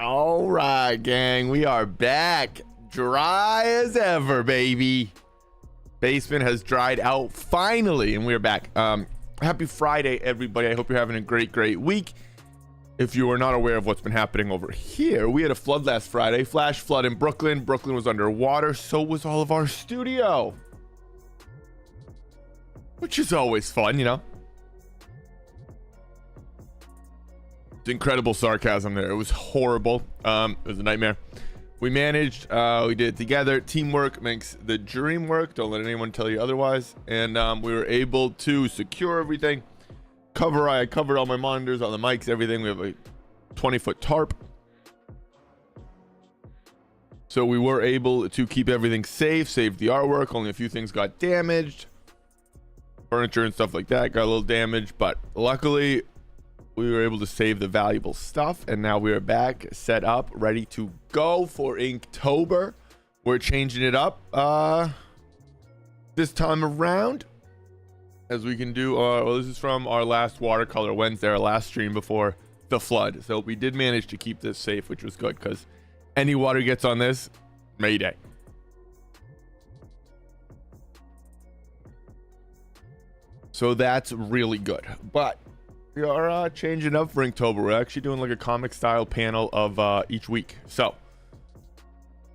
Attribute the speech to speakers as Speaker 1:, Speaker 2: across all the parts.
Speaker 1: All right, gang, we are back. Dry as ever, baby. Basement has dried out finally, and we're back. Happy Friday, everybody. I hope you're having a great week. If you are not aware of what's been happening over here, we had a flood last Friday. Flash flood in Brooklyn. Brooklyn was underwater. So was all of our studio, which is always fun, you know. It's incredible sarcasm there. It was horrible. It was a nightmare. We managed. We did it together. Teamwork makes the dream work. Don't let anyone tell you otherwise. And we were able to secure everything. I covered all my monitors, all the mics, everything. We have a 20-foot tarp. So we were able to keep everything safe, save the artwork. Only a few things got damaged. Furniture and stuff like that got a little damaged, but luckily we were able to save the valuable stuff, and now we are back, set up, ready to go for Inktober. We're changing it up this time around, as we can do. Well, this is from our last watercolor Wednesday, our last stream before the flood. So we did manage to keep this safe, which was good, because any water gets on this, mayday. So that's really good. But we are changing up for Inktober. We're actually doing like a comic style panel of each week. So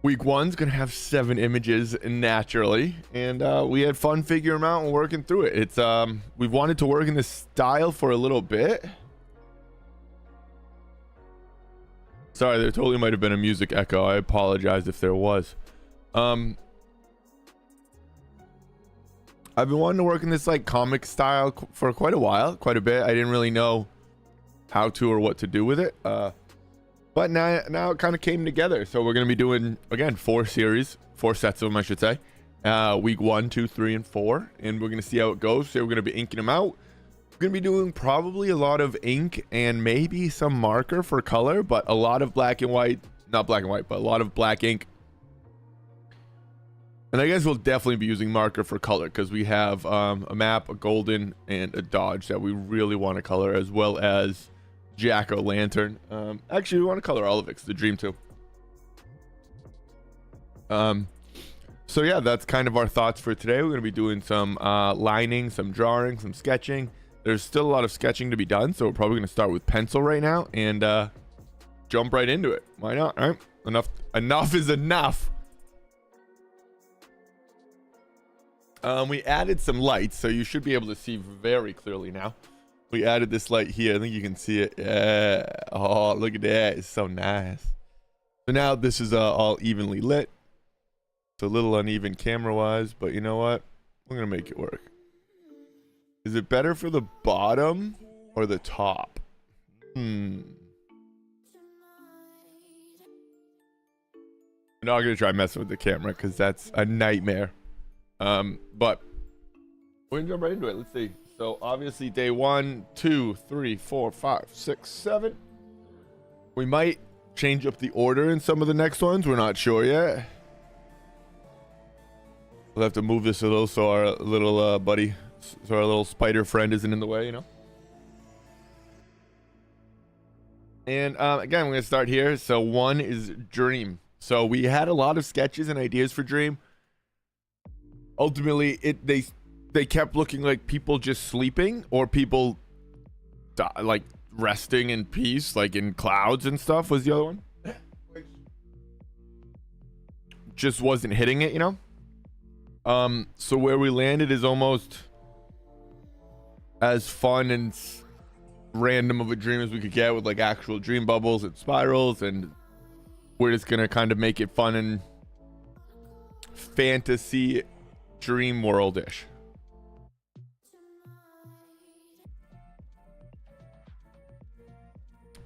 Speaker 1: week one's gonna have 7 images naturally, and we had fun figuring them out and working through it. It's we've wanted to work in this style for a little bit. Sorry, there totally might have been a music echo. I apologize if there was. I've been wanting to work in this like comic style for quite a while, quite a bit. I didn't really know how to or what to do with it. But now it kind of came together. So we're going to be doing, again, 4 sets of them, I should say. Week 1, 2, 3, and 4. And we're going to see how it goes. So we're going to be inking them out. We're going to be doing probably a lot of ink and maybe some marker for color, but a lot of black and white, not black and white, but a lot of black ink. And I guess we'll definitely be using marker for color, because we have a map, a golden, and a dodge that we really want to color, as well as jack-o'-lantern. Actually, we want to color all of it. It's the dream too. So yeah, that's kind of our thoughts for today. We're going to be doing some lining, some drawing, some sketching. There's still a lot of sketching to be done, so we're probably going to start with pencil right now and jump right into it. Why not? All right, enough is enough. We added some lights, so you should be able to see very clearly now. We added this light here. I think you can see it. Yeah. Oh, look at that. It's so nice. So now this is all evenly lit. It's a little uneven camera-wise, but you know what? We're going to make it work. Is it better for the bottom or the top? I'm not going to try messing with the camera, because that's a nightmare. But we're gonna jump right into it. Let's see. So obviously day 1, 2, 3, 4, 5, 6, 7. We might change up the order in some of the next ones. We're not sure yet. We'll have to move this a little so our little our little spider friend isn't in the way, you know. And again, we're gonna start here. So 1 is dream. So we had a lot of sketches and ideas for dream. Ultimately, they kept looking like people just sleeping, or people like resting in peace, like in clouds and stuff was the other one. Just wasn't hitting it, you know. So where we landed is almost as fun and random of a dream as we could get, with like actual dream bubbles and spirals, and we're just gonna kind of make it fun and fantasy dream world-ish.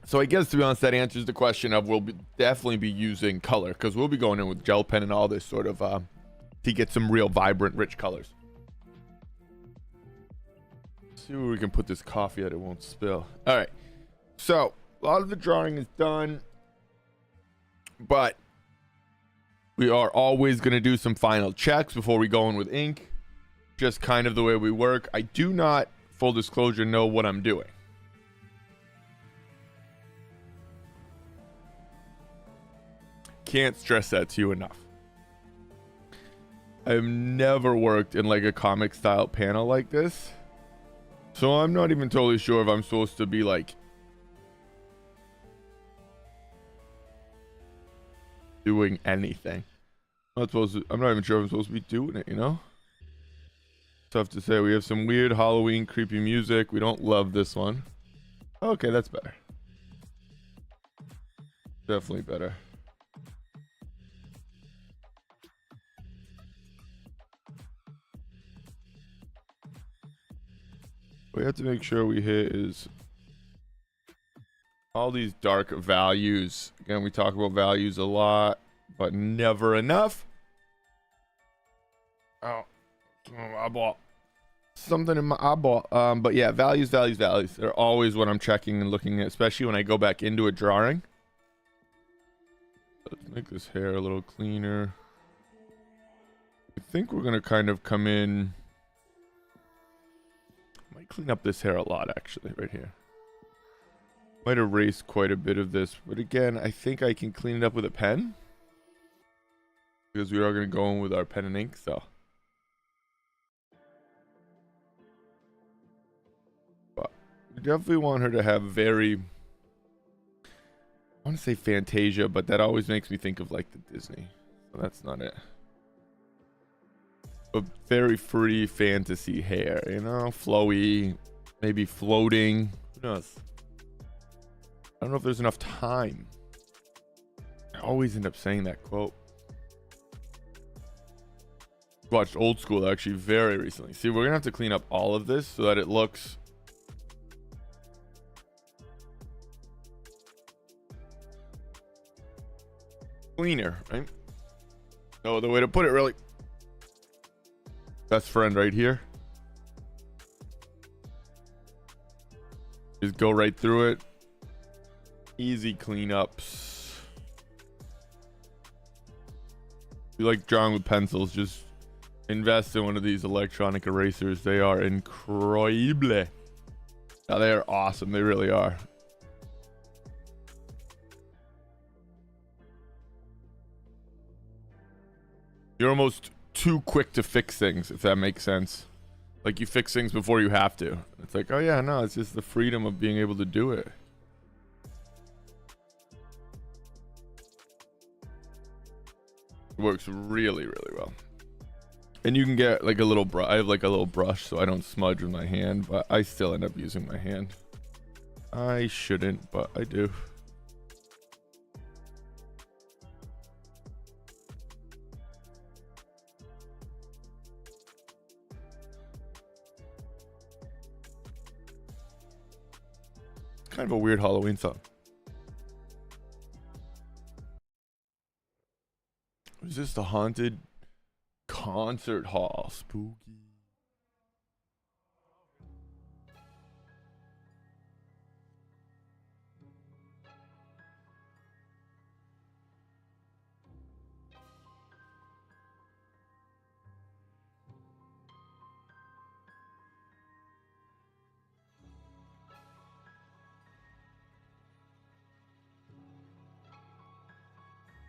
Speaker 1: So I guess, to be honest, that answers the question of definitely be using color, because we'll be going in with gel pen and all this sort of to get some real vibrant, rich colors. Let's see where we can put this coffee that it won't spill. All right, so a lot of the drawing is done, but we are always going to do some final checks before we go in with ink. Just kind of the way we work. I do not, full disclosure, know what I'm doing. can't stress that to you enough. I've never worked in like a comic style panel like this, so I'm not even totally sure if I'm supposed to be like doing anything. I'm not even sure if I'm supposed to be doing it, you know? Tough to say. We have some weird Halloween creepy music. We don't love this one. Okay, that's better. Definitely better. We have to make sure we hit is all these dark values. Again, we talk about values a lot, but never enough. Oh, eyeball. Something in my eyeball. But yeah, values. They're always what I'm checking and looking at, especially when I go back into a drawing. Let's make this hair a little cleaner. I think we're gonna kind of come in. Might clean up this hair a lot, actually, right here. Might erase quite a bit of this, but again, I think I can clean it up with a pen, because we are gonna go in with our pen and ink, so. But we definitely want her to have very, I want to say Fantasia, but that always makes me think of like the Disney, so that's not it. A very free fantasy hair, you know, flowy, maybe floating. Who knows? I don't know if there's enough time. I always end up saying that quote. Watched Old School actually very recently. See, we're gonna have to clean up all of this so that it looks cleaner, right? No other way to put it, really. Best friend right here. Just go right through it. Easy cleanups. If you like drawing with pencils, just invest in one of these electronic erasers. They are incredible. Now, they are awesome. They really are. You're almost too quick to fix things, if that makes sense. Like, you fix things before you have to. It's like, oh yeah, no, it's just the freedom of being able to do it. It works really, really well. And you can get like a little brush. I have like a little brush so I don't smudge with my hand, but I still end up using my hand. I shouldn't, but I do. Kind of a weird Halloween song. Is this the haunted concert hall? Spooky.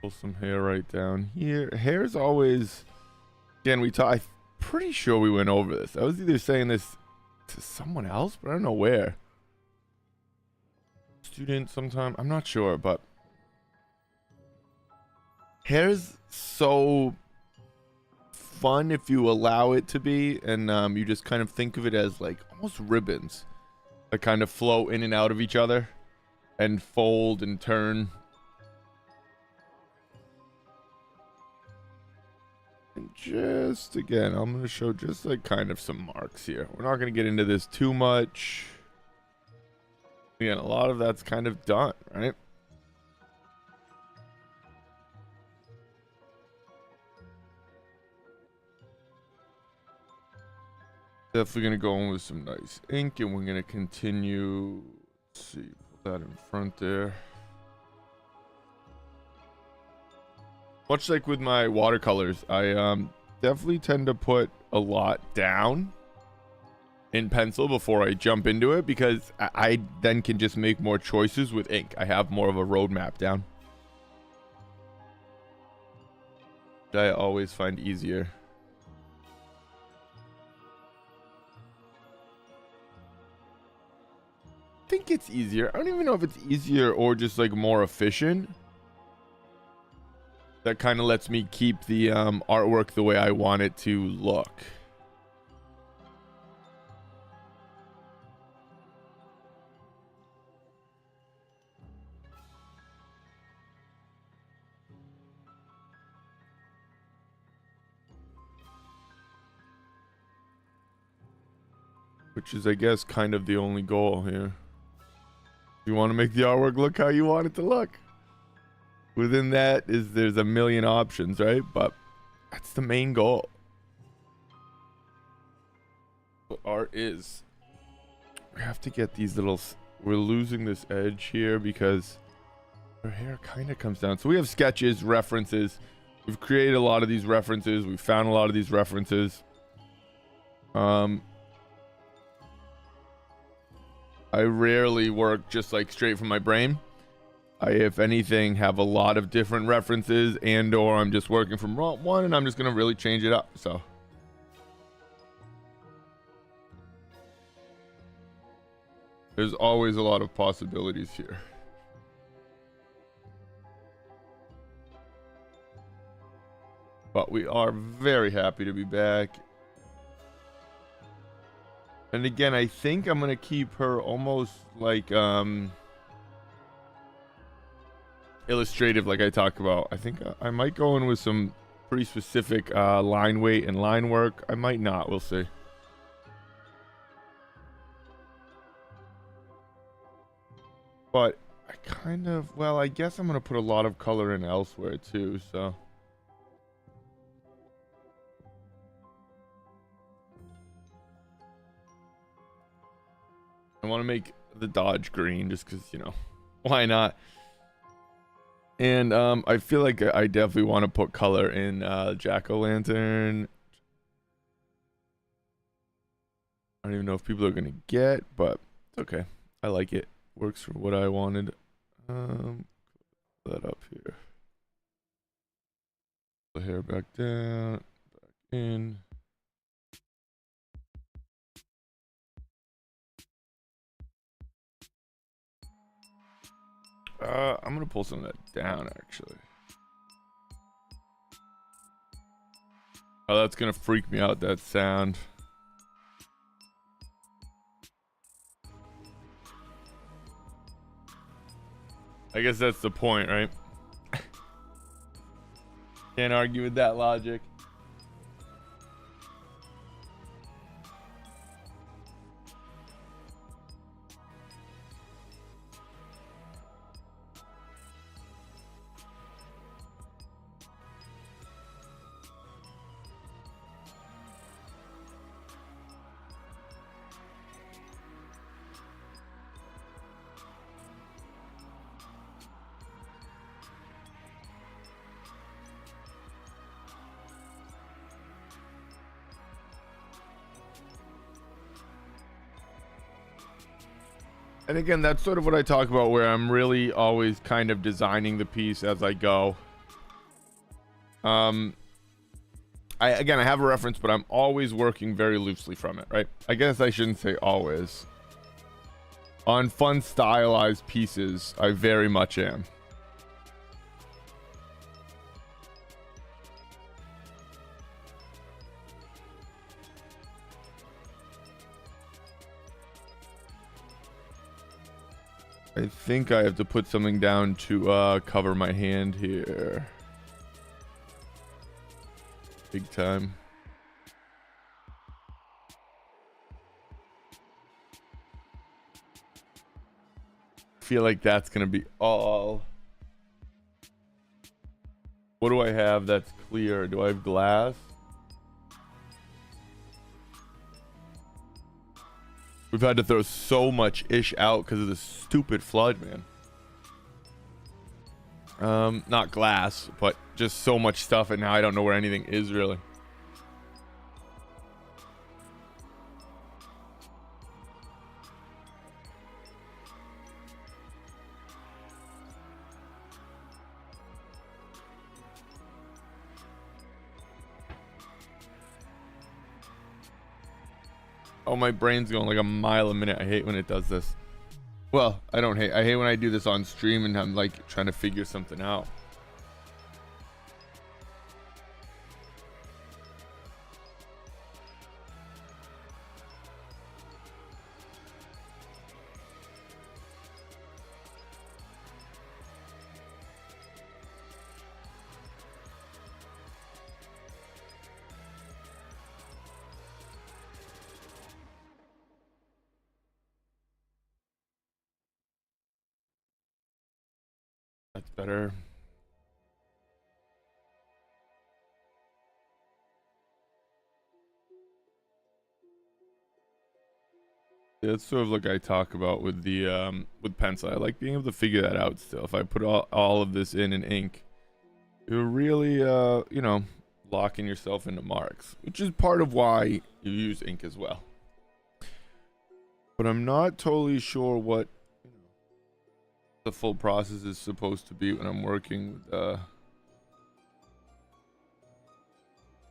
Speaker 1: Pull some hair right down here. Hair's always, again, I'm pretty sure we went over this. I was either saying this to someone else, but I don't know where. Student sometime, I'm not sure, but hair's so fun if you allow it to be, and you just kind of think of it as like almost ribbons that kind of flow in and out of each other and fold and turn. And just again, I'm going to show just like kind of some marks here. We're not going to get into this too much. Again, a lot of that's kind of done, right? Definitely going to go in with some nice ink, and we're going to continue. Let's see, put that in front there. Much like with my watercolors, I definitely tend to put a lot down in pencil before I jump into it, because I then can just make more choices with ink. I have more of a roadmap down. that I always find easier. I think it's easier. I don't even know if it's easier or just like more efficient. That kind of lets me keep the artwork the way I want it to look. Which is, I guess, kind of the only goal here. You want to make the artwork look how you want it to look. Within that there's a million options, right? But that's the main goal. What art is. We have to get these little... We're losing this edge here because her hair kind of comes down. So we have sketches, references. We've created a lot of these references. We've found a lot of these references. I rarely work just like straight from my brain. I, if anything, have a lot of different references, and or I'm just working from one and I'm just going to really change it up. So there's always a lot of possibilities here. But we are very happy to be back. And again, I think I'm going to keep her almost like illustrative, like I talked about. I think I might go in with some pretty specific line weight and line work. I might not. We'll see. But I kind of, well, I guess I'm going to put a lot of color in elsewhere too, so. I want to make the Dodge green just because, you know, why not? And I feel like I definitely want to put color in Jack-o'-lantern. I don't even know if people are going to get, but it's okay. I like it. Works for what I wanted. That up here. The hair back down, back in. I'm gonna pull some of that down, actually. Oh, that's gonna freak me out, that sound. I guess that's the point, right? Can't argue with that logic. And again, that's sort of what I talk about, where I'm really always kind of designing the piece as I go. I have a reference, but I'm always working very loosely from it, right? I guess I shouldn't say always. On fun, stylized pieces, I very much am. I think I have to put something down to cover my hand here. Big time. Feel like that's gonna be all. What do I have that's clear? Do I have glass? We've had to throw so much ish out because of this stupid flood, man. Not glass, but just so much stuff, and now I don't know where anything is really. Oh, my brain's going like a mile a minute. I hate when it does this. Well, I don't hate. I hate when I do this on stream and I'm like trying to figure something out. That's better. Yeah, it's sort of like I talk about with the with pencil. I like being able to figure that out still. If I put all of this in ink, you're really you know, locking yourself into marks, which is part of why you use ink as well. But I'm not totally sure what the full process is supposed to be when I'm working with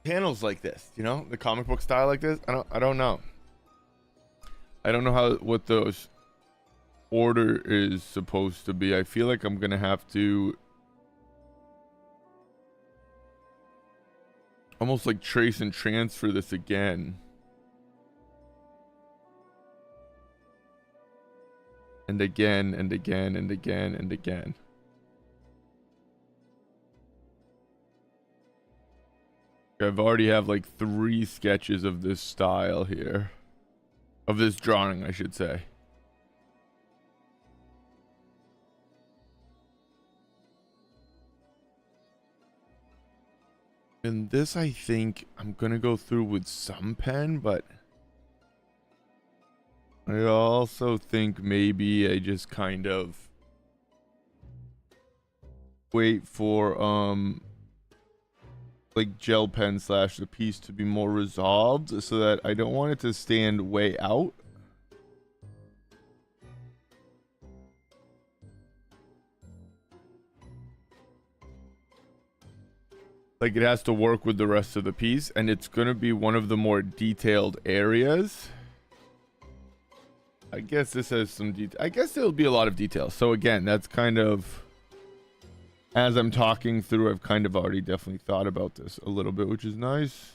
Speaker 1: panels like this, you know, the comic book style like this. I don't know. I don't know what those order is supposed to be. I feel like I'm gonna have to almost like trace and transfer this again. And again and again and again and again. I've already have like 3 sketches of this style here. Of this drawing, I should say. And this, I think I'm gonna go through with some pen, but I also think maybe I just kind of wait for like gel pen / the piece to be more resolved so that I don't want it to stand way out. Like it has to work with the rest of the piece, and it's gonna be one of the more detailed areas. I guess this has some detail. I guess there'll be a lot of detail. So again, that's kind of, as I'm talking through, I've kind of already definitely thought about this a little bit, which is nice.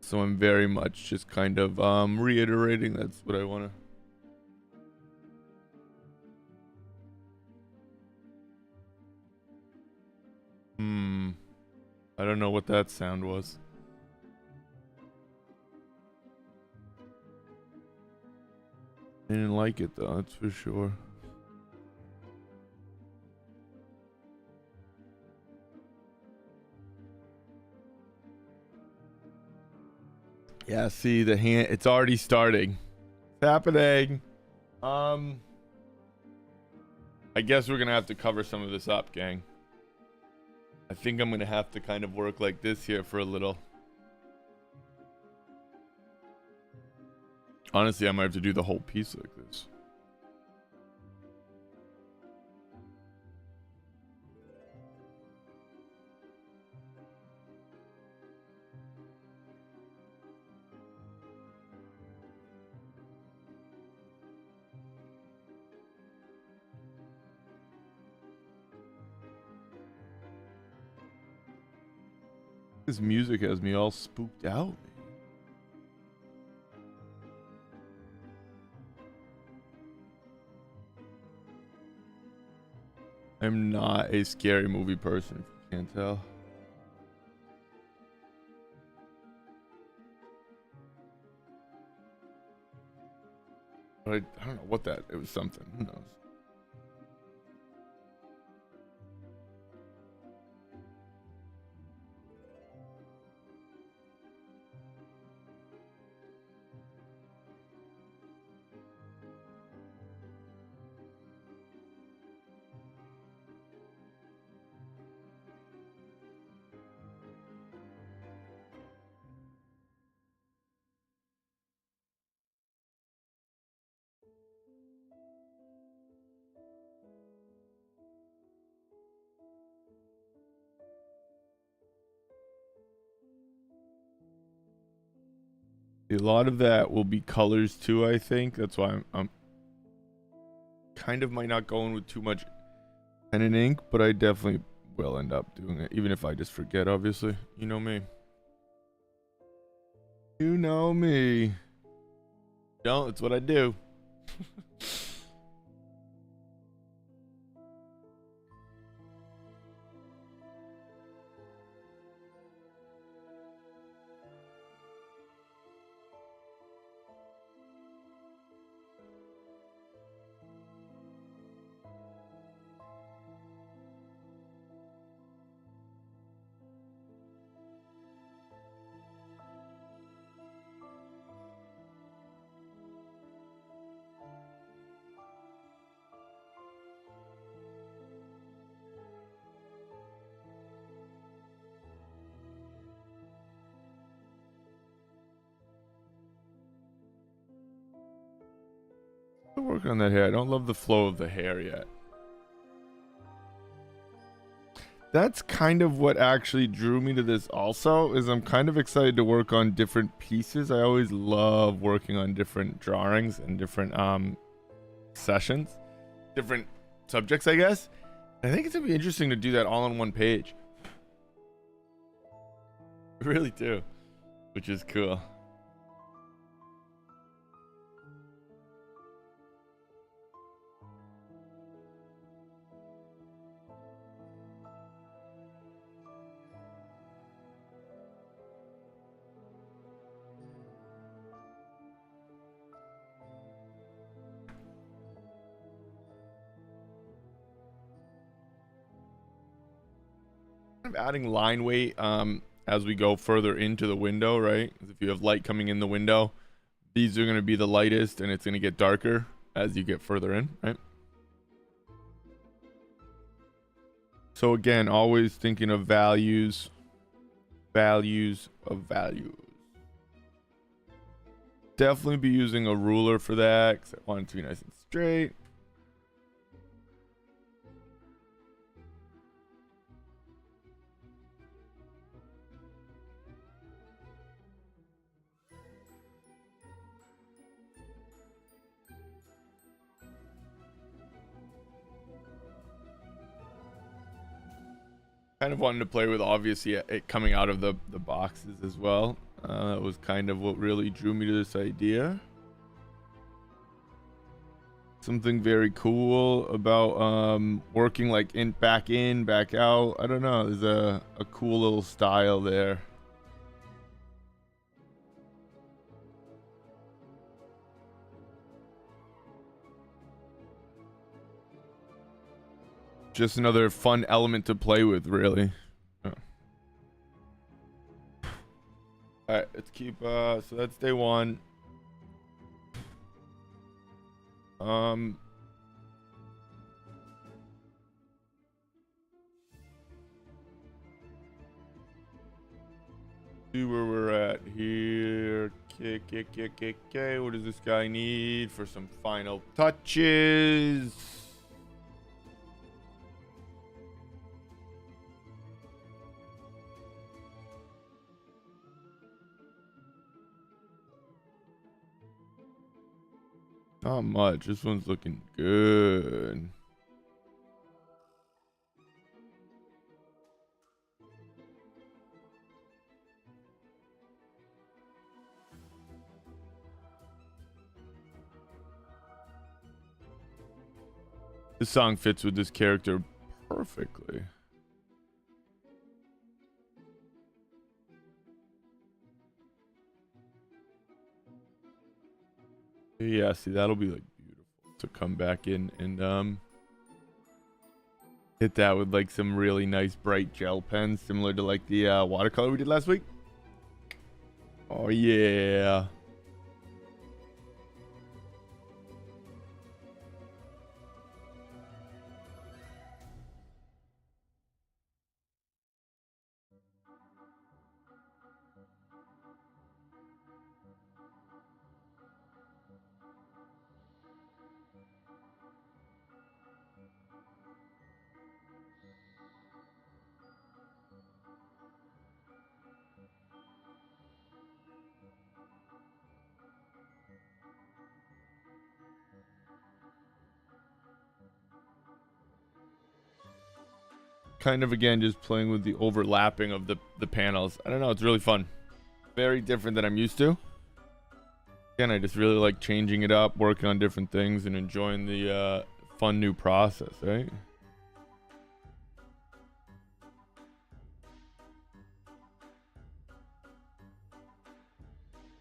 Speaker 1: So I'm very much just kind of reiterating that's what I want to. I don't know what that sound was. I didn't like it though, that's for sure. Yeah, see the hand, it's already starting. It's happening. I guess we're gonna have to cover some of this up, gang. I think I'm gonna have to kind of work like this here for a little. Honestly, I might have to do the whole piece like this. This music has me all spooked out. I'm not a scary movie person, if you can't tell. But I don't know what that, it was something, who knows. A lot of that will be colors too, I think. That's why I'm kind of might not go in with too much pen and ink, but I definitely will end up doing it, even if I just forget, obviously. You know me. You know me. Don't, it's what I do. Still working on that hair. I don't love the flow of the hair yet. That's kind of what actually drew me to this also, is I'm kind of excited to work on different pieces. I always love working on different drawings and different sessions, different subjects, I guess. I think it's gonna be interesting to do that all on one page. I really do, which is cool. Adding line weight as we go further into the window, right? If you have light coming in the window, these are going to be the lightest, and it's going to get darker as you get further in, right? So again, always thinking of values of values. Definitely be using a ruler for that, because I want it to be nice and straight. Kind of wanted to play with, obviously, it coming out of the boxes as well. That was kind of what really drew me to this idea. Something very cool about working like back in, back out. I don't know. There's a cool little style there. Just another fun element to play with, really. Oh. All right, let's keep so that's day one. See where we're at here. Okay, what does this guy need for some final touches? Not much. This one's looking good. This song fits with this character perfectly. Yeah, see, that'll be like beautiful to come back in and hit that with like some really nice bright gel pens, similar to like the watercolor we did last week. Oh yeah. kind of, again, just playing with the overlapping of the panels. I don't know, it's really fun. Very different than I'm used to. Again, I just really like changing it up, working on different things, and enjoying the fun new process, right?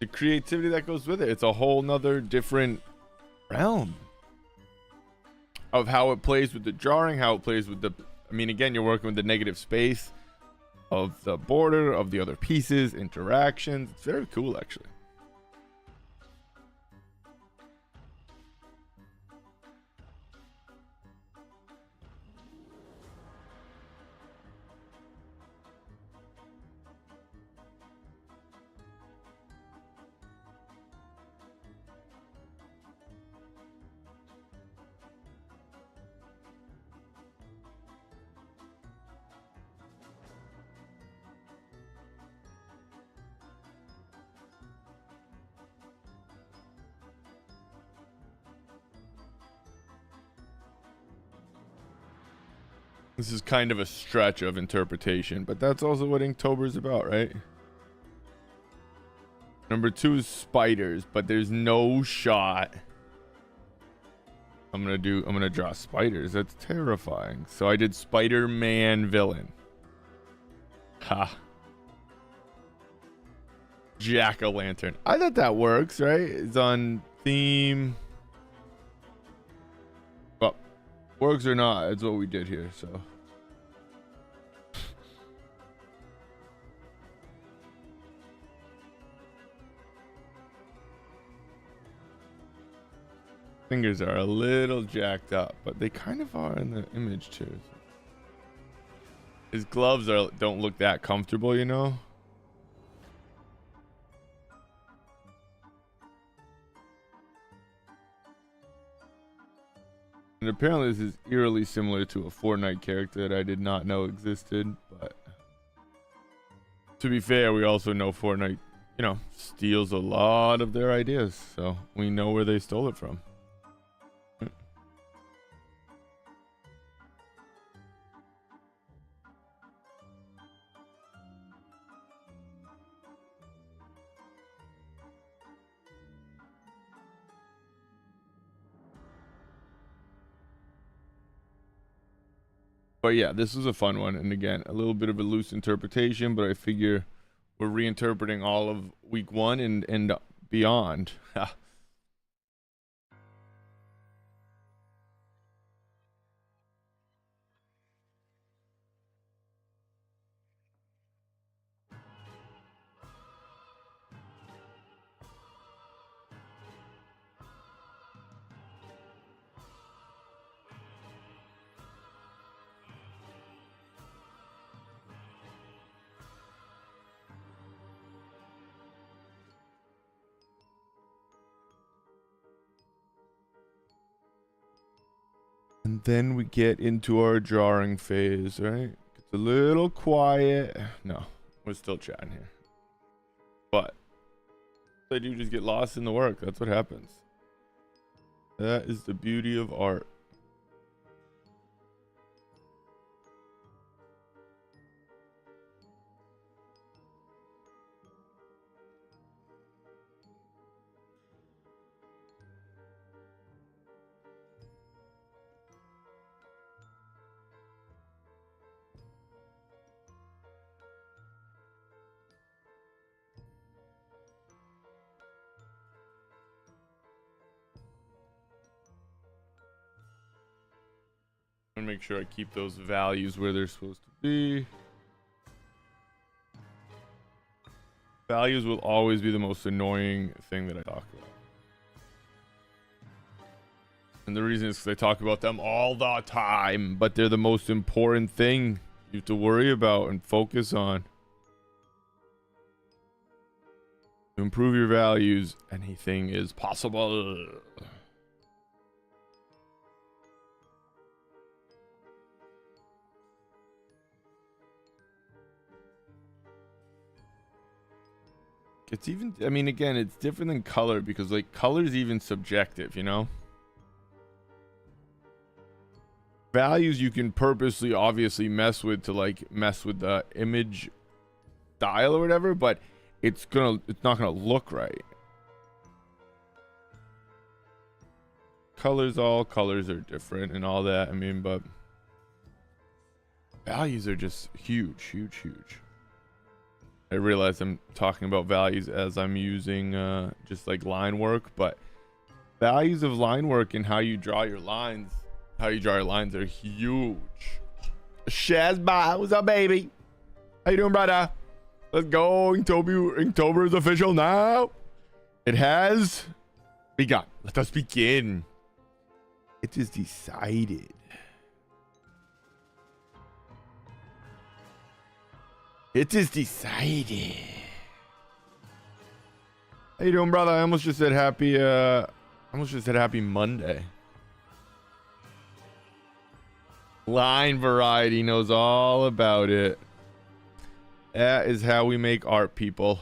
Speaker 1: The creativity that goes with it. It's a whole nother different realm of how it plays with the jarring, how it plays with the, I mean, again, you're working with the negative space of the border, of the other pieces, interactions. It's very cool, actually. This is kind of a stretch of interpretation, but that's also what Inktober is about, right? Number 2 is spiders, but there's no shot. I'm gonna draw spiders. That's terrifying. So I did Spider-Man villain. Ha. Jack-o'-lantern. I thought that works, right? It's on theme. Well, works or not, it's what we did here, so. Fingers are a little jacked up, but they kind of are in the image too. His gloves don't look that comfortable, you know? And apparently this is eerily similar to a Fortnite character that I did not know existed, but to be fair, we also know Fortnite, you know, steals a lot of their ideas, so we know where they stole it from. But yeah, this was a fun one, and again, a little bit of a loose interpretation, but I figure we're reinterpreting all of week 1 and beyond. And then we get into our jarring phase, right? It's a little quiet. No, we're still chatting here. But I do just get lost in the work. That's what happens. That is the beauty of art. And make sure I keep those values where they're supposed to be. Values will always be the most annoying thing that I talk about. And the reason is because I talk about them all the time, but they're the most important thing you have to worry about and focus on. To improve your values, anything is possible. It's even, I mean, again, it's different than color because, like, color is even subjective, you know? Values you can purposely obviously mess with to like mess with the image style or whatever, but it's not gonna look right. All colors are different and all that. I mean, but values are just huge. I realize I'm talking about values as I'm using just like line work, but values of line work and how you draw your lines are huge. Shazbot, what's up, baby? How you doing, brother? Let's go. Inktober is official now. It has begun. Let us begin. It is decided. It is decided. How you doing, brother? I almost just said happy Monday. Line variety knows all about it. That is how we make art, people.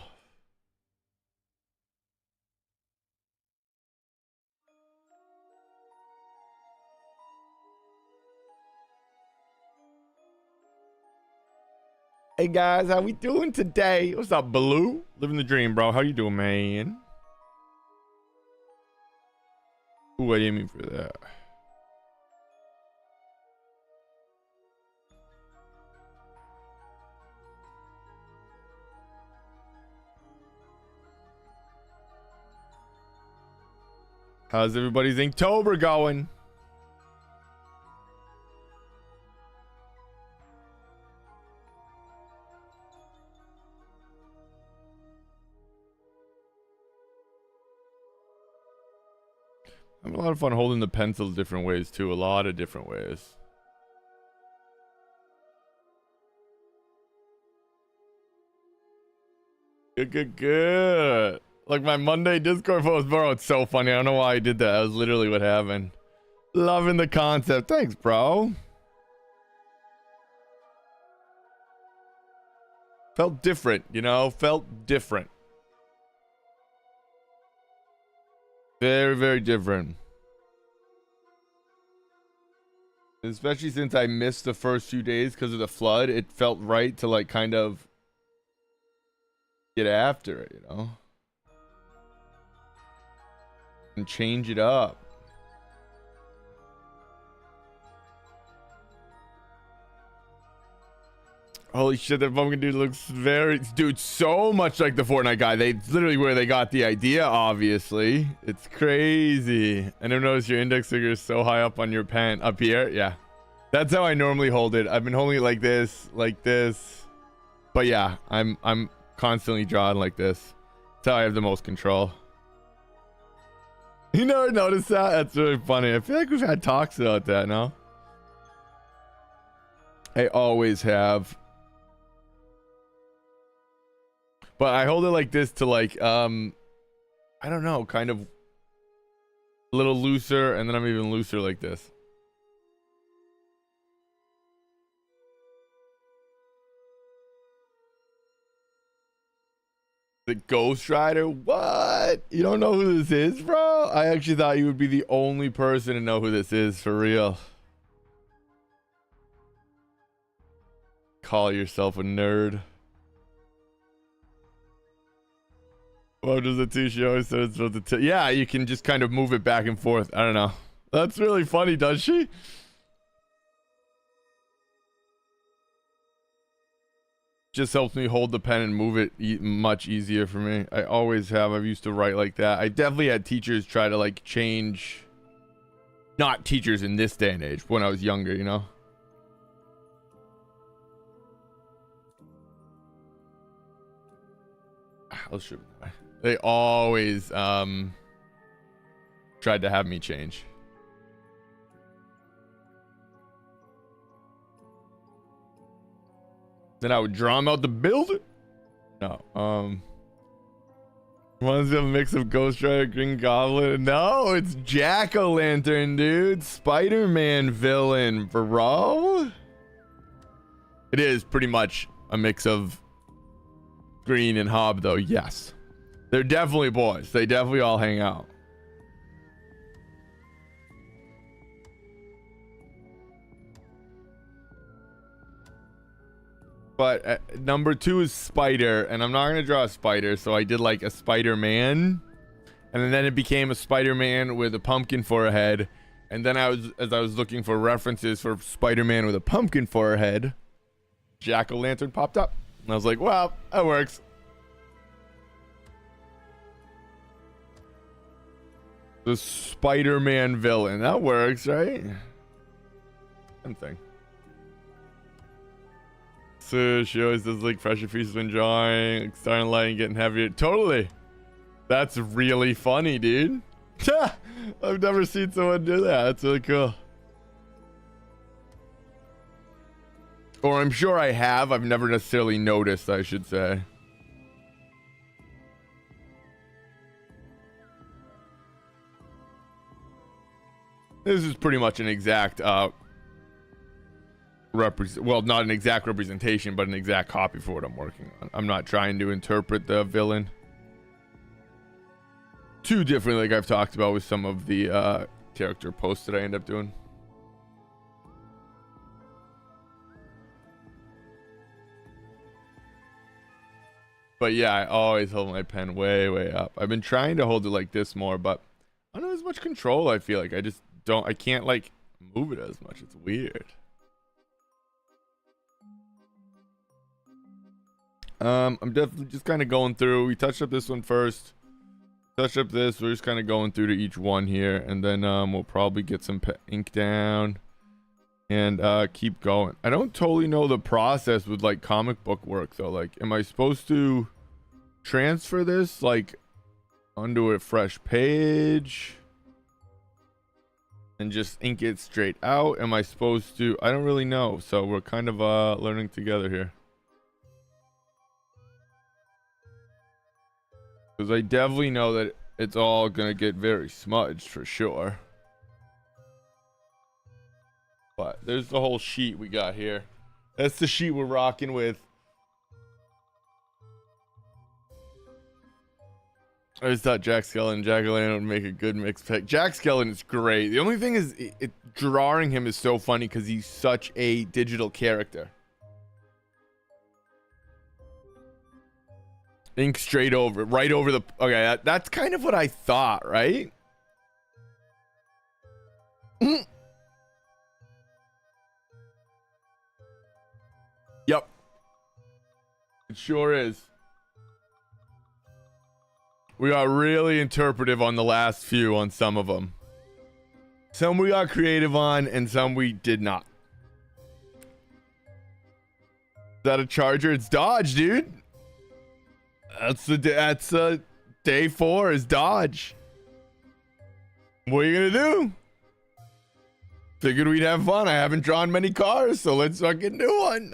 Speaker 1: Hey guys, how we doing today? What's up, Blue? Living the dream, bro. How you doing, man? Ooh, I didn't mean for that. How's everybody's Inktober going? I'm having a lot of fun holding the pencils different ways too. A lot of different ways. Good. Like my Monday Discord post, bro. It's so funny. I don't know why I did that. That was literally what happened. Loving the concept. Thanks, bro. Felt different, you know? Felt different. Very different. Especially since I missed the first few days because of the flood. It felt right to like kind of get after it, you know? And change it up. Holy shit, that pumpkin dude looks dude, so much like the Fortnite guy. It's literally where they got the idea, obviously. It's crazy. I never noticed your index finger is so high up on your pen. Up here? Yeah. That's how I normally hold it. I've been holding it like this. But yeah, I'm constantly drawing like this. That's how I have the most control. You never noticed that? That's really funny. I feel like we've had talks about that, no? I always have. But I hold it like this to like, I don't know, kind of a little looser, and then I'm even looser like this. The Ghost Rider? What? You don't know who this is, bro? I actually thought you would be the only person to know who this is, for real. Call yourself a nerd. What does the two? She always said it's supposed to. Yeah, you can just kind of move it back and forth. I don't know. That's really funny, does she? Just helps me hold the pen and move it much easier for me. I always have. I've used to write like that. I definitely had teachers try to like change. Not teachers in this day and age. When I was younger, you know. I'll shoot. They always tried to have me change. Then I would draw them out the building. No, one's a mix of Ghost Rider, Green Goblin. No, it's Jack-o'-lantern, dude. Spider-Man villain, bro. It is pretty much a mix of Green and Hob, though. Yes, they're definitely boys. They definitely all hang out. But number 2 is Spider, and I'm not gonna draw a spider, so I did like a Spider-Man, and then it became a Spider-Man with a pumpkin for a head. And then as I was looking for references for Spider-Man with a pumpkin for a head, Jack-o'-lantern popped up, and I was like, wow, that works. The Spider-Man villain, that works, right? Same thing. So she always does like pressure pieces when drawing, like starting light and getting heavier. Totally. That's really funny, dude. I've never seen someone do that. That's really cool. Or I'm sure I have. I've never necessarily noticed, I should say. This is pretty much an exact well, not an exact representation, but an exact copy for what I'm working on. I'm not trying to interpret the villain too differently, like I've talked about with some of the character posts that I end up doing. But yeah, I always hold my pen way up. I've been trying to hold it like this more, but I don't have as much control. I feel like I can't like move it as much. It's weird. I'm definitely just kind of going through. We touched up this one first. Touch up this. We're just kind of going through to each one here, and then we'll probably get some ink down and keep going. I don't totally know the process with like comic book work though. Like, am I supposed to transfer this like onto a fresh page and just ink it straight out? Am I supposed to? I don't really know. So we're kind of learning together here. Because I definitely know that it's all going to get very smudged for sure. But there's the whole sheet we got here. That's the sheet we're rocking with. I just thought Jack Skellington and Jack-o'-lantern would make a good mixed pick. Jack Skellington is great. The only thing is, drawing him is so funny because he's such a digital character. Ink straight over, right over the... Okay, that's kind of what I thought, right? Yep. It sure is. We got really interpretive on the last few on some of them. Some we got creative on, and some we did not. Is that a charger? It's Dodge, dude. That's day 4 is Dodge. What are you gonna do? Figured we'd have fun. I haven't drawn many cars, so let's fucking do one.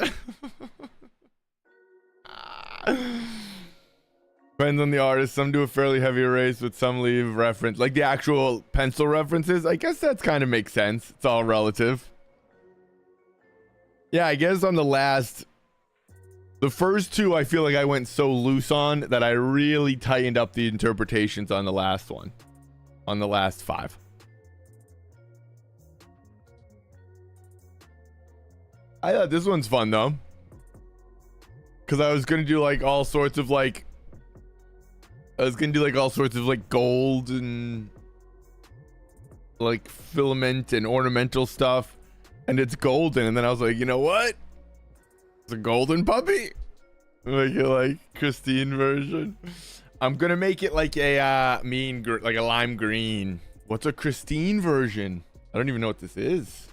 Speaker 1: Depends on the artist. Some do a fairly heavy erase, but some leave reference, like the actual pencil references. I guess that's kind of makes sense. It's all relative. Yeah, I guess on the first 2, I feel like I went so loose on that I really tightened up the interpretations on the last one, on the last 5. I thought this one's fun though, because I was gonna do like all sorts of like, gold and like filament and ornamental stuff, and it's golden, and then I was like, you know what? It's a golden puppy, like Christine version. I'm gonna make it like a like a lime green. What's a Christine version? I don't even know what this is.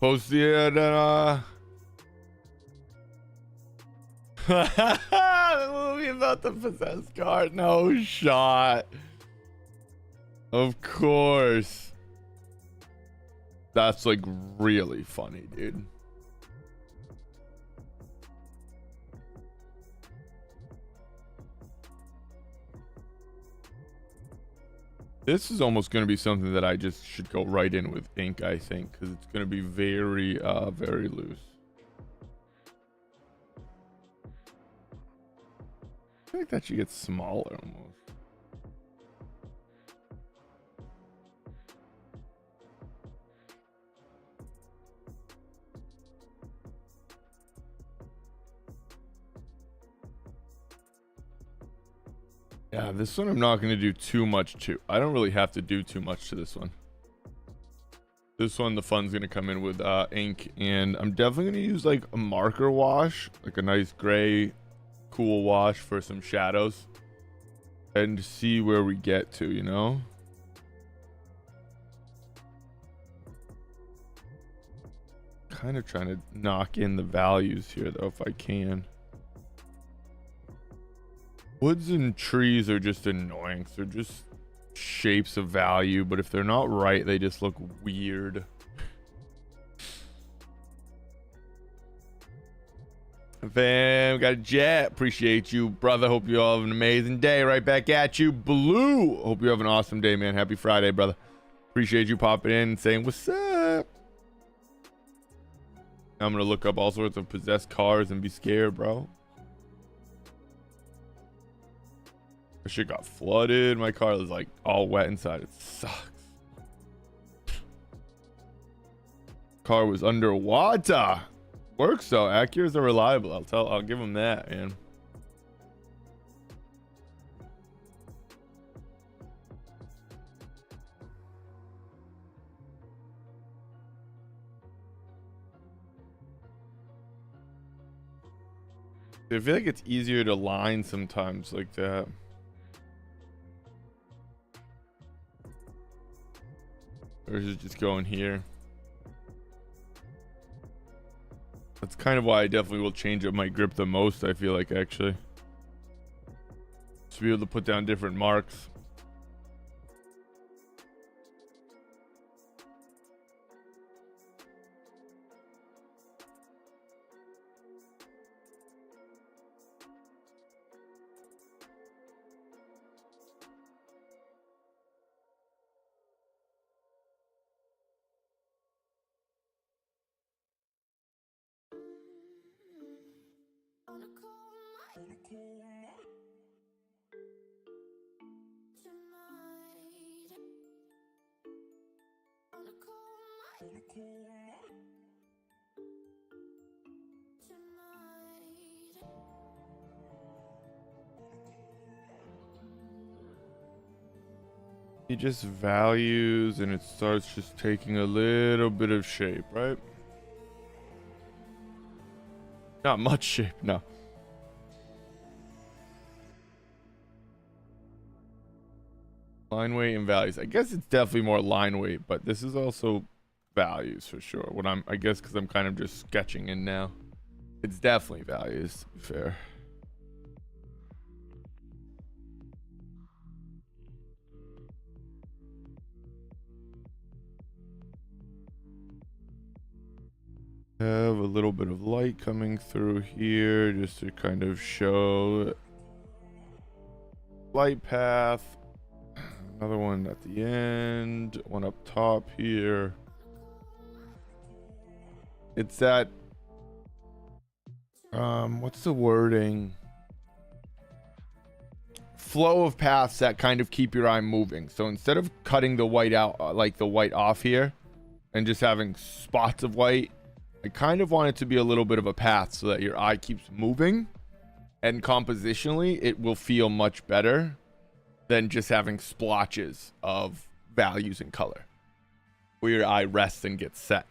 Speaker 1: Post it, the movie about the possessed card. No shot. Of course. That's like really funny, dude. This is almost going to be something that I just should go right in with ink, I think, because it's going to be very, very loose. I feel like that should get smaller almost. Yeah, this one I'm not going to do too much to. I don't really have to do too much to this one. This one, the fun's going to come in with ink, and I'm definitely going to use like a marker wash, like a nice gray, cool wash for some shadows, and see where we get to, you know? Kind of trying to knock in the values here, though, if I can. Woods and trees are just annoying. They're just shapes of value, but if they're not right, they just look weird. Fam, got a jet. Appreciate you, brother. Hope you all have an amazing day. Right back at you, Blue. Hope you have an awesome day, man. Happy Friday, brother. Appreciate you popping in and saying what's up. I'm gonna look up all sorts of possessed cars and be scared, bro. Shit got flooded. My car is like all wet inside. It sucks. Car was underwater. Works though. Acura's are reliable. I'll give them that, man. I feel like it's easier to line sometimes like that. Or is it just going here? That's kind of why I definitely will change up my grip the most, I feel like, actually. To be able to put down different marks. He just values and it starts just taking a little bit of shape, right? Not much shape, no. Line weight and values. I guess it's definitely more line weight, but this is also values for sure. I guess because I'm kind of just sketching in now. It's definitely values, to be fair. Have a little bit of light coming through here just to kind of show light path. Another one at the end, one up top here. It's that what's the wording? Flow of paths that kind of keep your eye moving. So instead of cutting the white out, like the white off here and just having spots of white, I kind of want it to be a little bit of a path so that your eye keeps moving, and compositionally it will feel much better than just having splotches of values and color where your eye rests and gets set.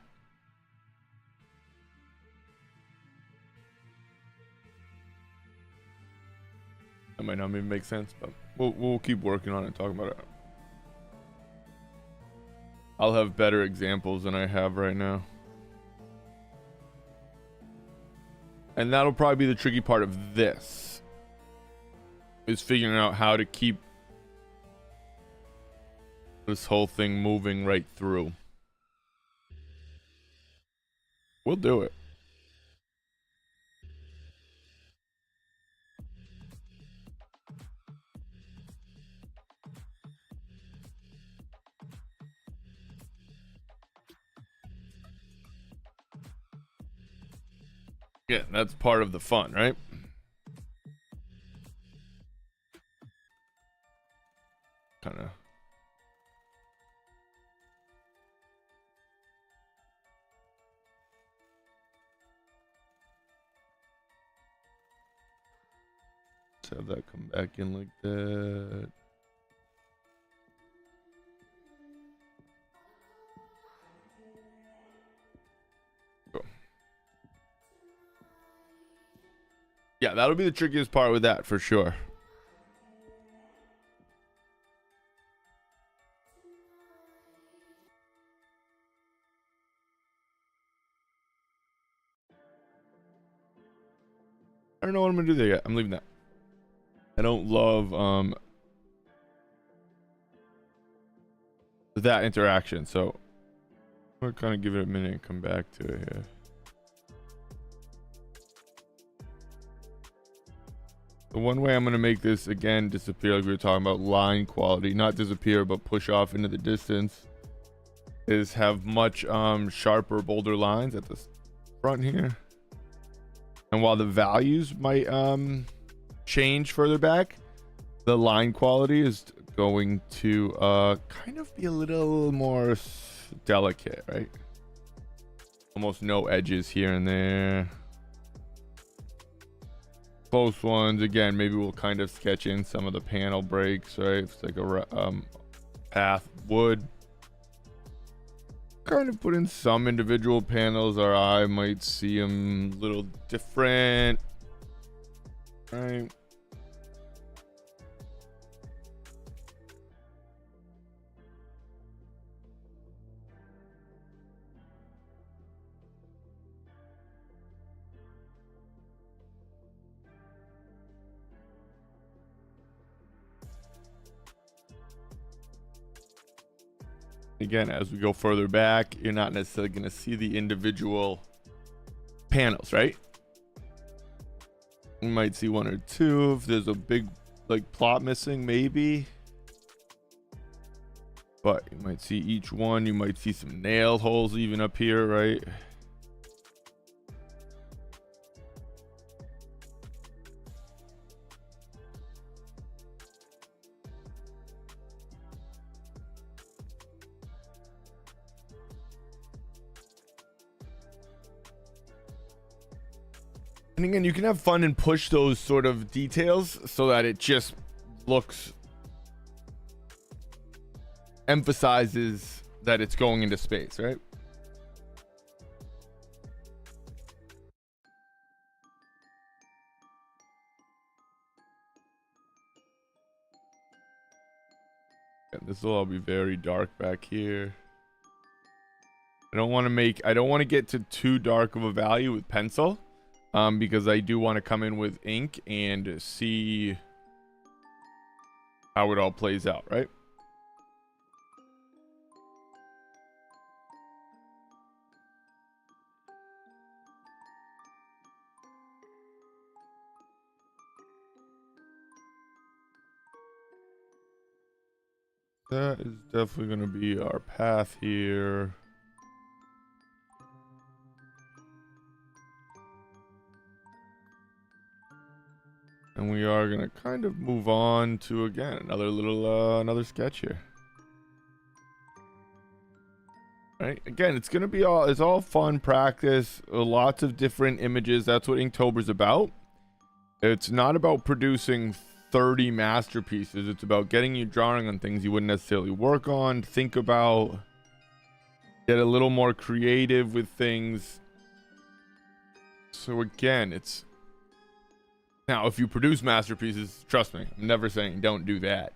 Speaker 1: That might not even make sense, but we'll keep working on it and talking about it. I'll have better examples than I have right now. And that'll probably be the tricky part of this, is figuring out how to keep this whole thing moving right through. We'll do it. Yeah, that's part of the fun, right? Let's have that come back in like that. Cool. Yeah, that'll be the trickiest part with that for sure. I don't know what I'm gonna do there yet. I'm leaving that. I don't love that interaction, so I'm gonna kind of give it a minute and come back to it here. The one way I'm gonna make this again disappear, like we were talking about line quality, not disappear but push off into the distance, is have much sharper, bolder lines at the front here. And while the values might change further back, the line quality is going to kind of be a little more delicate, right? Almost no edges here and there. Close ones, again, maybe we'll kind of sketch in some of the panel breaks, right? If it's like a path wood. Kind of put in some individual panels, our eye might see them a little different, right? Again, as we go further back, you're not necessarily going to see the individual panels, right? You might see one or two if there's a big like plot missing, maybe. But you might see each one. You might see some nail holes even up here, right? And again, you can have fun and push those sort of details so that it just looks, emphasizes that it's going into space, right? And this will all be very dark back here. I don't want to get to too dark of a value with pencil. Because I do want to come in with ink and see how it all plays out, right? That is definitely going to be our path here. And we are going to kind of move on to, again, another sketch here. Right? Again, it's going to be it's all fun practice, lots of different images. That's what Inktober's about. It's not about producing 30 masterpieces. It's about getting you drawing on things you wouldn't necessarily work on, think about, get a little more creative with things. So again, it's now, if you produce masterpieces, trust me, I'm never saying don't do that.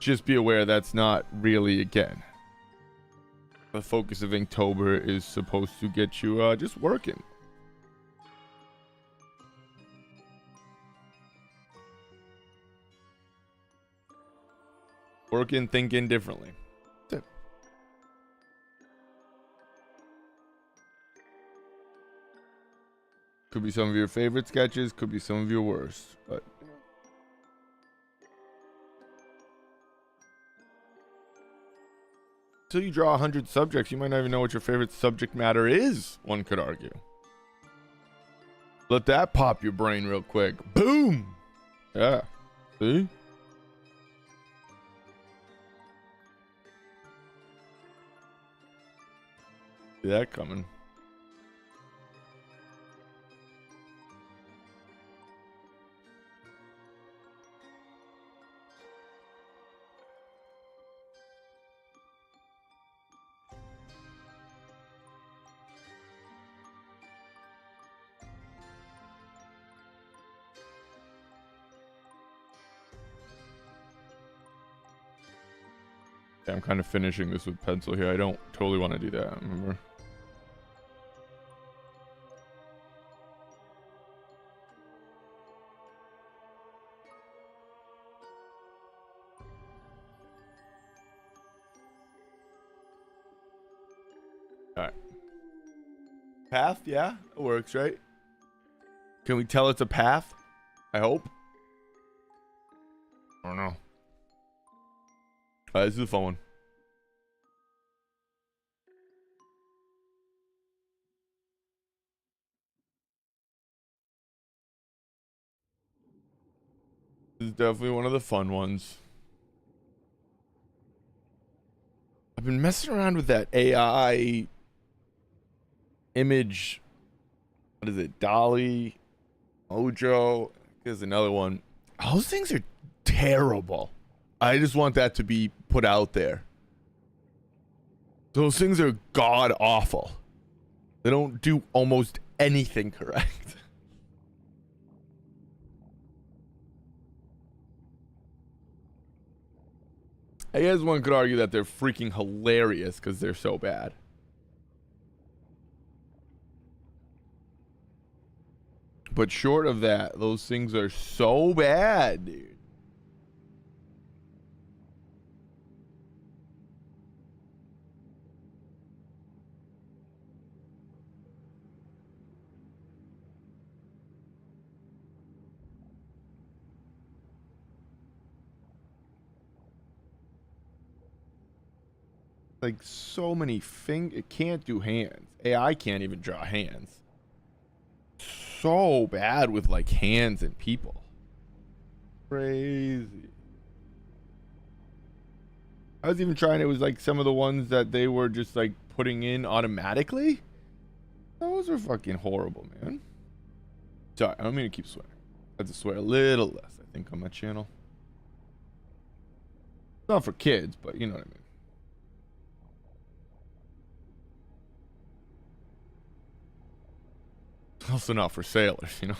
Speaker 1: Just be aware that's not really, again, the focus of Inktober is supposed to get you just working. Working, thinking differently. That's it. Could be some of your favorite sketches, could be some of your worst, but until you draw 100 subjects, you might not even know what your favorite subject matter is, one could argue. Let that pop your brain real quick. Boom! Yeah. See? See that coming. Yeah, I'm kind of finishing this with pencil here. I don't totally want to do that, remember? All right. Path, yeah, it works, right? Can we tell it's a path? I hope. I don't know. This is a fun one. This is definitely one of the fun ones. I've been messing around with that AI image. What is it? Dolly, Mojo. There's another one. Those things are terrible. I just want that to be put out there. Those things are god awful. They don't do almost anything correct. I guess one could argue that they're freaking hilarious because they're so bad. But short of that, those things are so bad, dude. Like so many it can't do hands. AI can't even draw hands. So bad with like hands and people. Crazy. I was even trying, it was like some of the ones that they were just like putting in automatically. Those are fucking horrible, man. Sorry, I don't mean to keep swearing. I have to swear a little less, I think, on my channel. Not for kids, but you know what I mean. Also not for sailors, you know.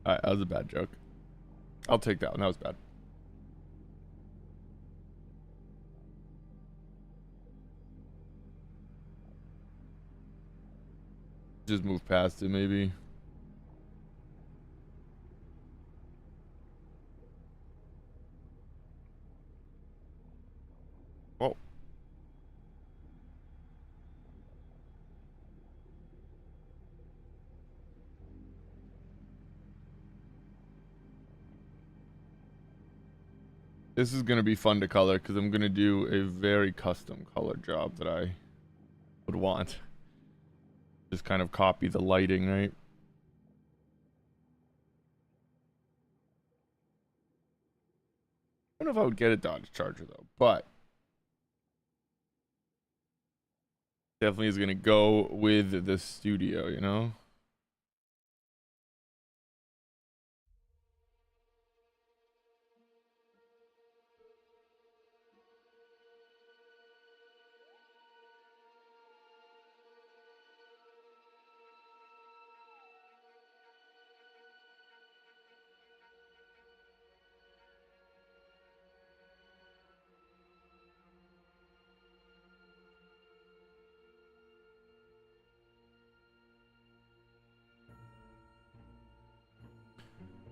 Speaker 1: Alright, that was a bad joke. I'll take that one. That was bad. Just move past it, maybe. Oh. This is going to be fun to color because I'm going to do a very custom color job that I would want. Just kind of copy the lighting, right? I don't know if I would get a Dodge Charger though, but definitely is going to go with the studio, you know?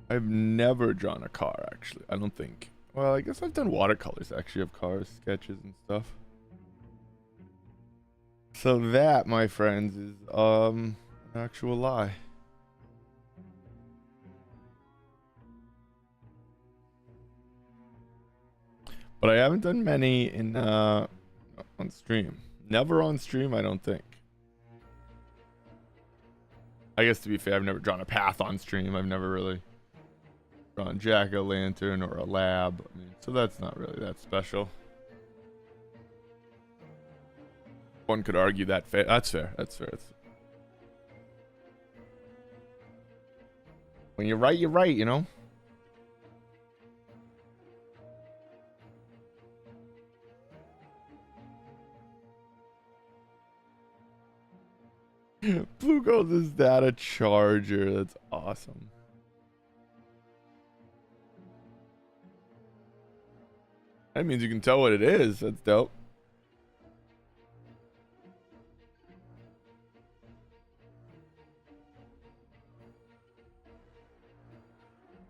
Speaker 1: I've never drawn a car, actually. I don't think. Well, I guess I've done watercolors, actually, of cars, sketches and stuff. So that, my friends, is, an actual lie. But I haven't done many in, on stream. Never on stream, I don't think. I guess to be fair, I've never drawn a path on stream. I've never really drawn jack-o'-lantern or a lab. I mean, so that's not really that special. One could argue that that's fair. That's fair. When you're right, you know? Blue Gold, is that a charger? That's awesome. That means you can tell what it is. That's dope.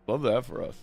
Speaker 1: Love that for us.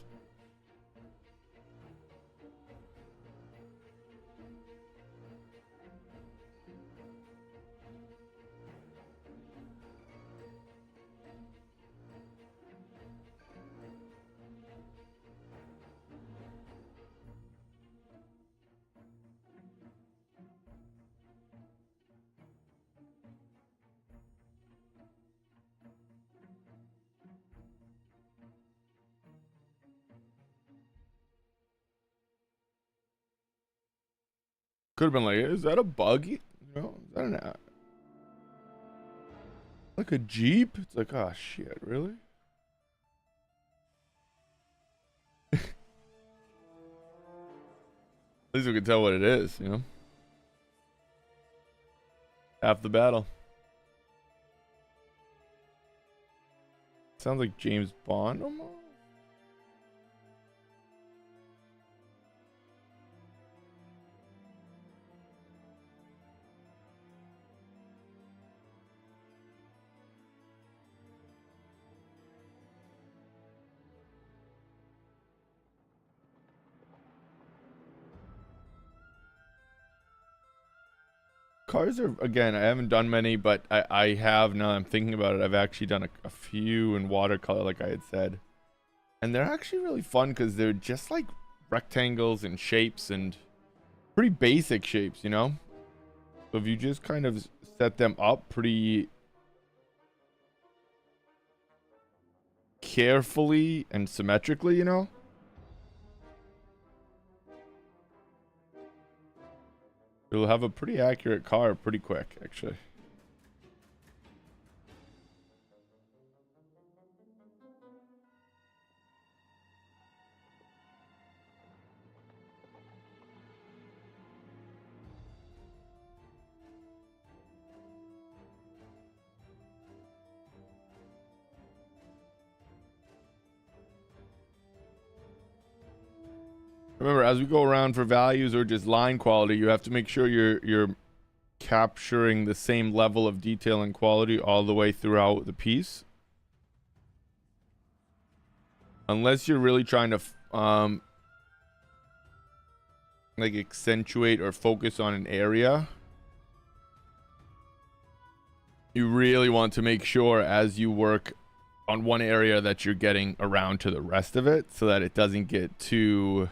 Speaker 1: Could have been like, is that a buggy? You know, is that an like a Jeep? It's like, oh shit, really? At least we can tell what it is, you know? Half the battle. Sounds like James Bond almost. Cars are, again, I haven't done many, but I have, now I'm thinking about it, I've actually done a few in watercolor, like I had said. And they're actually really fun because they're just like rectangles and shapes and pretty basic shapes, you know? So if you just kind of set them up pretty carefully and symmetrically, you know? You'll have a pretty accurate car pretty quick, actually. Remember, as we go around for values or just line quality, you have to make sure you're capturing the same level of detail and quality all the way throughout the piece. Unless you're really trying to like accentuate or focus on an area, you really want to make sure as you work on one area that you're getting around to the rest of it so that it doesn't get too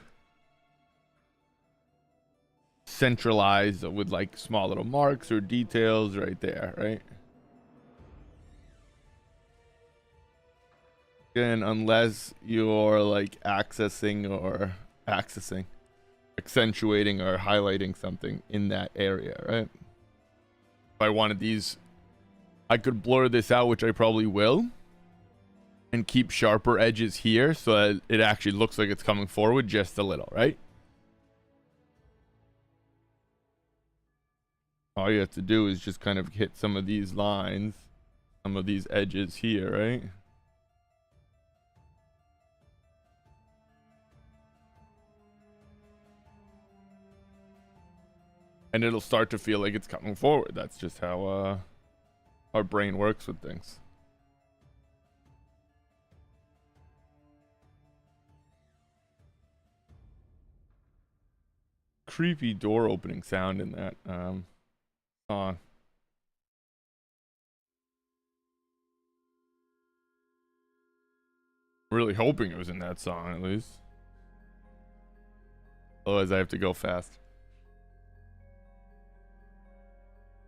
Speaker 1: centralized with like small little marks or details right there, right? Again, unless you're like accentuating or highlighting something in that area, right? If I wanted these, I could blur this out, which I probably will, and keep sharper edges here so that it actually looks like it's coming forward just a little, right? All you have to do is just kind of hit some of these lines, some of these edges here, right? And it'll start to feel like it's coming forward. That's just how our brain works with things. Creepy door opening sound in that song. Really hoping it was in that song at least. Otherwise I have to go fast.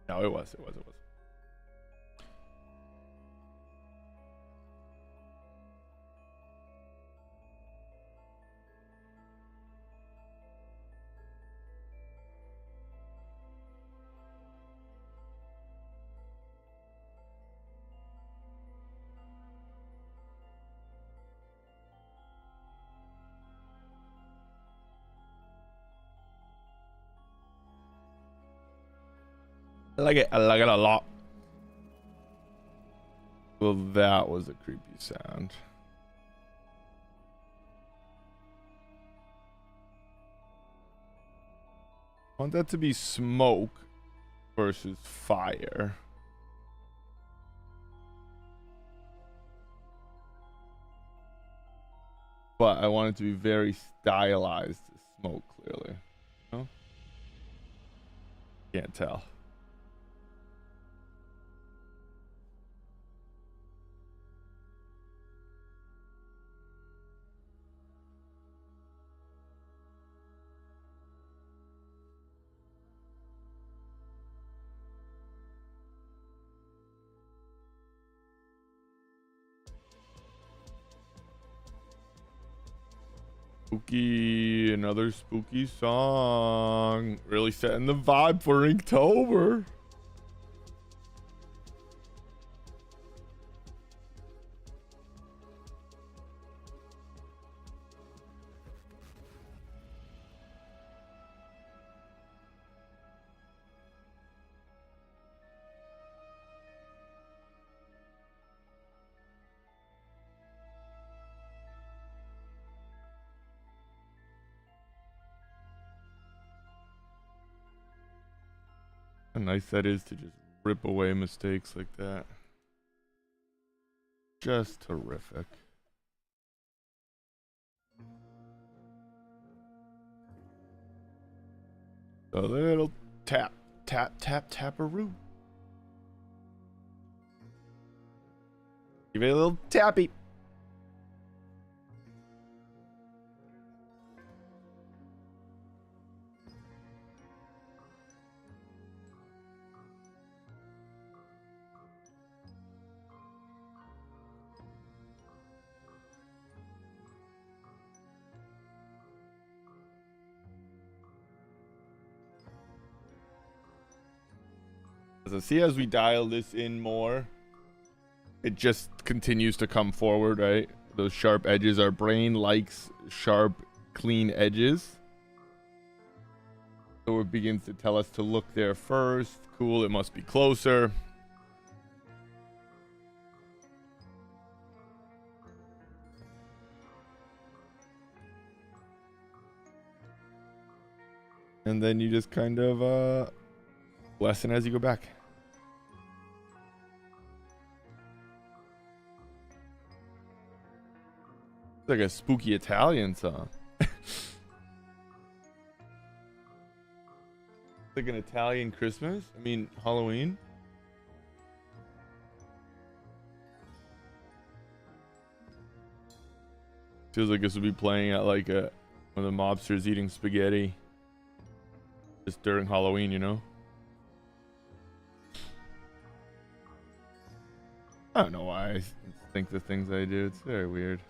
Speaker 1: No, it was. I like it a lot. Well, that was a creepy sound. I want that to be smoke versus fire. But I want it to be very stylized smoke, clearly. No? Can't tell. Spooky, another spooky song. Really setting the vibe for Inktober. How nice that is to just rip away mistakes like that. Just terrific. A little tap, tap, tap, taparoo. Give it a little tappy. So see, as we dial this in more, it just continues to come forward, right? Those sharp edges. Our brain likes sharp, clean edges. So it begins to tell us to look there first. Cool, it must be closer. And then you just kind of lessen as you go back. It's like a spooky Italian song. Like an Italian Christmas? I mean, Halloween? Feels like this would be playing at like one of the mobsters eating spaghetti. Just during Halloween, you know? I don't know why I think the things I do. It's very weird.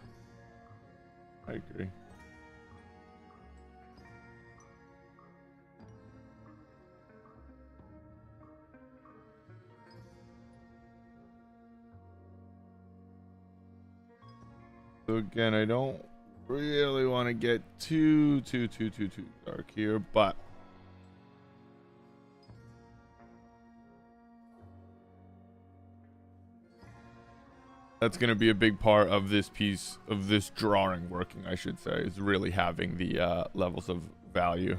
Speaker 1: I agree. So again, I don't really want to get too dark here, but that's going to be a big part of this piece of this drawing working, I should say, is really having the levels of value.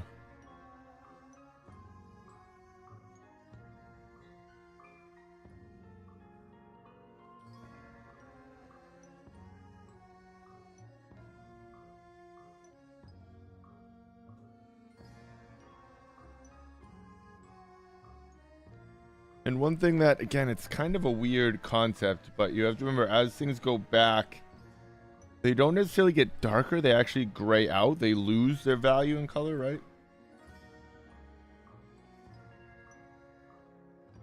Speaker 1: And one thing that, again, it's kind of a weird concept, but you have to remember, as things go back, they don't necessarily get darker. They actually gray out. They lose their value in color, right?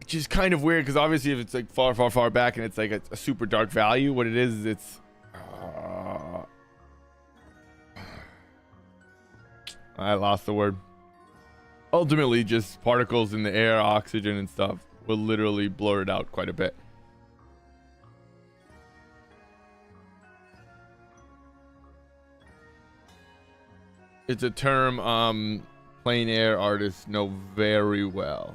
Speaker 1: Which is kind of weird, because obviously if it's like far back and it's like a super dark value, what it is it's... I lost the word. Ultimately, just particles in the air, oxygen and stuff will literally blur it out quite a bit. It's a term plein air artists know very well.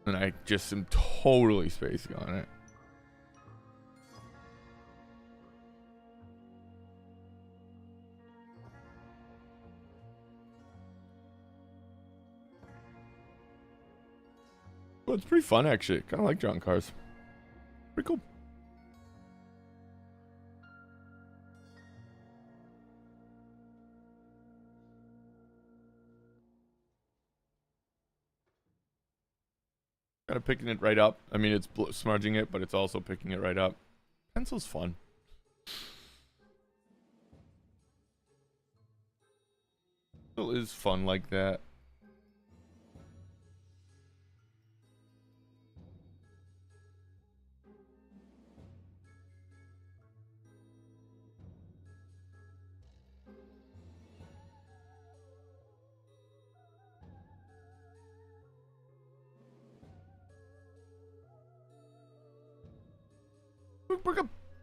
Speaker 1: And I just am totally spacing on it. Well, it's pretty fun actually. Kind of like drawing cars. Pretty cool. Kind of picking it right up. I mean, it's smudging it, but it's also picking it right up. Pencil's fun. Pencil is fun like that.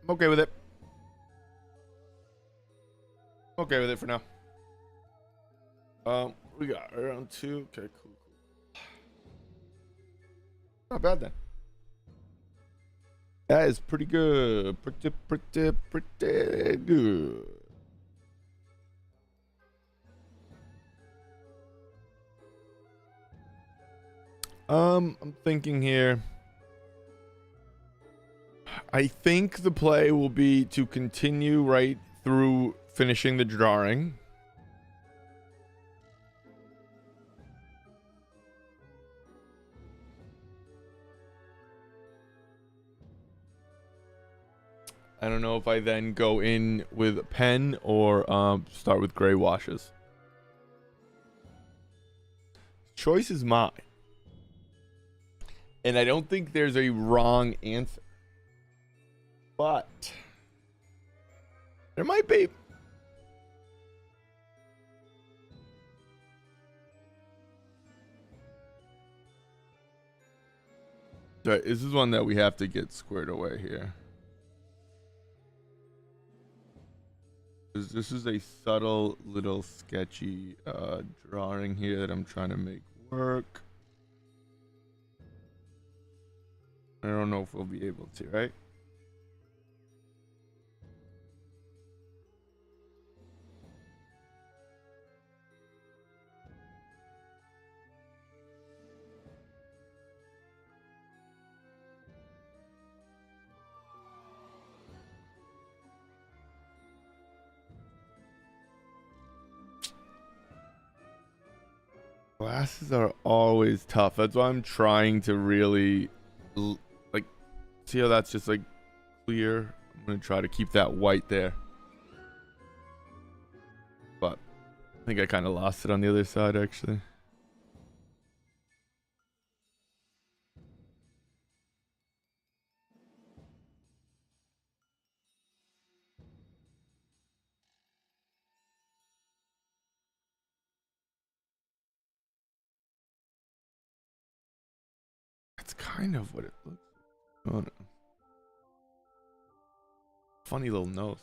Speaker 1: I'm okay with it. Okay with it for now. We got around 2. Okay, cool. Not bad then. That is pretty good. Pretty good. I'm thinking here. I think the play will be to continue right through finishing the drawing. I don't know if I then go in with a pen or start with gray washes. Choice is mine. And I don't think there's a wrong answer. But there might be. Right, this is one that we have to get squared away here. This is a subtle little sketchy drawing here that I'm trying to make work. I don't know if we'll be able to, right? Glasses are always tough. That's why I'm trying to really like see how that's just like clear. I'm gonna try to keep that white there, but I think I kind of lost it on the other side actually. That's kind of what it looks like. Oh no. Funny little nose.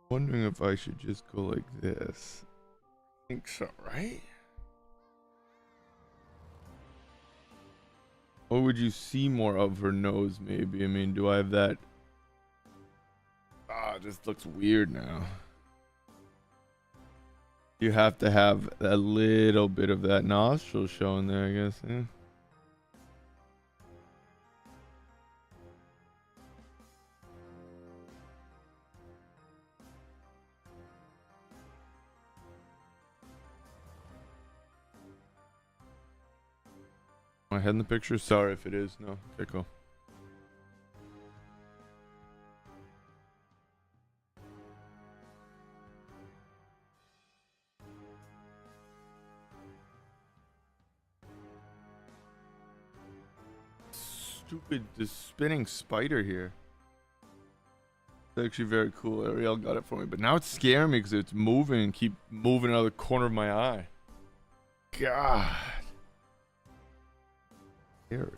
Speaker 1: Wondering if I should just go like this. I think so, right? Or would you see more of her nose maybe? I mean, do I have that? Ah, it just looks weird now. You have to have a little bit of that nostril showing there, I guess. Yeah. My head in the picture? Sorry if it is. No. Okay, cool. Stupid, this spinning spider here. It's actually very cool. Ariel got it for me, but now it's scaring me because it's moving and keep moving out of the corner of my eye. God. Scary.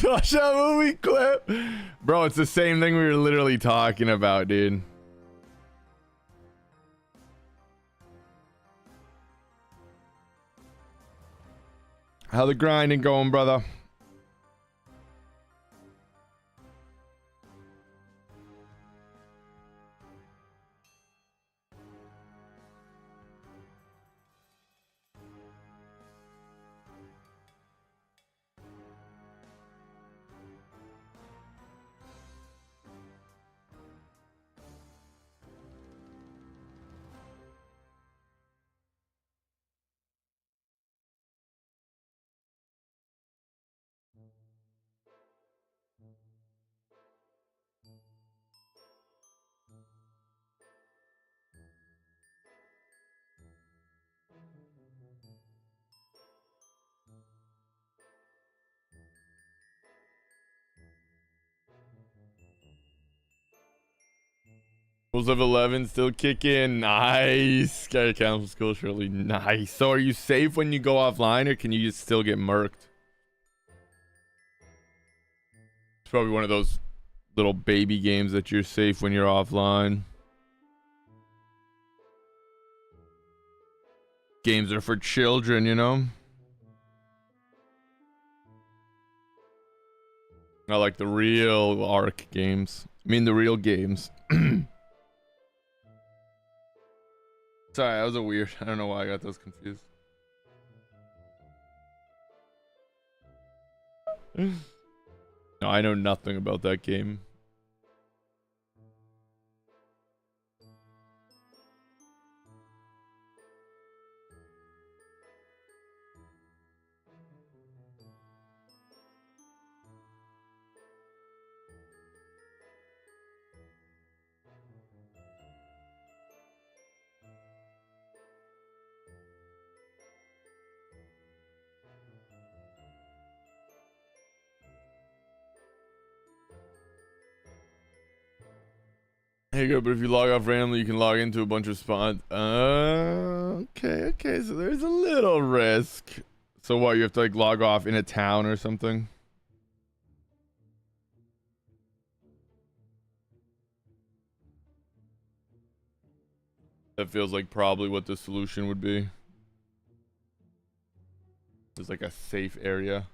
Speaker 1: Watch that movie clip. Bro, it's the same thing we were literally talking about, dude. How the grinding going, brother? Rules of 11 still kick in. Nice. Gotta cancel school surely. Nice. So are you safe when you go offline, or can you just still get murked? It's probably one of those little baby games that you're safe when you're offline. Games are for children, you know? I like the real ARC games. I mean the real games. Sorry, that was a weird. I don't know why I got those confused. No, I know nothing about that game. Here you go, but if you log off randomly, you can log into a bunch of spawns. Okay, so there's a little risk. So what, you have to like log off in a town or something? That feels like probably what the solution would be. There's like a safe area.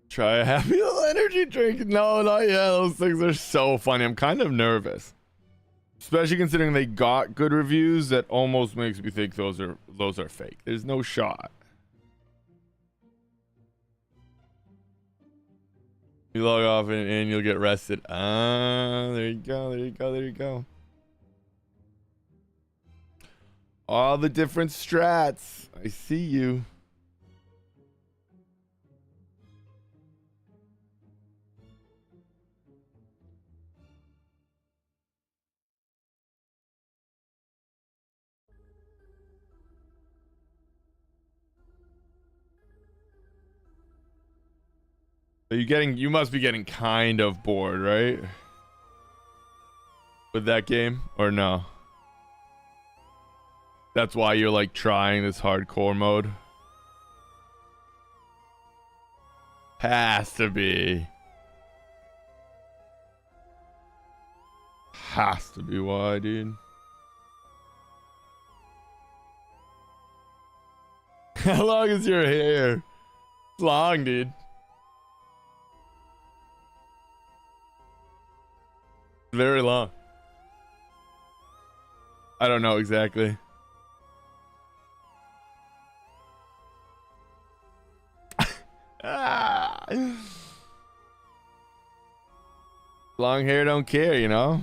Speaker 1: Try a happy little energy drink. No, not yet. Those things are so funny. I'm kind of nervous. Especially considering they got good reviews. That almost makes me think those are fake. There's no shot. You log off and you'll get rested. Ah, there you go. All the different strats. I see you. You must be getting kind of bored, right? With that game, or no? That's why you're like trying this hardcore mode? Has to be. Has to be why, dude. How long is your hair? It's long, dude. Very long. I don't know exactly. Ah. Long hair don't care, you know?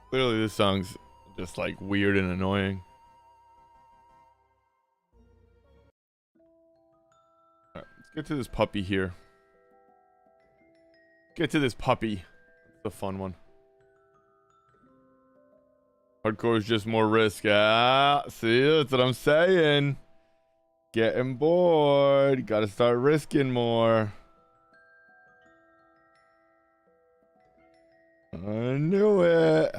Speaker 1: Clearly this song's just like weird and annoying. All right, let's get to this puppy here. Get to this puppy. It's the fun one. Hardcore is just more risk. Ah, see, that's what I'm saying. Getting bored. Gotta start risking more. I knew it.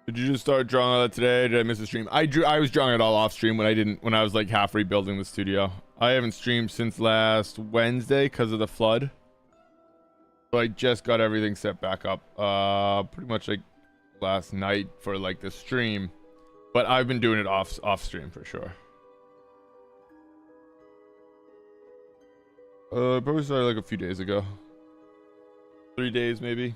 Speaker 1: Did you just start drawing all that today? Did I miss a stream? I was drawing it all off stream when I was like half rebuilding the studio. I haven't streamed since last Wednesday because of the flood. So I just got everything set back up. Pretty much like last night for like the stream. But I've been doing it off stream for sure. Probably started like a few days ago. 3 days maybe.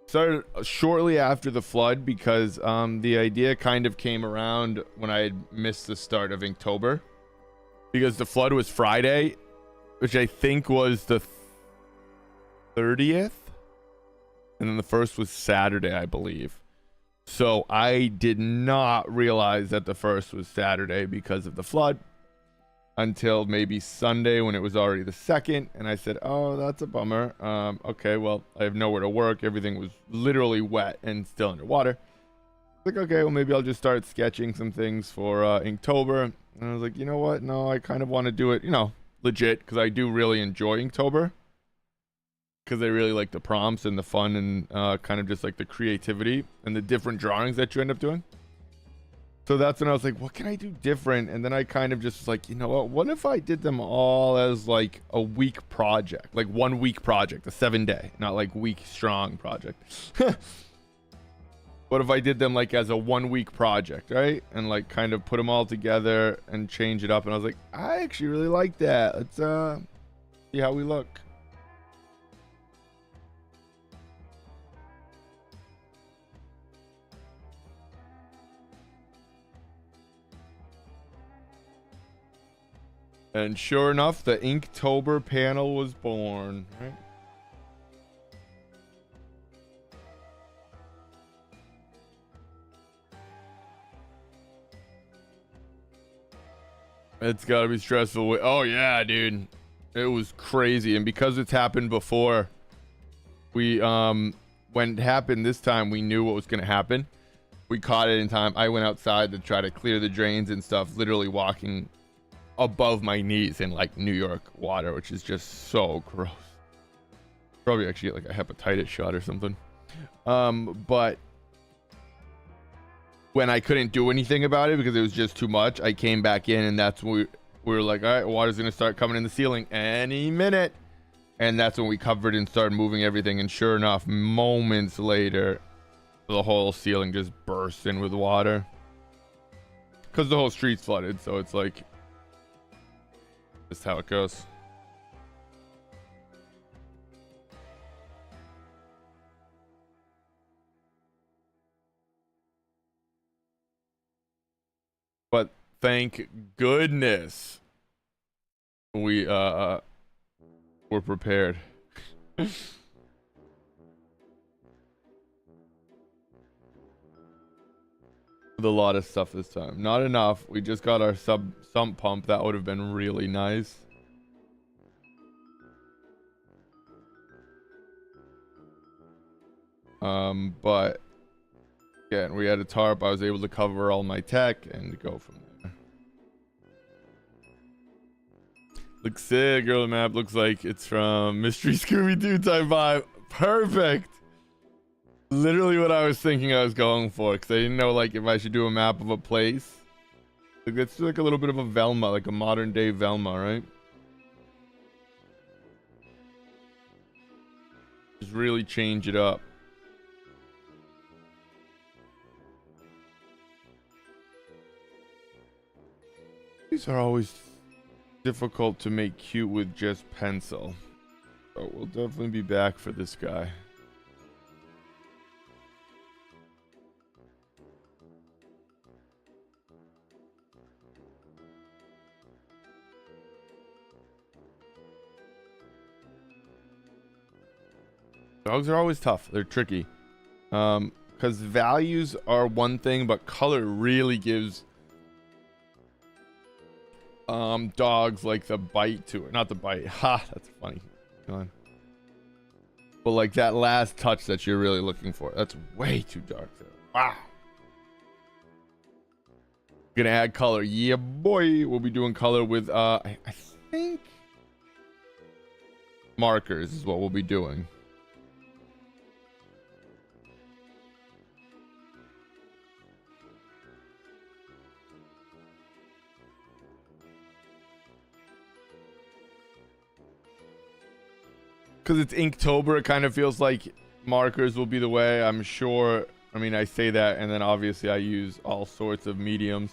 Speaker 1: Started shortly after the flood because the idea kind of came around when I had missed the start of Inktober. Because the flood was Friday, which I think was the 30th. And then the first was Saturday, I believe. So I did not realize that the first was Saturday because of the flood until maybe Sunday when it was already the second. And I said, oh, that's a bummer. Okay, well, I have nowhere to work. Everything was literally wet and still underwater. Like, okay, well, maybe I'll just start sketching some things for Inktober. And I was like, you know what? No, I kind of want to do it, you know, legit, because I do really enjoy Inktober. Because I really like the prompts and the fun and kind of just like the creativity and the different drawings that you end up doing. So that's when I was like, what can I do different? And then I kind of just was like, you know what if I did them all as like a week project, like 1 week project, a 7-day, not like week strong project. What if I did them like as a 1 week project, right? And like kind of put them all together and change it up. And I was like, I actually really like that. Let's see how we look. And sure enough, the Inktober panel was born, right? It's gotta be stressful. Oh yeah, dude. It was crazy. And because it's happened before, we when it happened this time, we knew what was gonna happen. We caught it in time. I went outside to try to clear the drains and stuff, literally walking above my knees in like New York water, which is just so gross. Probably actually get like a hepatitis shot or something. But when I couldn't do anything about it because it was just too much, I came back in, and that's when we were like, all right, water's gonna start coming in the ceiling any minute. And that's when we covered and started moving everything. And sure enough, moments later, the whole ceiling just burst in with water because the whole street's flooded. So it's like just how it goes. But thank goodness we were prepared. With a lot of stuff this time. Not enough. We just got our sump pump. That would have been really nice. But again, we had a tarp. I was able to cover all my tech and go from there. Looks sick. Girl map looks like it's from Mystery Scooby-Doo type vibe. Perfect. Literally what I was thinking I was going for, because I didn't know like if I should do a map of a place. Like let's do like a little bit of a Velma, like a modern day Velma, right? Just really change it up. These are always difficult to make cute with just pencil. So we'll definitely be back for this guy. Dogs are always tough. They're tricky. Because values are one thing, but color really gives dogs like the bite to it. Not the bite. Ha, that's funny. Come on. But like that last touch that you're really looking for. That's way too dark there. Wow. Gonna add color. Yeah, boy. We'll be doing color with I think markers is what we'll be doing. because it's Inktober, it kind of feels like markers will be the way. I'm sure. I mean, I say that, and then obviously I use all sorts of mediums.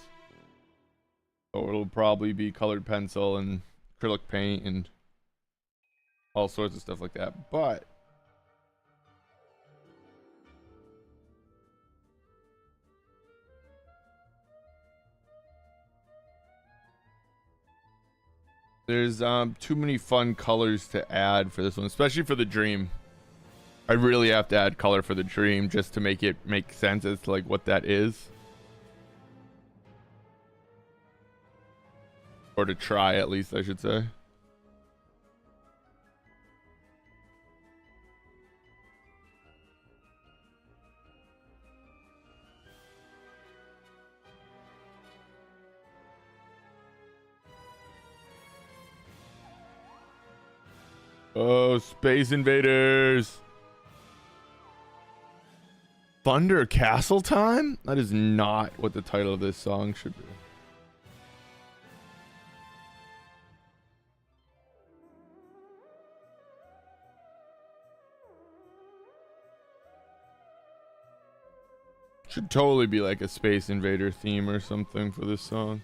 Speaker 1: So it'll probably be colored pencil and acrylic paint and all sorts of stuff like that. But there's too many fun colors to add for this one, especially for the dream. I really have to add color for the dream just to make it make sense as to like what that is. Or to try, at least, I should say. Oh, Space Invaders. Thunder Castle Time? That is not what the title of this song should be. Should totally be like a Space Invader theme or something for this song.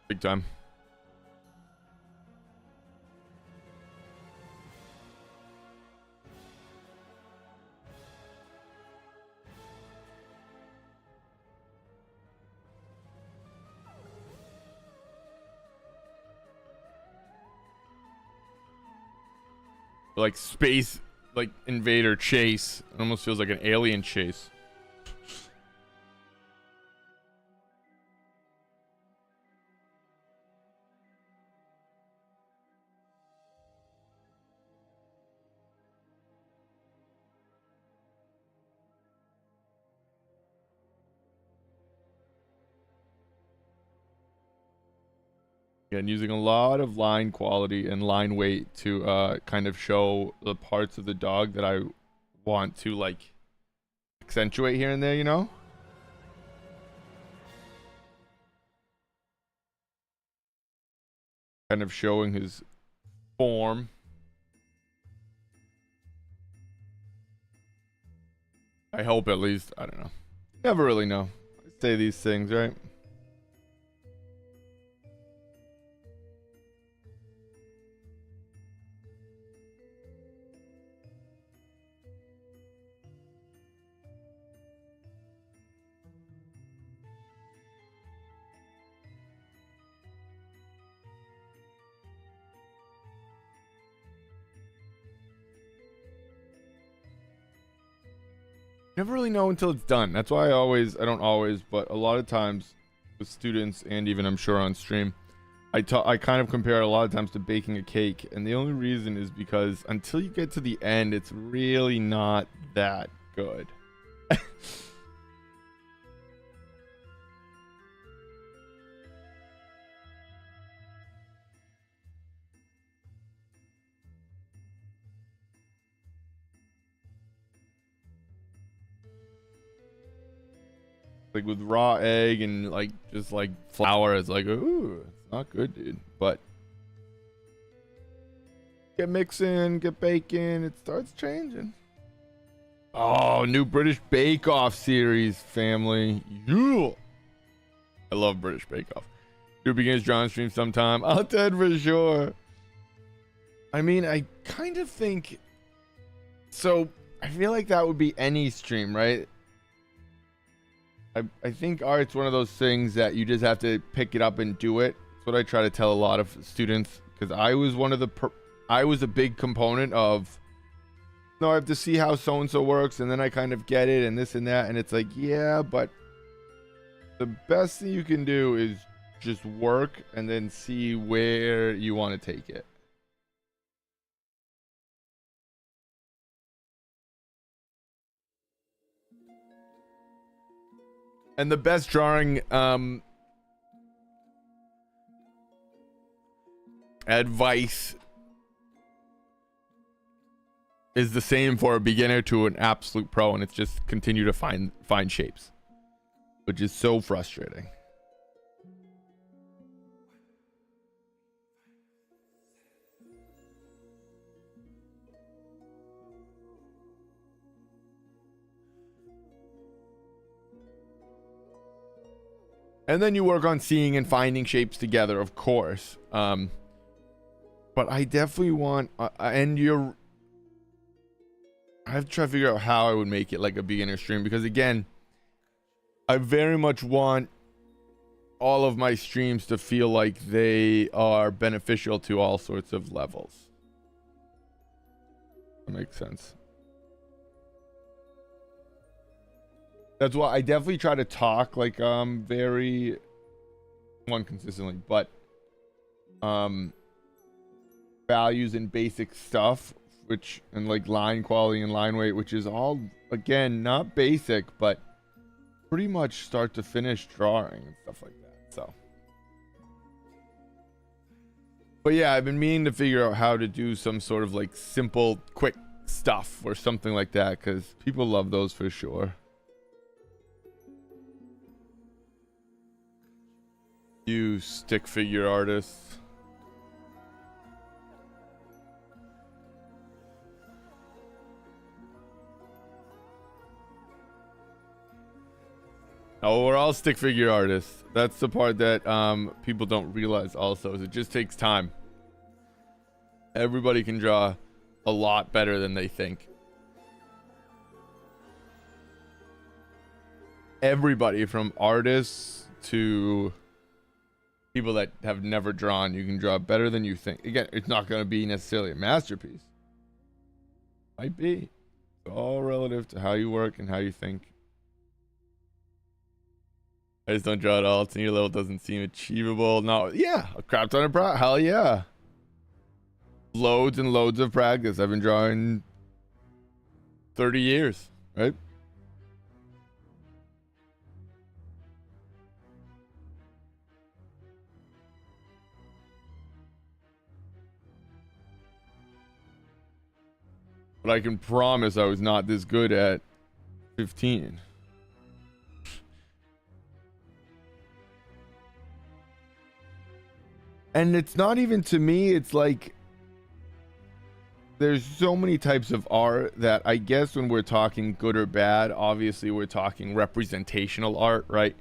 Speaker 1: Big time. Like space, like invader chase. It almost feels like an alien chase. Again, using a lot of line quality and line weight to kind of show the parts of the dog that I want to like accentuate here and there, you know? Kind of showing his form. I hope, at least. I don't know. Never really know. I say these things, right? Never really know until it's done. That's why I don't always, but a lot of times with students and even I'm sure on stream, I kind of compare it a lot of times to baking a cake. And the only reason is because until you get to the end, it's really not that good. Like with raw egg and like just like flour, it's like, ooh, it's not good, dude. But get mixing, get baking, it starts changing. Oh, new British Bake Off series, family. Yeah. I love British Bake Off. Do begins John stream sometime. I'll dead for sure. I mean, I kind of think so. I feel like that would be any stream, right? I think art's one of those things that you just have to pick it up and do it. That's what I try to tell a lot of students, because I was I was a big component of, no, I have to see how so-and-so works, and then I kind of get it and this and that, and it's like, yeah, but the best thing you can do is just work and then see where you want to take it. And the best drawing advice is the same for a beginner to an absolute pro, and it's just continue to find shapes, which is so frustrating. And then you work on seeing and finding shapes together, of course. But I definitely want, I have to try to figure out how I would make it like a beginner stream, because again, I very much want all of my streams to feel like they are beneficial to all sorts of levels. That makes sense. That's why I definitely try to talk like very consistently, but values and basic stuff, which, and like line quality and line weight, which is all, again, not basic, but pretty much start to finish drawing and stuff like that. So, but yeah, I've been meaning to figure out how to do some sort of like simple, quick stuff or something like that, because people love those for sure. You stick figure artists. Oh, we're all stick figure artists. That's the part that people don't realize also, is it just takes time. Everybody can draw a lot better than they think. Everybody, from artists to people that have never drawn, you can draw better than you think. Again, it's not going to be necessarily a masterpiece. Might be. It's all relative to how you work and how you think. I just don't draw at all. Senior level doesn't seem achievable. No, yeah, a crap ton of practice. Hell yeah. Loads and loads of practice. I've been drawing 30 years, right? But I can promise I was not this good at 15. And it's not even, to me, it's like there's so many types of art that I guess when we're talking good or bad, obviously we're talking representational art, right?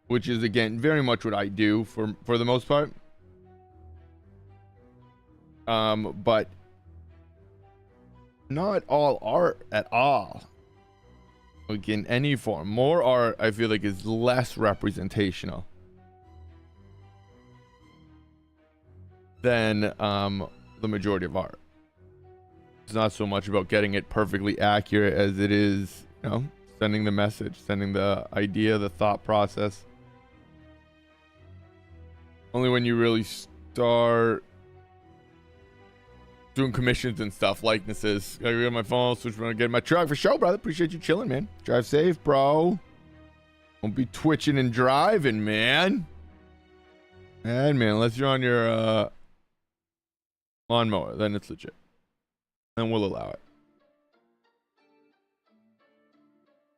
Speaker 1: Which is, again, very much what I do for the most part. But not all art at all. Like in any form. More art, I feel like, is less representational than the majority of art. It's not so much about getting it perfectly accurate as it is, you know, sending the message, sending the idea, the thought process. Only when you really start doing commissions and stuff, likenesses. Gotta get on my phone, switch around, get in my truck for show, brother. Appreciate you chilling, man. Drive safe, bro. Don't be twitching and driving, man. Man, unless you're on your lawnmower, then it's legit. Then we'll allow it.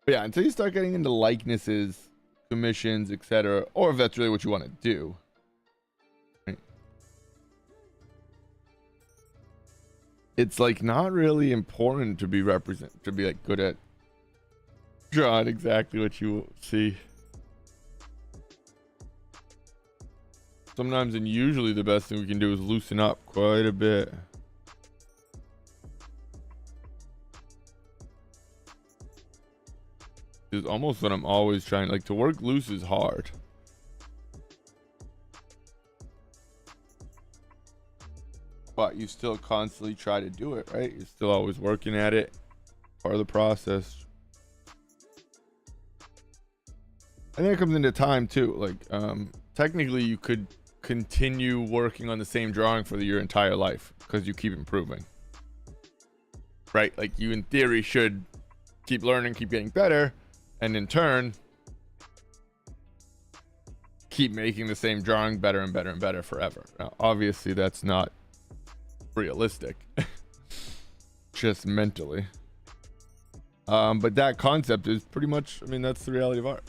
Speaker 1: But yeah, until you start getting into likenesses, commissions, etc., or if that's really what you want to do, right? It's like not really important to be like good at drawing exactly what you see. Sometimes, and usually, the best thing we can do is loosen up quite a bit. Is almost what I'm always trying, like, to work loose is hard. But you still constantly try to do it, right? You're still always working at it. Part of the process. I think it comes into time too. Like, technically you could continue working on the same drawing for your entire life because you keep improving, right? Like, you in theory should keep learning, keep getting better, and in turn keep making the same drawing better and better and better forever. Now, obviously that's not realistic, just mentally, but that concept is pretty much, I mean, that's the reality of art.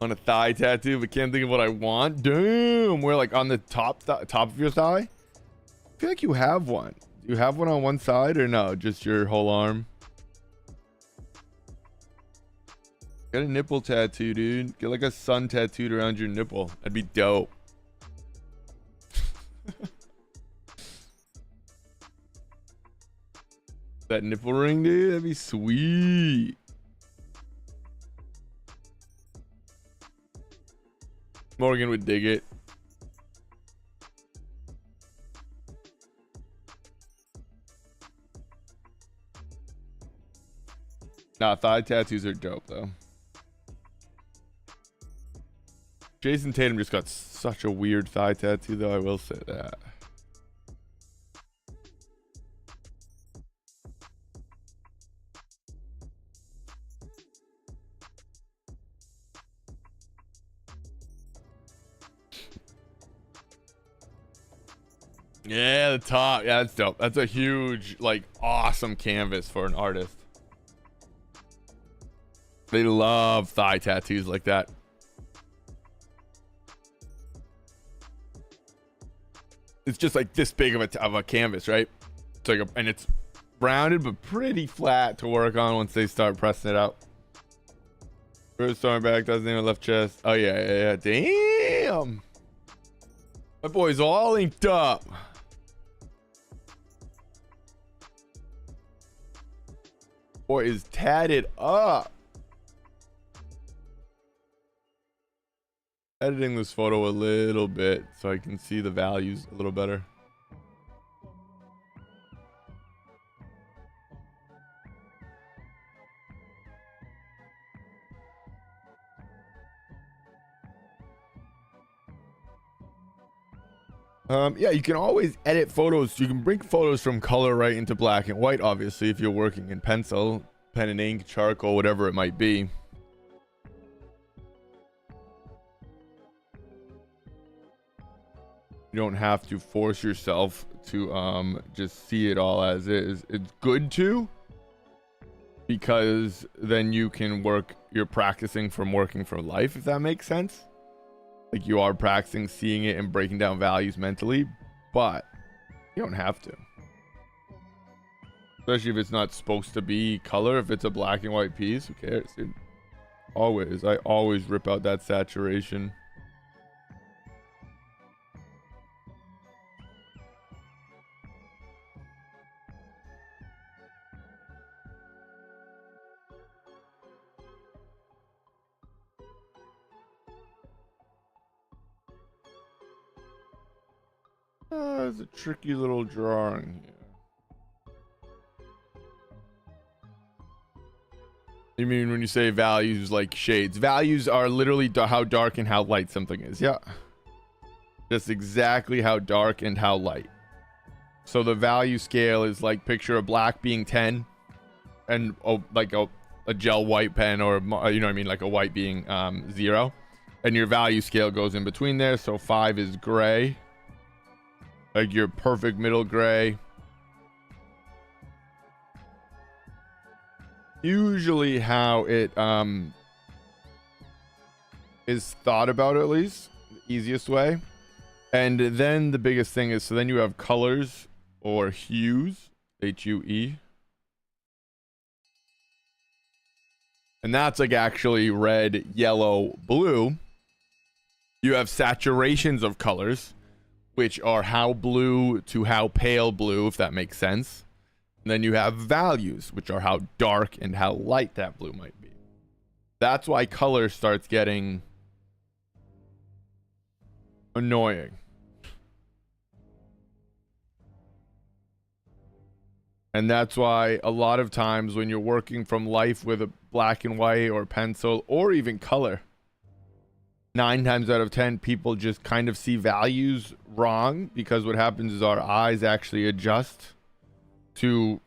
Speaker 1: On a thigh tattoo, but can't think of what I want. Damn, we're like on the top of your thigh. I feel like you have one. Do you have one on one side or no? Just your whole arm? Get a nipple tattoo, dude. Get like a sun tattooed around your nipple. That'd be dope. That nipple ring, dude. That'd be sweet. Morgan would dig it. Nah, thigh tattoos are dope though. Jason Tatum just got such a weird thigh tattoo though, I will say that. Yeah, the top. Yeah, that's dope. That's a huge, like, awesome canvas for an artist. They love thigh tattoos like that. It's just like this big of a canvas, right? It's like and it's rounded but pretty flat to work on once they start pressing it out. First arm back, doesn't even left chest. Oh yeah. Damn. My boy's all inked up. Boy is tatted up. Editing this photo a little bit so I can see the values a little better. Yeah, you can always edit photos. You can bring photos from color right into black and white, obviously, if you're working in pencil, pen and ink, charcoal, whatever it might be. You don't have to force yourself to just see it all as is. It's good to, because then you can work, you're practicing from working for life, if that makes sense. Like you are practicing seeing it and breaking down values mentally, but you don't have to. Especially if it's not supposed to be color. If it's a black and white piece, who cares, dude? I always rip out that saturation. It's a tricky little drawing here. You mean when you say values like shades? Values are literally how dark and how light something is. Yeah. Just exactly how dark and how light. So the value scale is like, picture a black being 10 and like a gel white pen, or, you know what I mean, like a white being 0. And your value scale goes in between there. So 5 is gray. Like your perfect middle gray. Usually how it is thought about, at least the easiest way. And then the biggest thing is, so then you have colors or hues, HUE. And that's like actually red, yellow, blue. You have saturations of colors, which are how blue to how pale blue, if that makes sense. And then you have values, which are how dark and how light that blue might be. That's why color starts getting annoying. And that's why a lot of times when you're working from life with a black and white or pencil or even color, 9 times out of 10 people just kind of see values wrong, because what happens is our eyes actually adjust to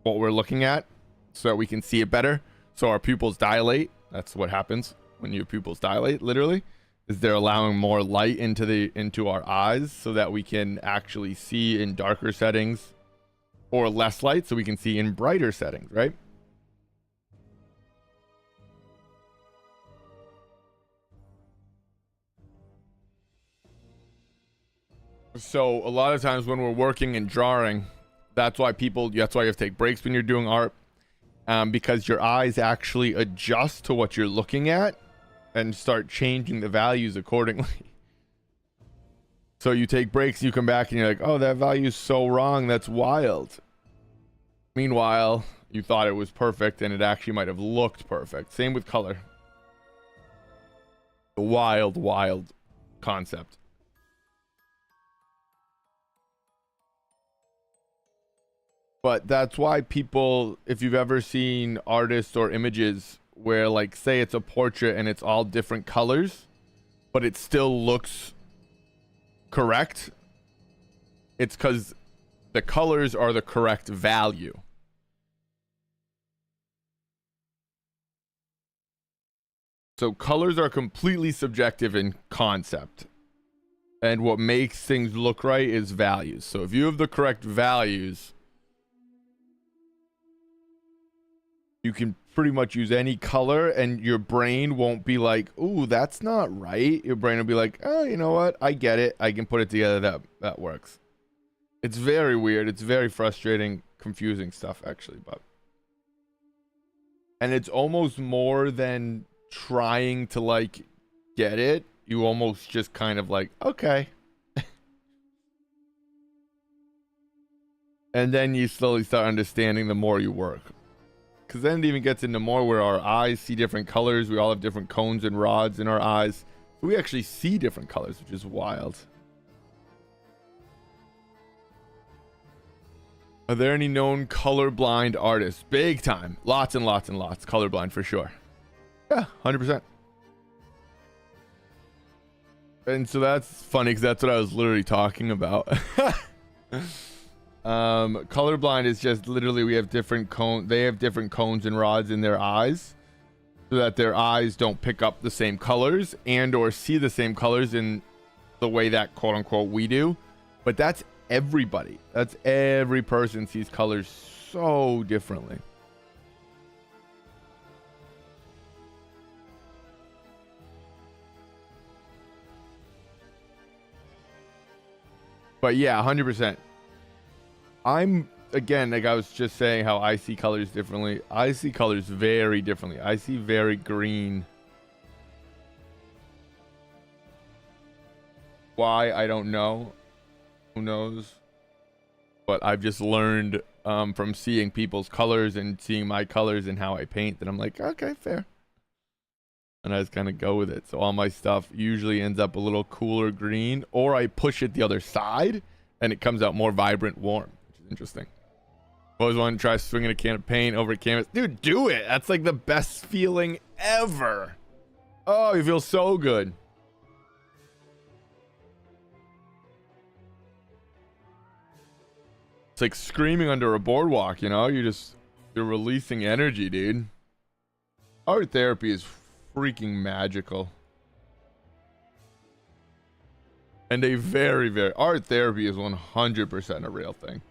Speaker 1: what we're looking at so that we can see it better. So our pupils dilate. That's what happens when your pupils dilate, literally, is they're allowing more light into our eyes so that we can actually see in darker settings, or less light so we can see in brighter settings, right? So a lot of times when we're working and drawing, That's why you have to take breaks when you're doing art, because your eyes actually adjust to what you're looking at and start changing the values accordingly. So you take breaks, you come back and you're like, oh, that value is so wrong. That's wild. Meanwhile, you thought it was perfect and it actually might have looked perfect. Same with color. A wild, wild concept. But that's why people, if you've ever seen artists or images where, like, say it's a portrait and it's all different colors, but it still looks correct, it's because the colors are the correct value. So colors are completely subjective in concept. And what makes things look right is values. So if you have the correct values, you can pretty much use any color and your brain won't be like, ooh, that's not right. Your brain will be like, oh, you know what? I get it. I can put it together. That works. It's very weird. It's very frustrating, confusing stuff, actually. And it's almost more than trying to, like, get it. You almost just kind of like, okay. And then you slowly start understanding the more you work. Because then it even gets into more where our eyes see different colors. We all have different cones and rods in our eyes. So we actually see different colors, which is wild. Are there any known colorblind artists? Big time. Lots and lots and lots. Colorblind for sure. Yeah, 100%. And so that's funny because that's what I was literally talking about. Colorblind is just literally we have different they have different cones and rods in their eyes so that their eyes don't pick up the same colors and or see the same colors in the way that quote unquote we do. But that's everybody. That's every person sees colors so differently. But yeah, 100%. I'm, again, like I was just saying how I see colors differently. I see colors very differently. I see very green. Why? I don't know. Who knows? But I've just learned from seeing people's colors and seeing my colors and how I paint that I'm like, okay, fair. And I just kind of go with it. So all my stuff usually ends up a little cooler green, or I push it the other side and it comes out more vibrant, warm. Interesting. Always want to try swinging a can of paint over a canvas. Dude, do it. That's like the best feeling ever. Oh, you feel so good. It's like screaming under a boardwalk, you know? You're releasing energy, dude. Art therapy is freaking magical. And a very, very... Art therapy is 100% a real thing.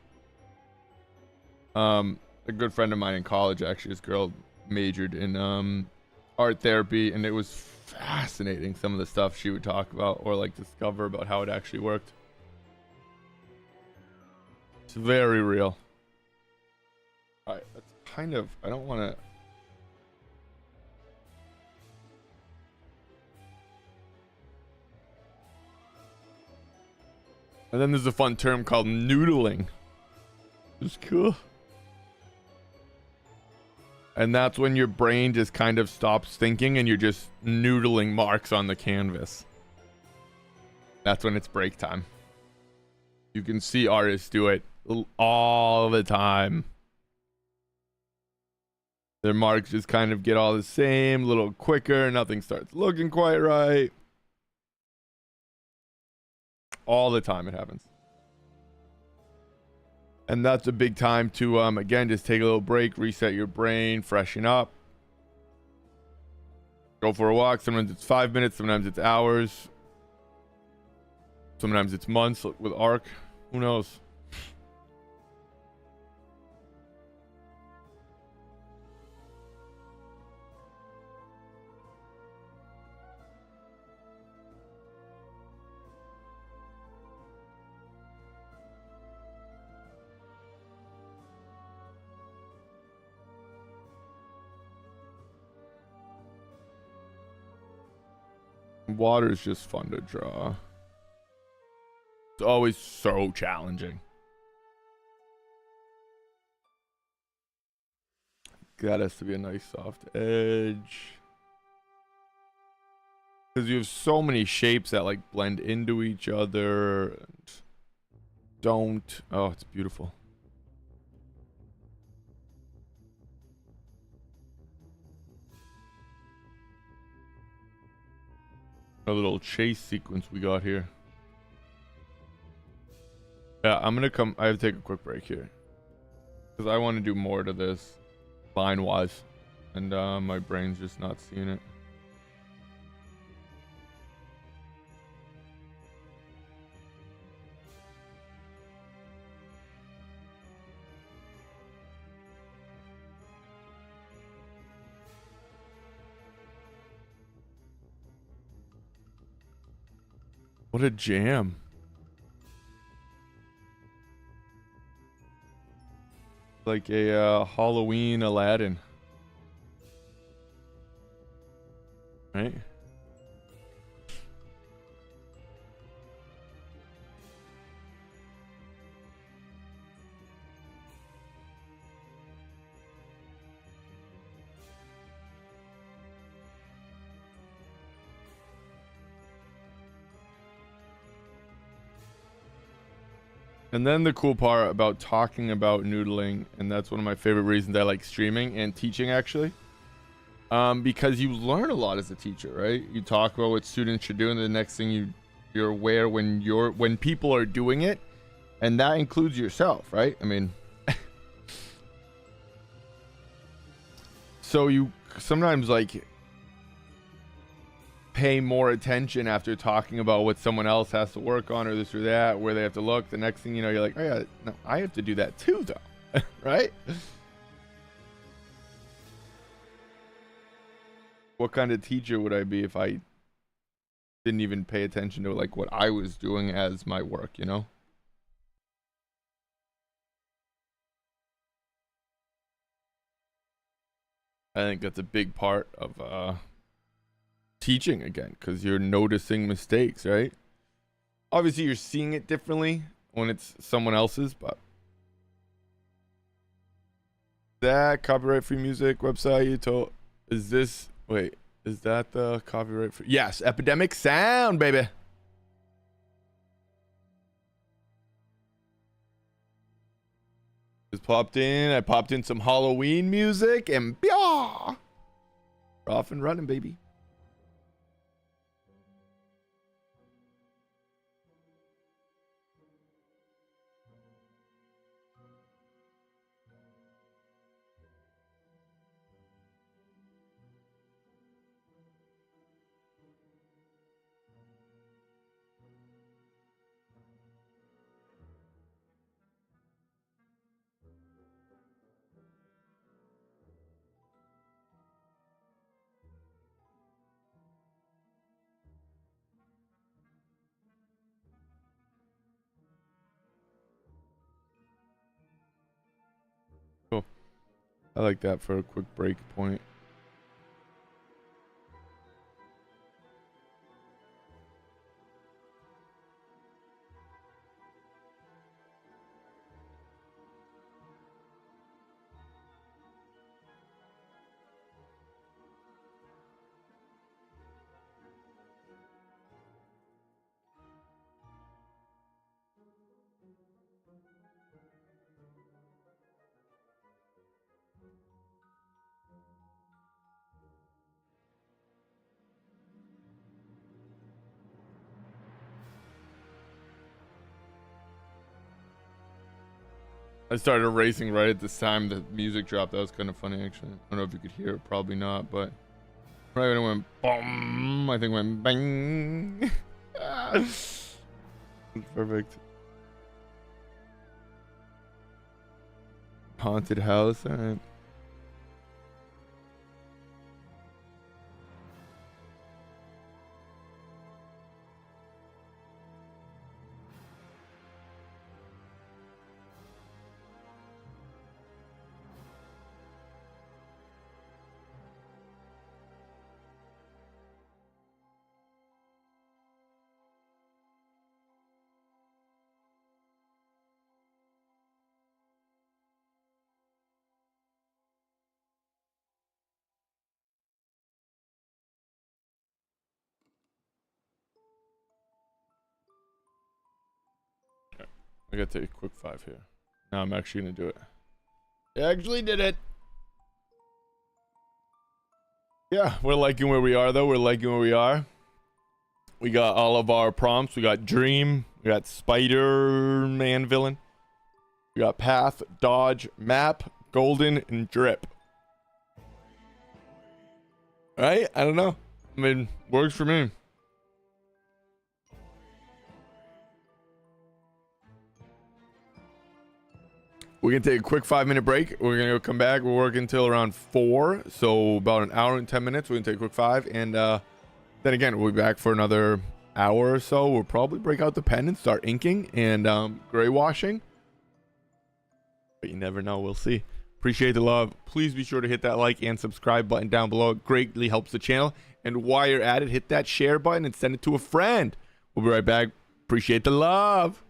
Speaker 1: A good friend of mine in college, actually, this girl majored in art therapy, and it was fascinating, some of the stuff she would talk about or like discover about how it actually worked. It's very real. All right, that's kind of, I don't want to... And then there's a fun term called noodling. It's cool. And that's when your brain just kind of stops thinking and you're just noodling marks on the canvas. That's when it's break time. You can see artists do it all the time. Their marks just kind of get all the same, a little quicker, nothing starts looking quite right. All the time it happens. And that's a big time to, again, just take a little break, reset your brain, freshen up. Go for a walk. Sometimes it's 5 minutes. Sometimes it's hours. Sometimes it's months with ARC. Who knows? Water is just fun to draw. It's always so challenging. That has to be a nice soft edge. Because you have so many shapes that like blend into each other and don't. Oh, it's beautiful. A little chase sequence we got here. Yeah, I'm gonna come. I have to take a quick break here because I want to do more to this line wise, and my brain's just not seeing it. What a jam. Like a Halloween Aladdin. Right? And then the cool part about talking about noodling, and that's one of my favorite reasons I like streaming and teaching actually. Because you learn a lot as a teacher, right? You talk about what students should do, and the next thing you're aware when people are doing it, and that includes yourself, right? I mean, so you sometimes like pay more attention after talking about what someone else has to work on or this or that, where they have to look. The next thing you know, you're like, oh yeah, no, I have to do that too, though, right? What kind of teacher would I be if I didn't even pay attention to like what I was doing as my work, you know? I think that's a big part of teaching again, because you're noticing mistakes, right? Obviously you're seeing it differently when it's someone else's, but that copyright free music website you told, is this, wait, is that the copyright free? Yes, Epidemic Sound, baby. Just popped in. I popped in some Halloween music and we're off and running, baby. Cool. I like that for a quick break point. I started racing right at this time the music dropped. That was kind of funny, actually. I don't know if you could hear it. Probably not, but right when it went boom, I think it went bang. Perfect. Haunted house. All right. I gotta take a quick 5 here. Now I'm actually gonna do it. I actually did it. Yeah, we're liking where we are though. We're liking where we are. We got all of our prompts. We got Dream. We got Spider-Man villain. We got Path, Dodge, Map, Golden, and Drip. Right? I don't know. I mean, works for me. We're going to take a quick 5-minute break. We're going to come back. We're working until around 4. So about an hour and 10 minutes. We're going to take a quick 5. And then again, we'll be back for another hour or so. We'll probably break out the pen and start inking and gray washing. But you never know. We'll see. Appreciate the love. Please be sure to hit that like and subscribe button down below. It greatly helps the channel. And while you're at it, hit that share button and send it to a friend. We'll be right back. Appreciate the love.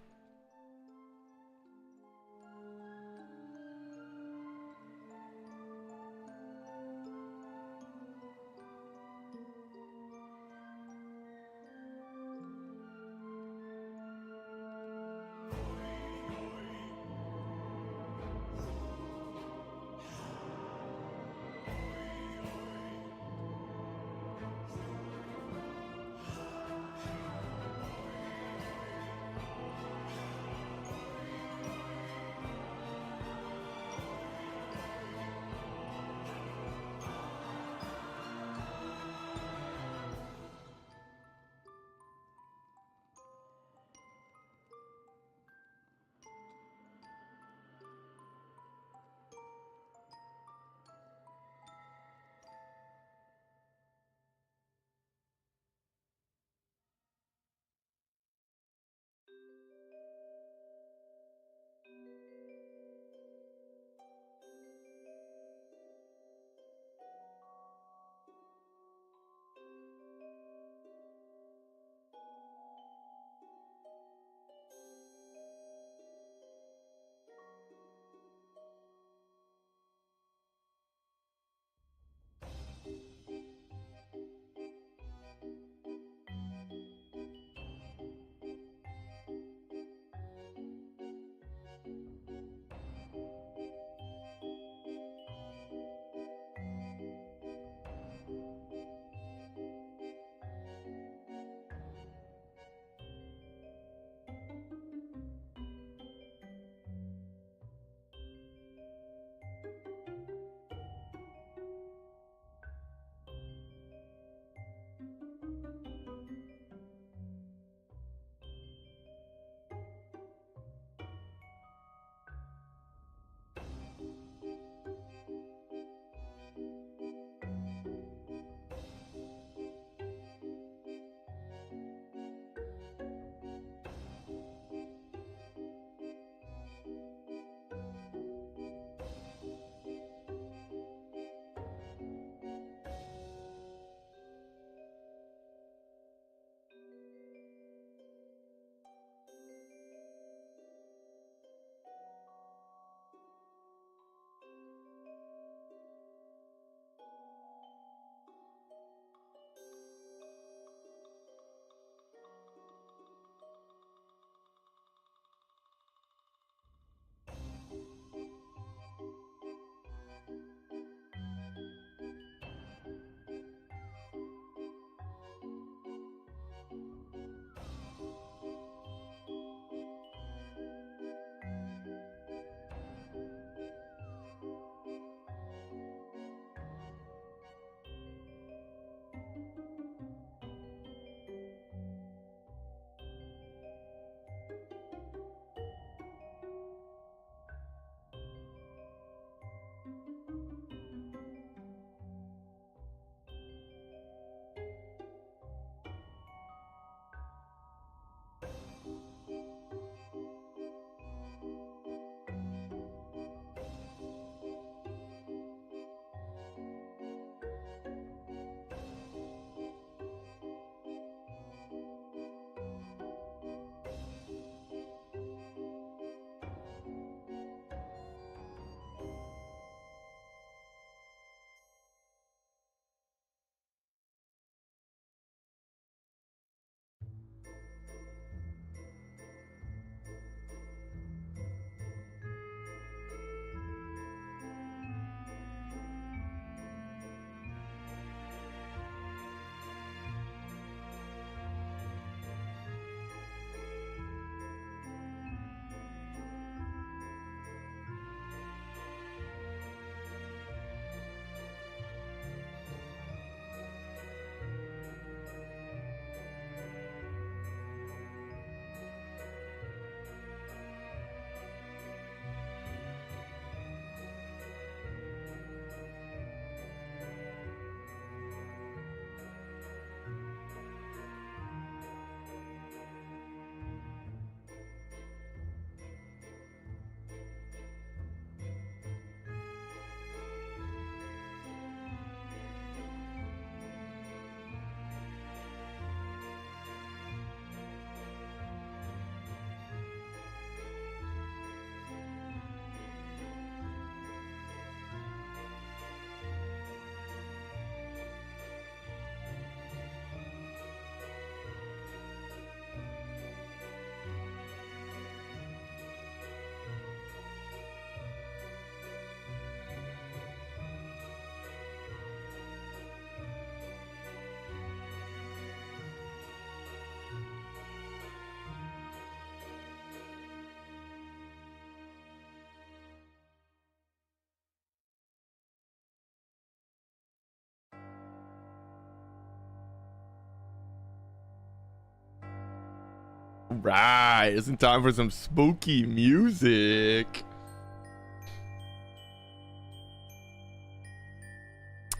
Speaker 1: Right, isn't time for some spooky music.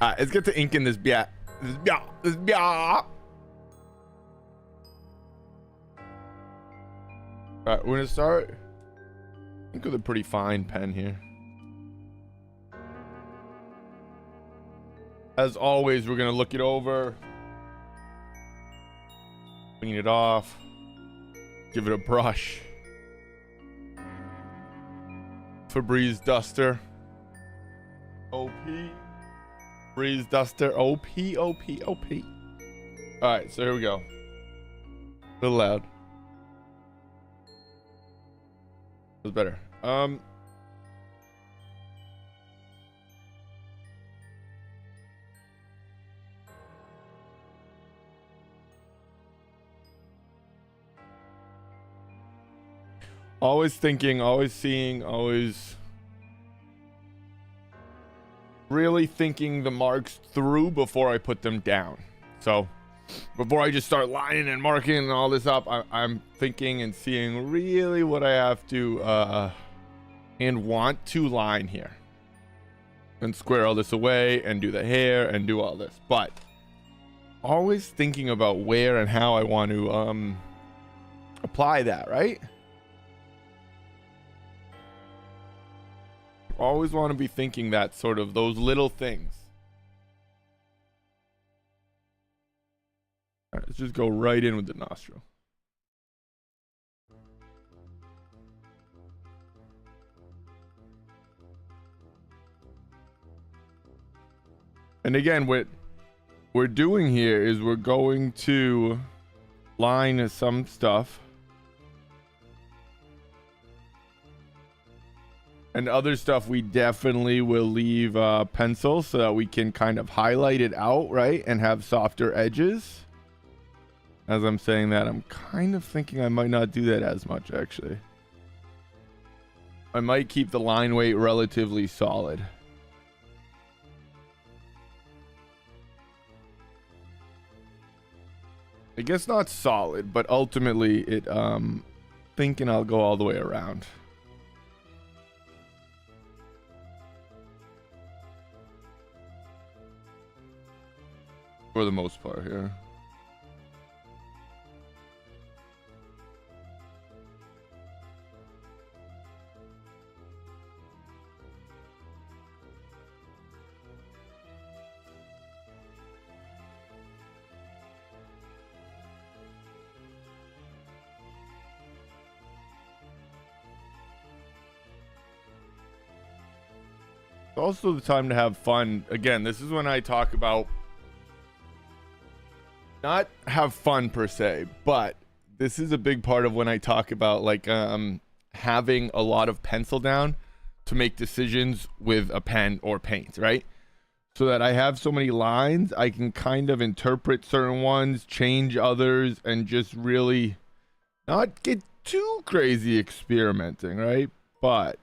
Speaker 1: Let's get to inking this bia. This bia. All right, we're gonna start. I think with a pretty fine pen here. As always, we're gonna look it over, clean it off, give it a brush. Febreze duster. OP. Breeze duster. OP. All right, so here we go. A little loud. It was better. Always thinking, always seeing, always really thinking the marks through before I put them down. So before I just start lining and marking and all this up, I'm thinking and seeing really what I have to and want to line here, and square all this away and do the hair and do all this, but always thinking about where and how I want to apply that, right? Always want to be thinking that sort of those little things. All right, let's just go right in with the nostril. And again, what we're doing here is we're going to line some stuff. And other stuff we definitely will leave pencil so that we can kind of highlight it out, right? And have softer edges. As I'm saying that, I'm kind of thinking I might not do that as much, actually. I might keep the line weight relatively solid. I guess not solid, but ultimately it, thinking I'll go all the way around. For the most part here. It's also the time to have fun. Again, this is when I talk about not have fun per se, but this is a big part of when I talk about like having a lot of pencil down to make decisions with a pen or paint, right? So that I have so many lines, I can kind of interpret certain ones, change others, and just really not get too crazy experimenting, right? But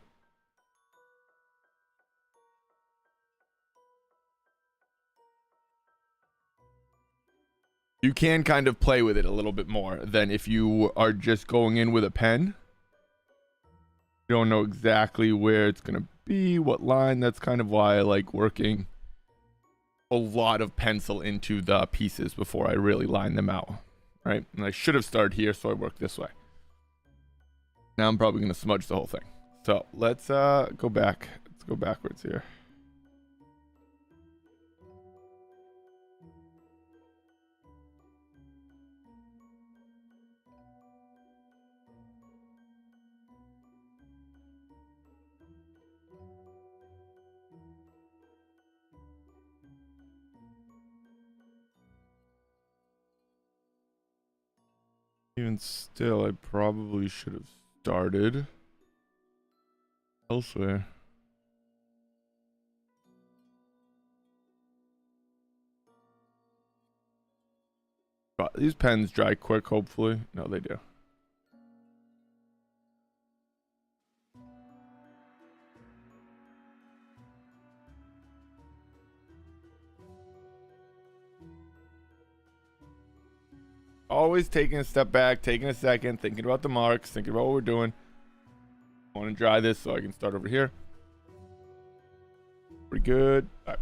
Speaker 1: you can kind of play with it a little bit more than if you are just going in with a pen. You don't know exactly where it's going to be, what line. That's kind of why I like working a lot of pencil into the pieces before I really line them out, right? And I should have started here, so I work this way. Now I'm probably going to smudge the whole thing. So let's go back. Let's go backwards here. Even still, I probably should have started elsewhere. But these pens dry quick, hopefully. No, they do. Always taking a step back, taking a second, thinking about the marks, thinking about what we're doing. I want to dry this so I can start over here. Pretty good. All right.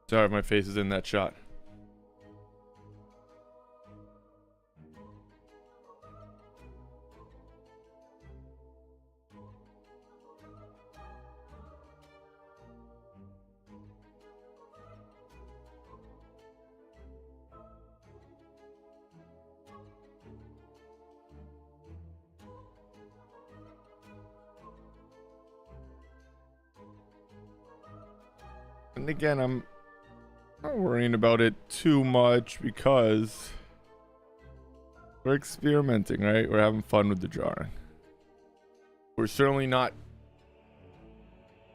Speaker 1: Sorry, my face is in that shot. And again, I'm not worrying about it too much because we're experimenting, right? We're having fun with the drawing. We're certainly not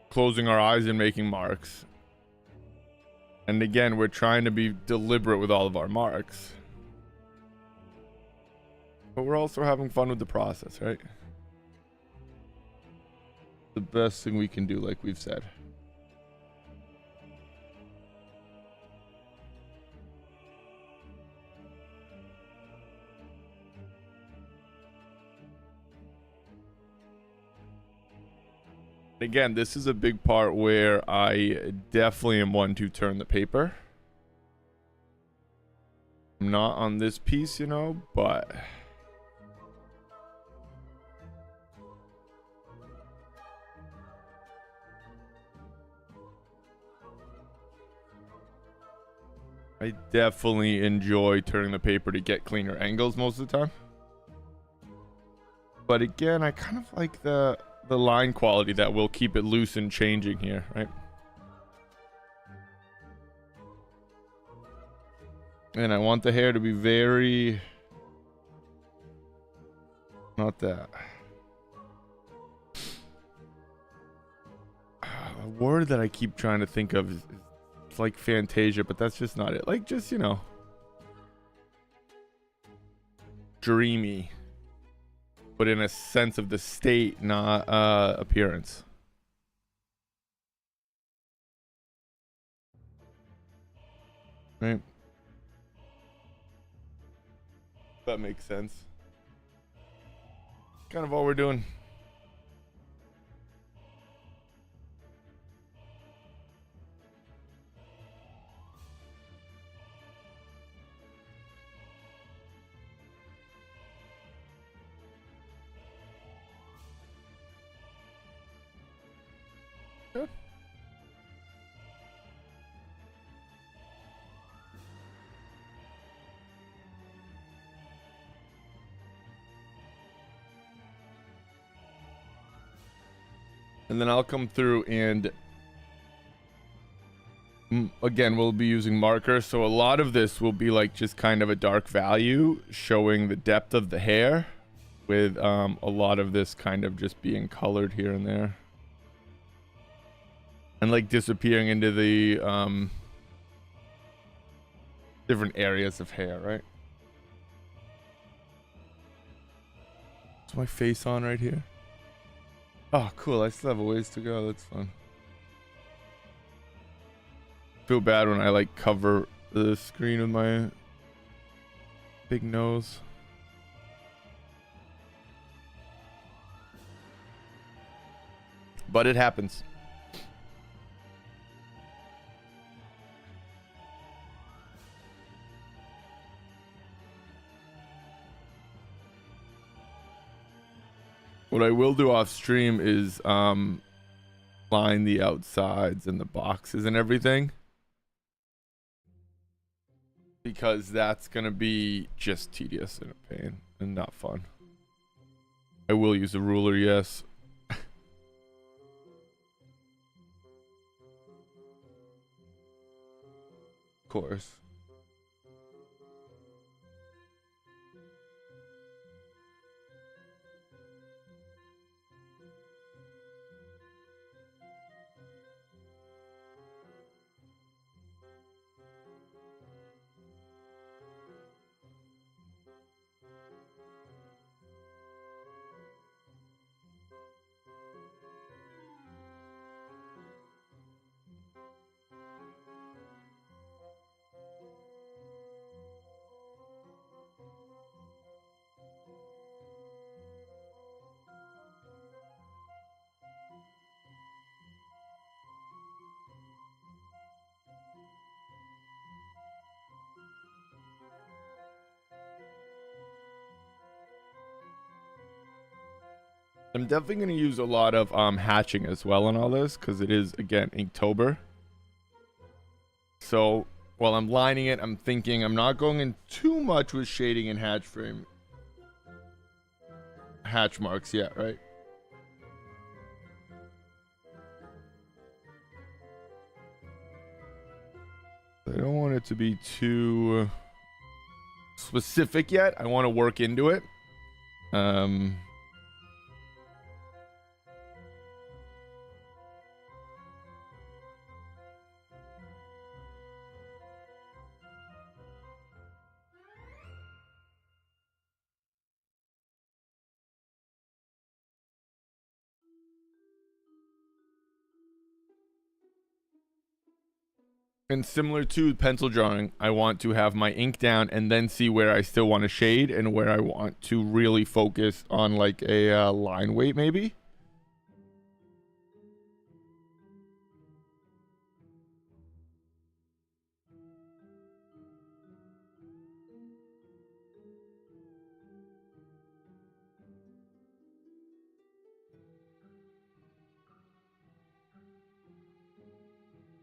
Speaker 1: closing our eyes and making marks. And again, we're trying to be deliberate with all of our marks. But we're also having fun with the process, right? The best thing we can do, like we've said. Again, this is a big part where I definitely am one to turn the paper. I'm not on this piece, you know, but I definitely enjoy turning the paper to get cleaner angles most of the time. But again, I kind of like the line quality that will keep it loose and changing here, right? And I want the hair to be very... Not that. A word that I keep trying to think of is like Fantasia, but that's just not it. Like, just, you know, dreamy, but in a sense of the state, not appearance. Right? That makes sense. Kind of all we're doing. Good. And then I'll come through and again, we'll be using markers. So a lot of this will be like just kind of a dark value showing the depth of the hair with a lot of this kind of just being colored here and there. And like disappearing into the different areas of hair, right? Is my face on right here? Oh, cool. I still have a ways to go. That's fun. Feel bad when I like cover the screen with my big nose. But it happens. What I will do off stream is line the outsides and the boxes and everything, because that's gonna be just tedious and a pain and not fun. I will use a ruler, yes. Of course. I'm definitely going to use a lot of hatching as well on all this because it is, again, Inktober. So while I'm lining it, I'm thinking I'm not going in too much with shading and hatch frame. Hatch marks, yeah, right? I don't want it to be too specific yet. I want to work into it. And similar to pencil drawing, I want to have my ink down and then see where I still want to shade and where I want to really focus on like a line weight maybe.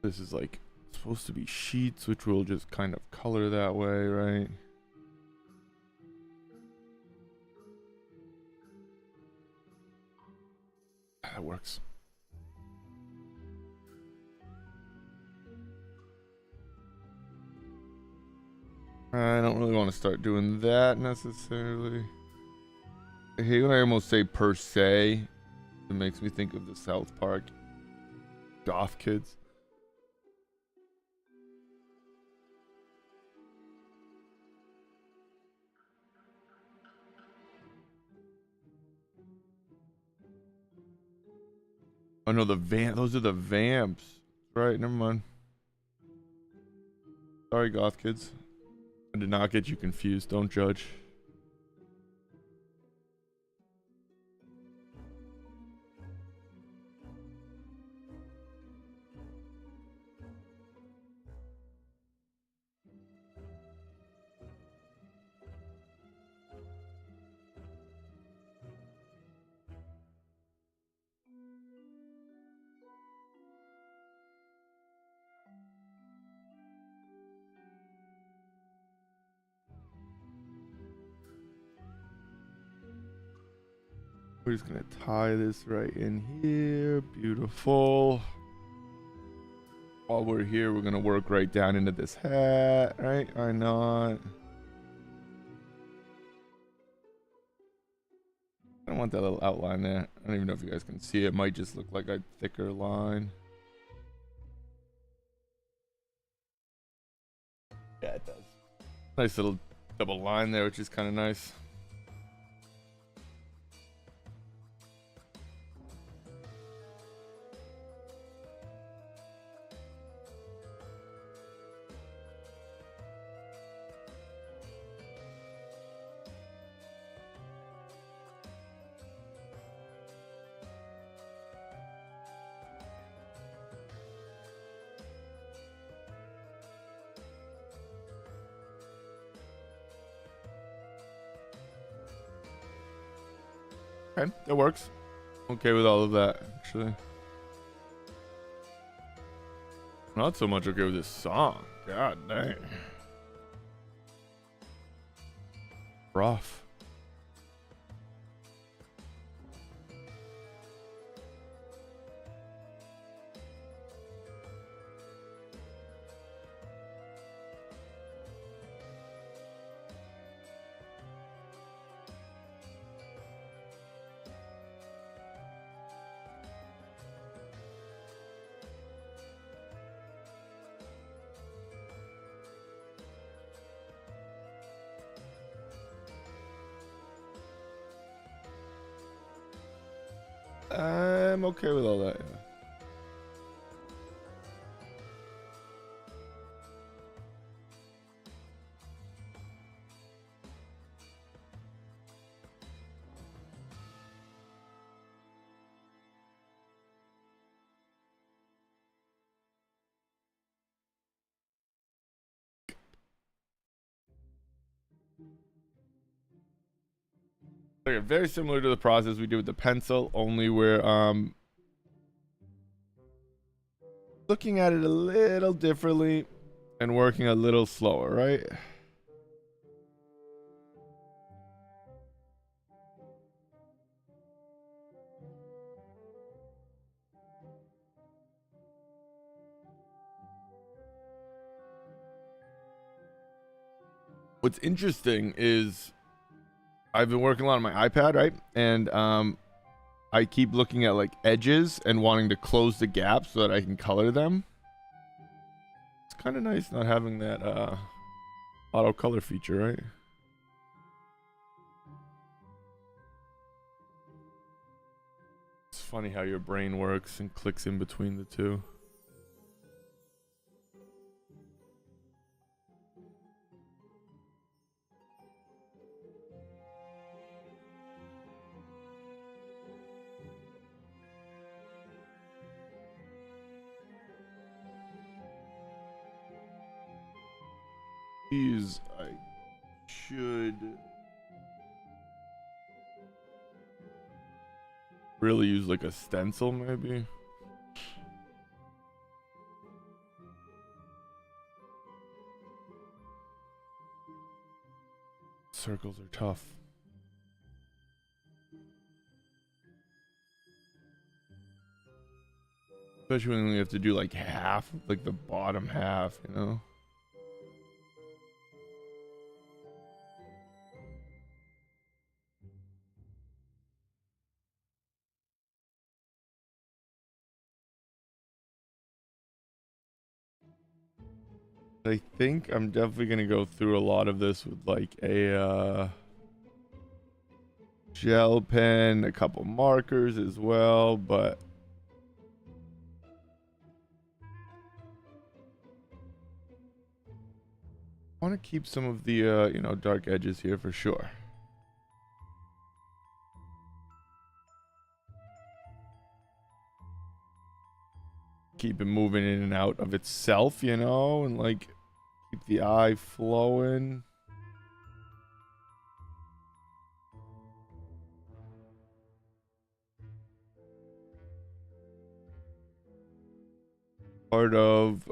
Speaker 1: This is like supposed to be sheets, which will just kind of color that way, right? That works. I don't really want to start doing that necessarily. I hate when I almost say per se. It makes me think of the South Park goth kids. Oh no, those are the vamps. Right, never mind. Sorry, goth kids. I did not get you confused. Don't judge. We're just gonna tie this right in here. Beautiful. While we're here, we're gonna work right down into this hat, right? Why not? I don't want that little outline there. I don't even know if you guys can see it. It might just look like a thicker line. Yeah, it does. Nice little double line there, which is kind of nice. Okay, that works. Okay with all of that, actually. Not so much okay with this song. God dang. Rough. I'm okay with all that. Yeah. Okay, very similar to the process we do with the pencil, only we're looking at it a little differently and working a little slower, right? What's interesting is I've been working a lot on my iPad, right? And I keep looking at like edges and wanting to close the gaps so that I can color them. It's kind of nice not having that auto color feature, right? It's funny how your brain works and clicks in between the two. These I should really use like a stencil maybe. Circles are tough. Especially when we have to do like half, like the bottom half, you know? I think I'm definitely gonna go through a lot of this with like a gel pen, a couple markers as well, but I want to keep some of the you know, dark edges here for sure. Keep it moving in and out of itself, you know, and like keep the eye flowing. Part of,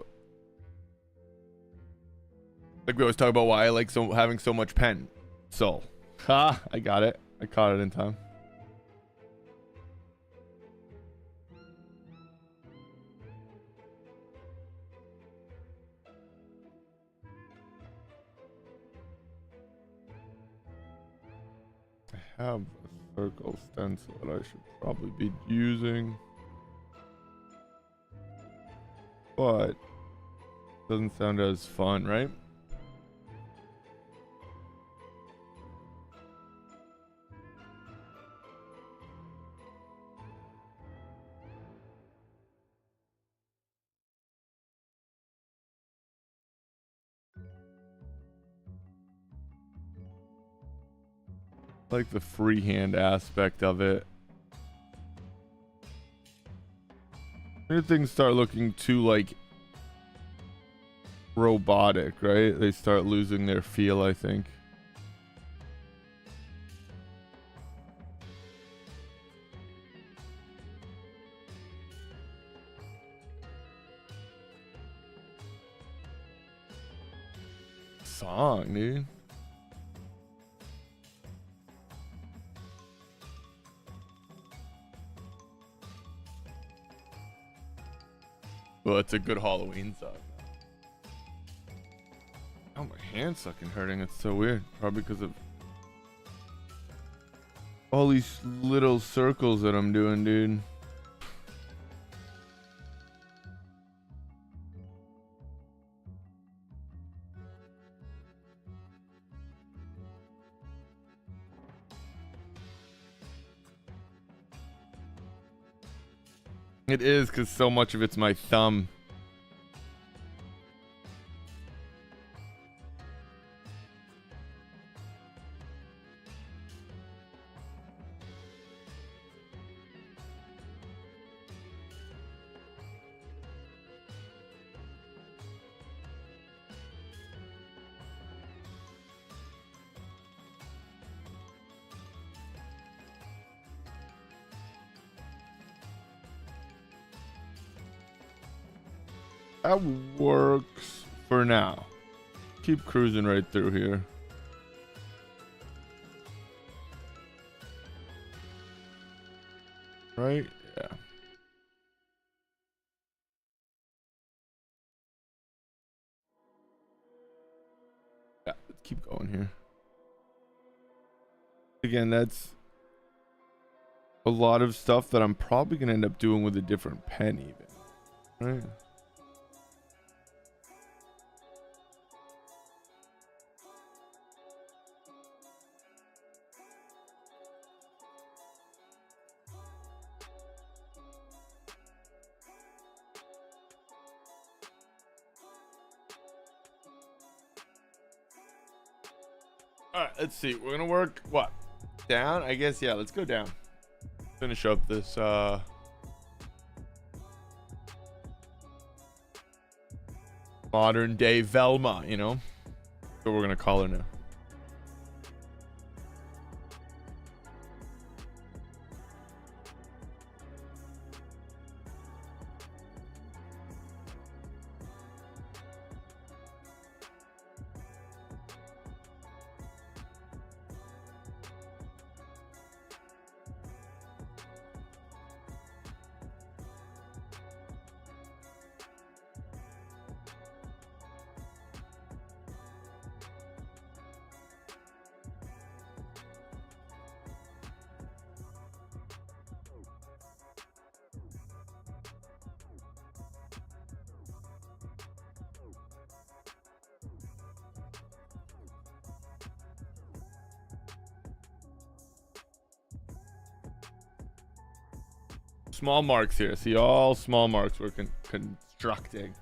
Speaker 1: like we always talk about why I like having so much pen. So, ha, I got it. I caught it in time. I have a circle stencil that I should probably be using, but doesn't sound as fun, right? Like the freehand aspect of it. When things start looking too like robotic, right? They start losing their feel, I think. Song, dude. Well, it's a good Halloween song. Oh, my hand's fucking hurting. It's so weird. Probably because of all these little circles that I'm doing, dude. It is, because so much of it's my thumb. That works for now. Keep cruising right through here. Right? Yeah. Yeah, let's keep going here. Again, that's a lot of stuff that I'm probably going to end up doing with a different pen even. Right? All right, let's see. We're going to work what? Down? I guess, yeah, let's go down. Finish up this modern day Velma, you know? That's what we're going to call her now. Small marks here. See, all small marks we're constructing.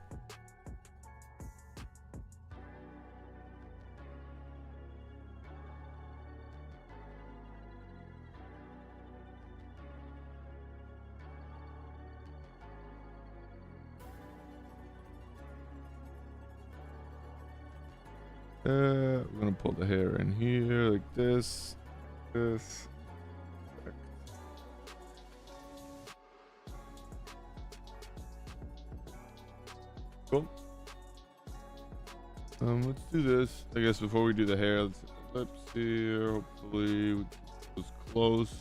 Speaker 1: We're gonna pull the hair in here like this. This. Cool. Let's do this. I guess before we do the hair, let's hit the lips here. Hopefully, it was close.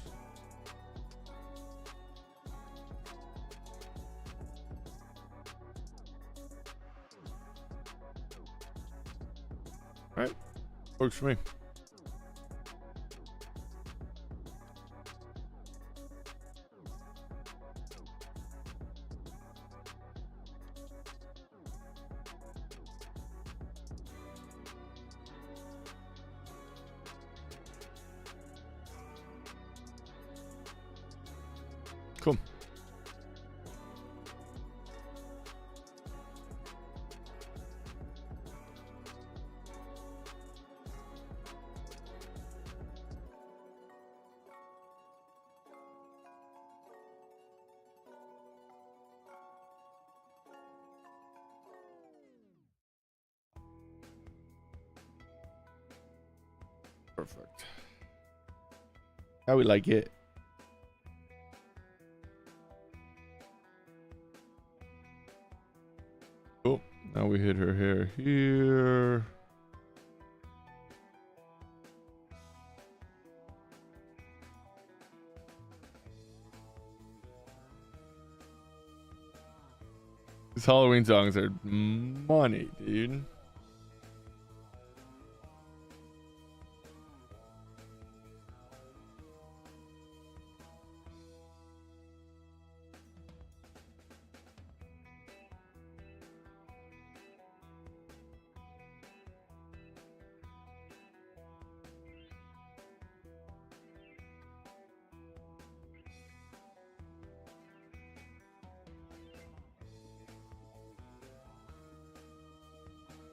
Speaker 1: All right, works for me. Cool. Perfect. How we like it. Cool. Now we hit her hair here. These Halloween songs are money, dude.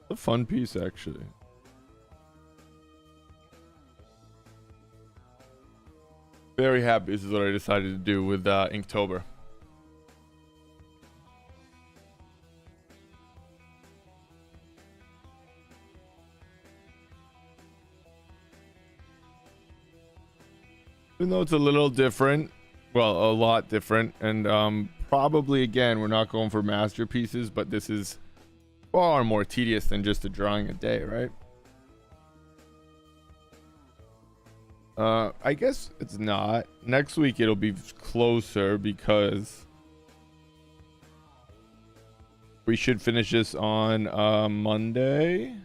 Speaker 1: A fun piece, actually. Very happy. This is what I decided to do with Inktober. Even though it's a little different, well, a lot different, and probably, again, we're not going for masterpieces, but this is far more tedious than just a drawing a day, right? I guess it's not. Next week it'll be closer because we should finish this on Monday.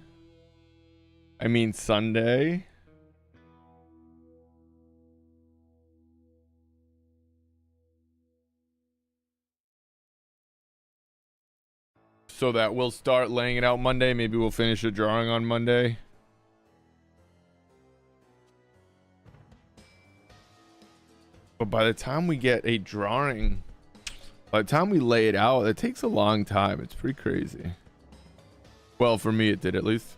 Speaker 1: I mean Sunday. So that we'll start laying it out Monday. Maybe we'll finish the drawing on Monday. But by the time we get a drawing, by the time we lay it out, it takes a long time. It's pretty crazy. Well, for me, it did at least.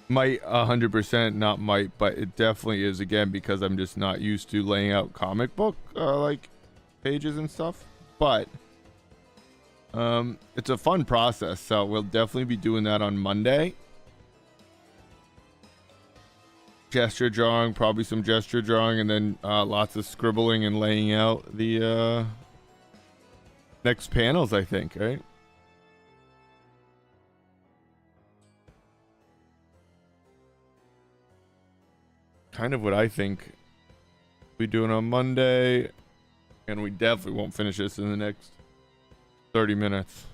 Speaker 1: Might 100% not might, but it definitely is, again, because I'm just not used to laying out comic book like pages and stuff. But it's a fun process, so we'll definitely be doing that on Monday. Gesture drawing, probably some gesture drawing, and then lots of scribbling and laying out the next panels, I think, right? Kind of what I think we doing on Monday, and we definitely won't finish this in the next 30 minutes.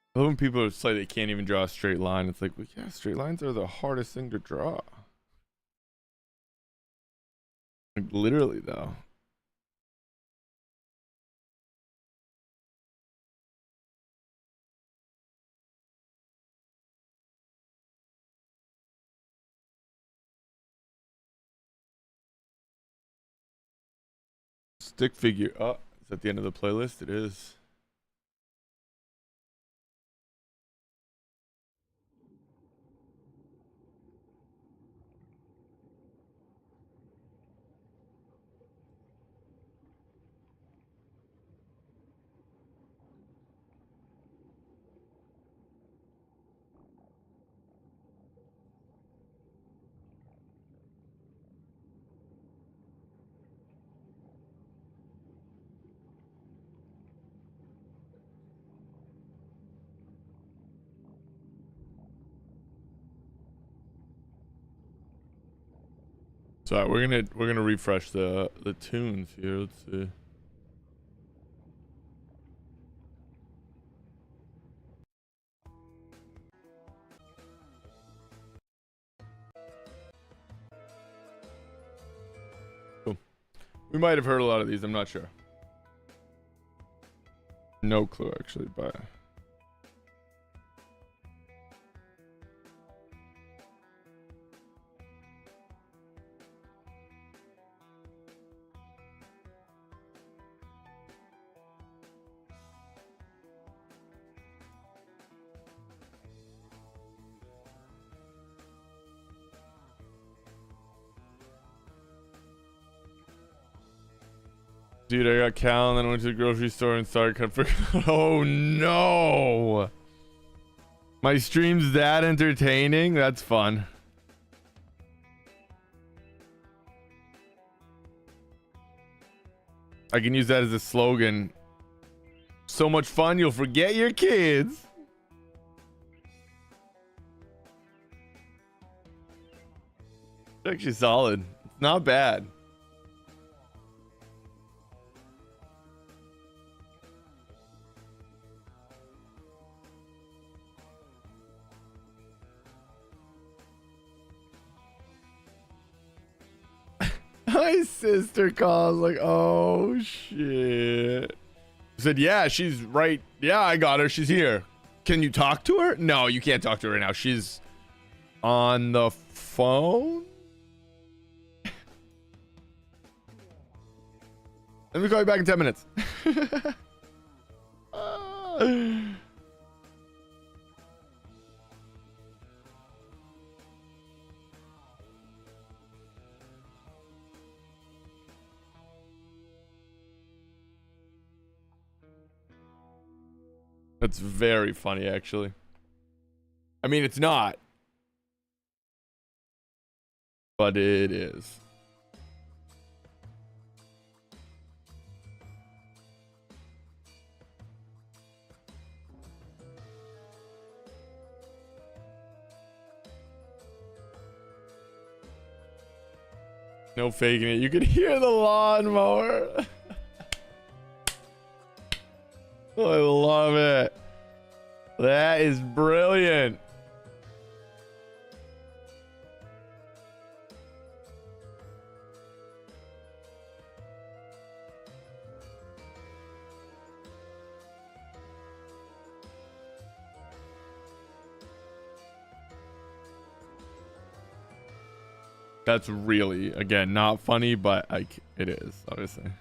Speaker 1: I love when people say they can't even draw a straight line. It's like, well, yeah, straight lines are the hardest thing to draw. Like, literally, though. Stick figure. Oh, it's at the end of the playlist. It is. So we're gonna refresh the tunes here. Let's see. Cool. We might have heard a lot of these. I'm not sure. No clue actually, but. Dude, I got Cal and then went to the grocery store and started cutting. Oh no! My stream's that entertaining? That's fun. I can use that as a slogan. So much fun, you'll forget your kids. It's actually solid. Not bad. My sister calls like, oh shit. I said, yeah, she's right. Yeah, I got her. She's here. Can you talk to her? No, you can't talk to her right now. She's on the phone. Let me call you back in 10 minutes. That's very funny, actually. I mean, it's not, but it is. No faking it. You can hear the lawnmower. Oh, I love it. That is brilliant. That's really, again, not funny, but like it is, obviously.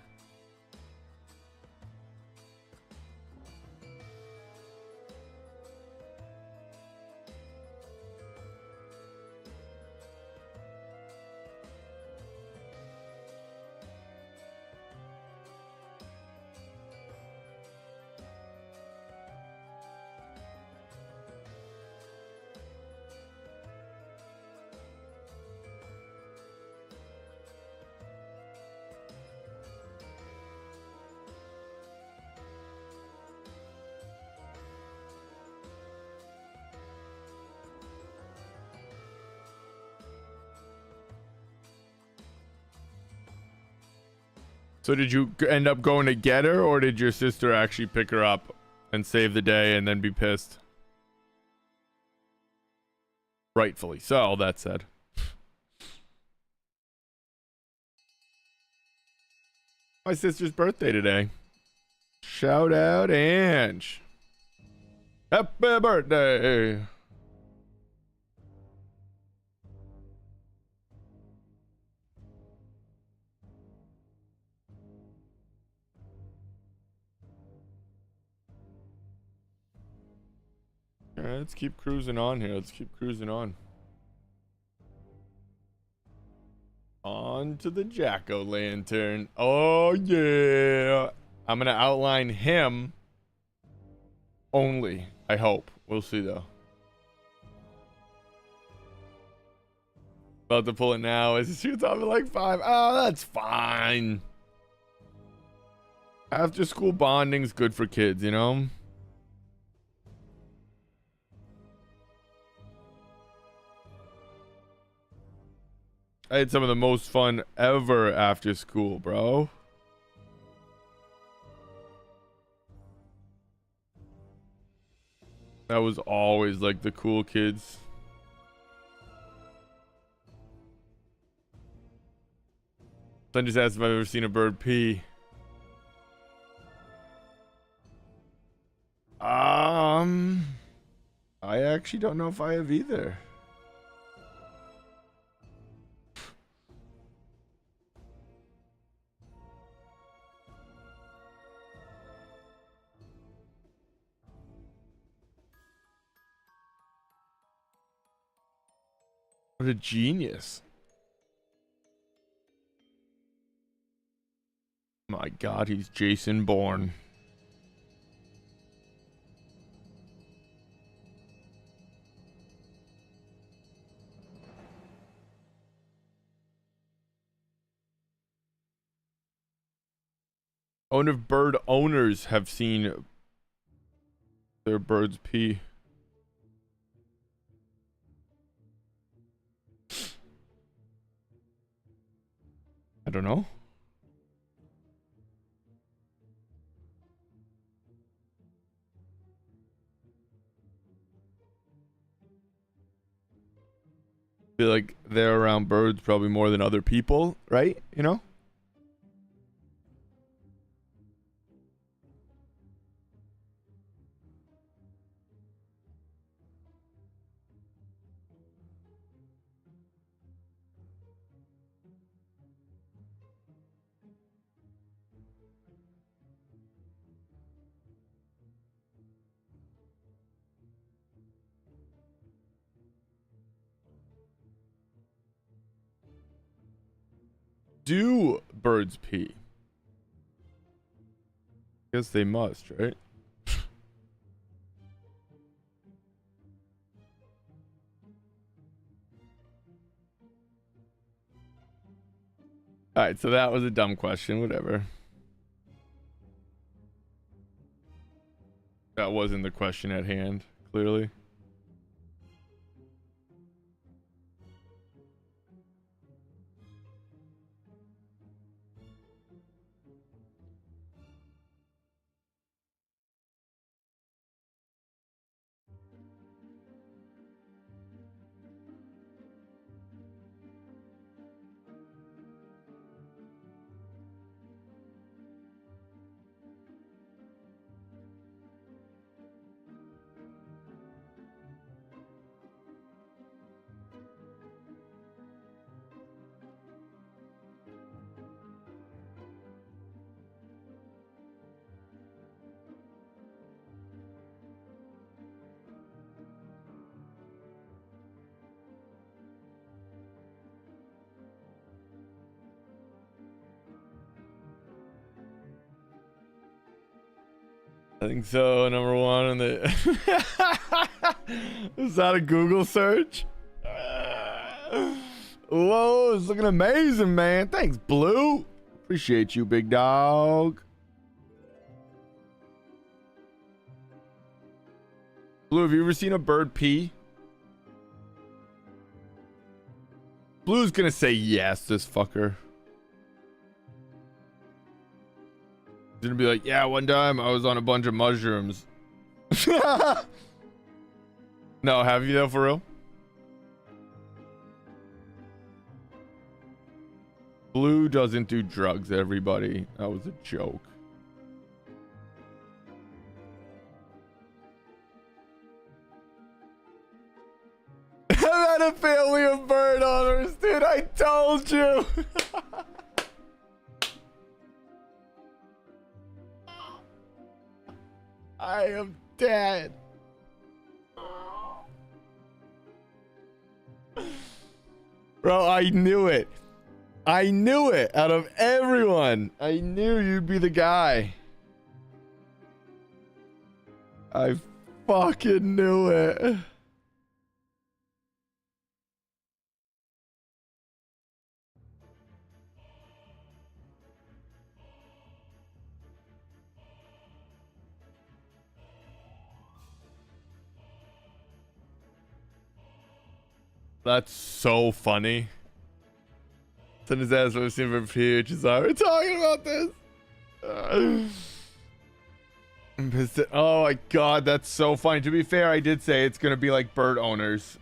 Speaker 1: So did you end up going to get her, or did your sister actually pick her up and save the day and then be pissed? Rightfully so, that said. My sister's birthday today. Shout out Ange. Happy birthday. All right, let's keep cruising on here. Let's keep cruising on. On to the jack-o'-lantern. Oh, yeah. I'm going to outline him only, I hope. We'll see, though. About to pull it now. Is it shoots off at like 5? Oh, that's fine. After school bonding's good for kids, you know? I had some of the most fun ever after school, bro. That was always like the cool kids. Then just asked if I've ever seen a bird pee. I actually don't know if I have either. What a genius. My God, he's Jason Bourne. I wonder if bird owners have seen their birds pee. don't know. Feel like they're around birds probably more than other people, right? You know? Do birds pee? Guess they must, right? All right, so that was a dumb question. Whatever. That wasn't the question at hand, clearly. I think so. Number one on the. Is that a Google search? Whoa, it's looking amazing, man. Thanks, Blue. Appreciate you, big dog. Blue, have you ever seen a bird pee? Blue's gonna say yes, this fucker. He's gonna be like, yeah, one time I was on a bunch of mushrooms. No, have you though, for real? Blue doesn't do drugs, everybody. That was a joke. I'm at a family of bird owners, dude. I told you. I am dead. Bro, I knew it. I knew it. Out of everyone, I knew you'd be the guy. I fucking knew it. That's so funny. Send his ass listening for PHSI. We're talking about this. I'm pissed at, oh my god, that's so funny. To be fair, I did say it's gonna be like bird owners.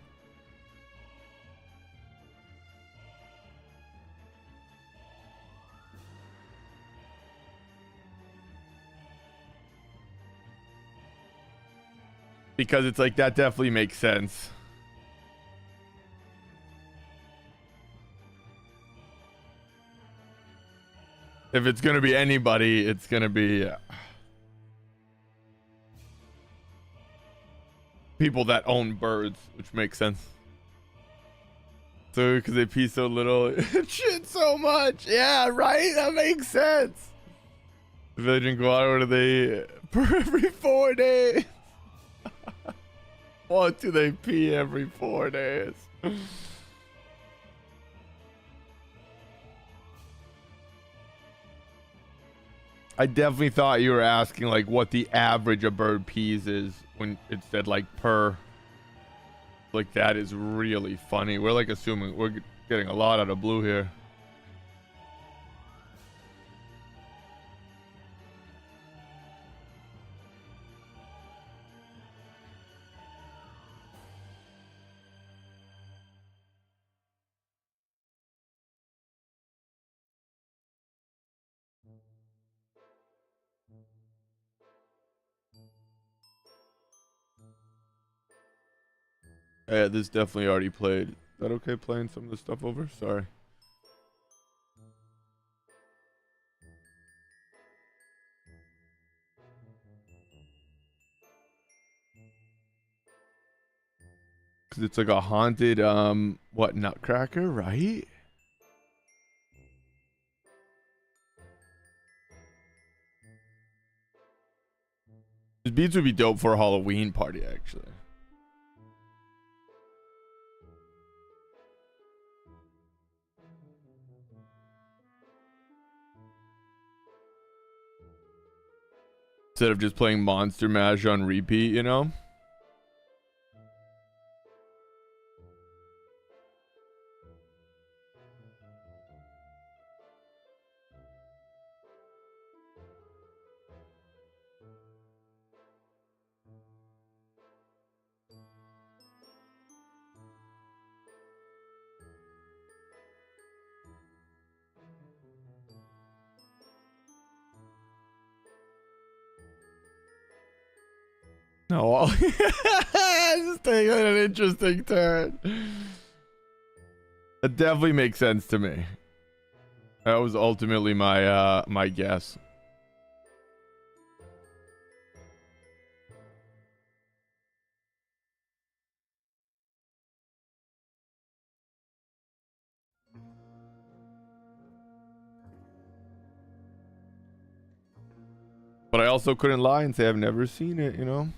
Speaker 1: Because it's like, that definitely makes sense. If it's gonna be anybody, it's gonna be people that own birds, which makes sense. So, because they pee so little, it shit so much. Yeah, right? That makes sense. If they drink water, what do they per every 4 days? What do they pee every 4 days? I definitely thought you were asking like what the average of bird pees is when it said like per. Like, that is really funny. We're like assuming we're getting a lot out of Blue here. Yeah, this definitely already played. Is that okay playing some of this stuff over? Sorry. Cause it's like a haunted what, nutcracker, right? These beats would be dope for a Halloween party, actually. Instead of just playing Monster Mash on repeat, you know? No, just taking an interesting turn. That definitely makes sense to me. That was ultimately my my guess. But I also couldn't lie and say I've never seen it, you know?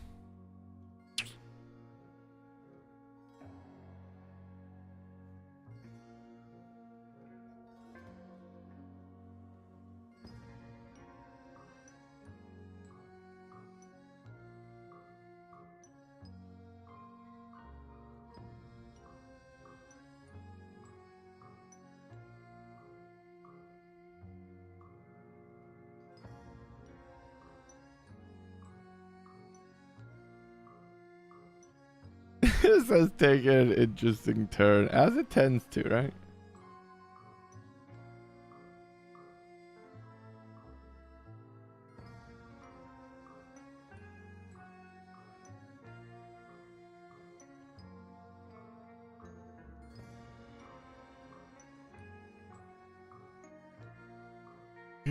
Speaker 1: This has taken an interesting turn, as it tends to, right?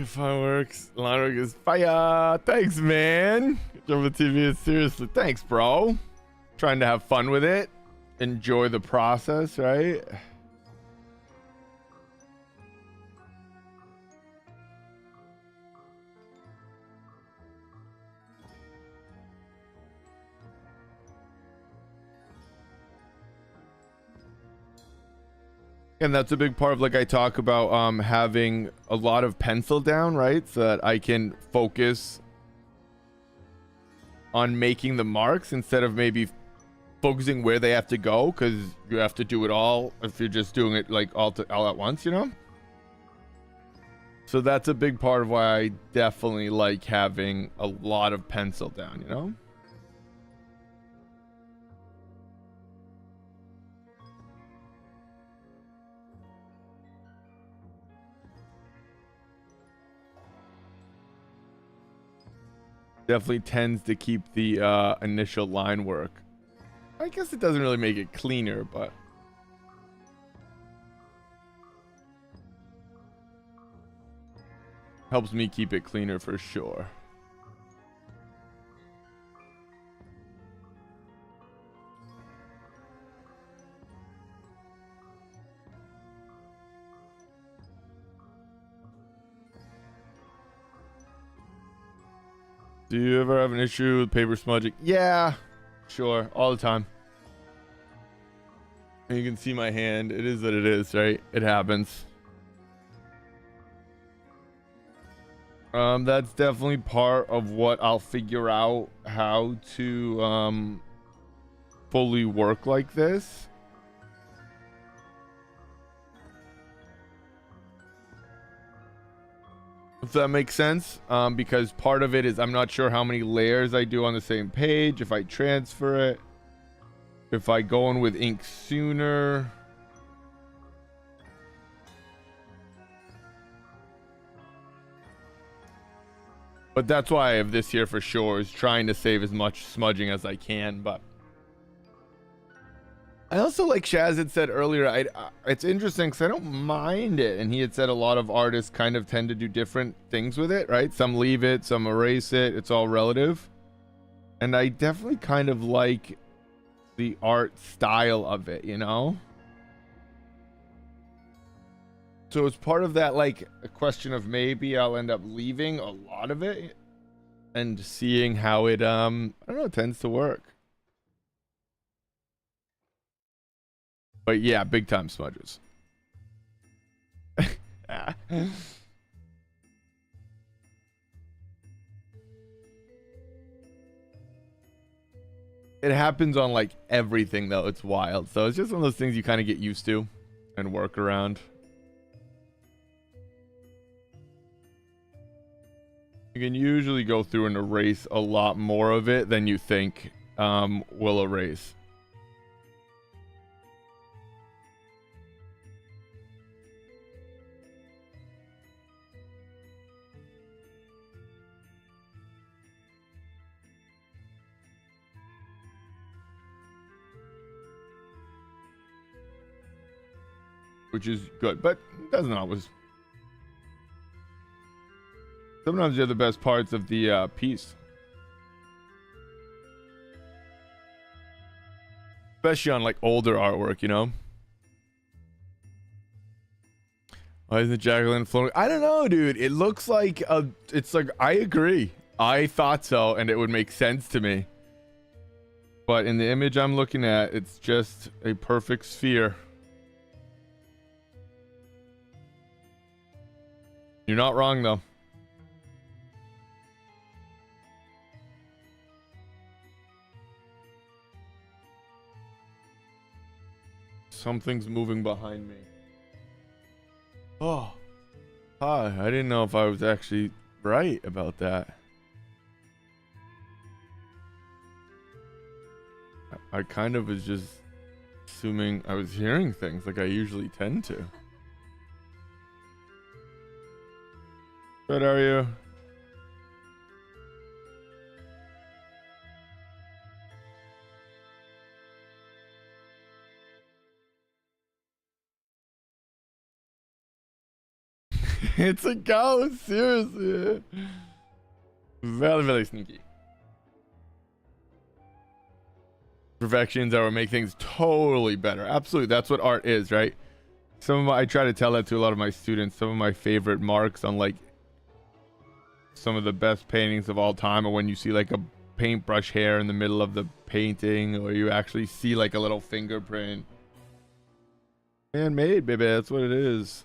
Speaker 1: Fireworks, line work is fire. Thanks, man. Jumbo TV is seriously. Thanks, bro. Trying to have fun with it, enjoy the process, right? And that's a big part of, like, I talk about having a lot of pencil down, right? So that I can focus on making the marks instead of maybe focusing where they have to go, because you have to do it all if you're just doing it like all at once, you know? So that's a big part of why I definitely like having a lot of pencil down, you know? Definitely tends to keep the initial line work. I guess it doesn't really make it cleaner, but helps me keep it cleaner for sure. Do you ever have an issue with paper smudging? Yeah, sure, all the time. And you can see my hand. It is what it is, right? It happens. That's definitely part of what I'll figure out how to fully work like this. If that makes sense, because part of it is I'm not sure how many layers I do on the same page, if I transfer it, if I go in with ink sooner. But that's why I have this here for sure, is trying to save as much smudging as I can, but I also, like Shaz had said earlier, it's interesting because I don't mind it, and he had said a lot of artists kind of tend to do different things with it, right? Some leave it, some erase it. It's all relative, and I definitely kind of like the art style of it, you know. So it's part of that, like, a question of maybe I'll end up leaving a lot of it and seeing how it I don't know, tends to work. But yeah, big time smudges. It happens on like everything though. It's wild. So it's just one of those things you kind of get used to and work around. You can usually go through and erase a lot more of it than you think will erase. Which is good, but doesn't always. Sometimes they're the best parts of the piece. Especially on like older artwork, you know? Why isn't Jacqueline floating? I don't know, dude. It looks like it's like, I agree. I thought so, and it would make sense to me. But in the image I'm looking at, it's just a perfect sphere. You're not wrong, though. Something's moving behind me. Oh. Hi. I didn't know if I was actually right about that. I kind of was just assuming I was hearing things like I usually tend to. Good, are you? It's a ghost, seriously. Very, very sneaky. Perfections that will make things totally better. Absolutely, that's what art is, right? I try to tell that to a lot of my students. Some of my favorite marks on like some of the best paintings of all time are when you see like a paintbrush hair in the middle of the painting, or you actually see like a little fingerprint. Handmade, baby, that's what it is.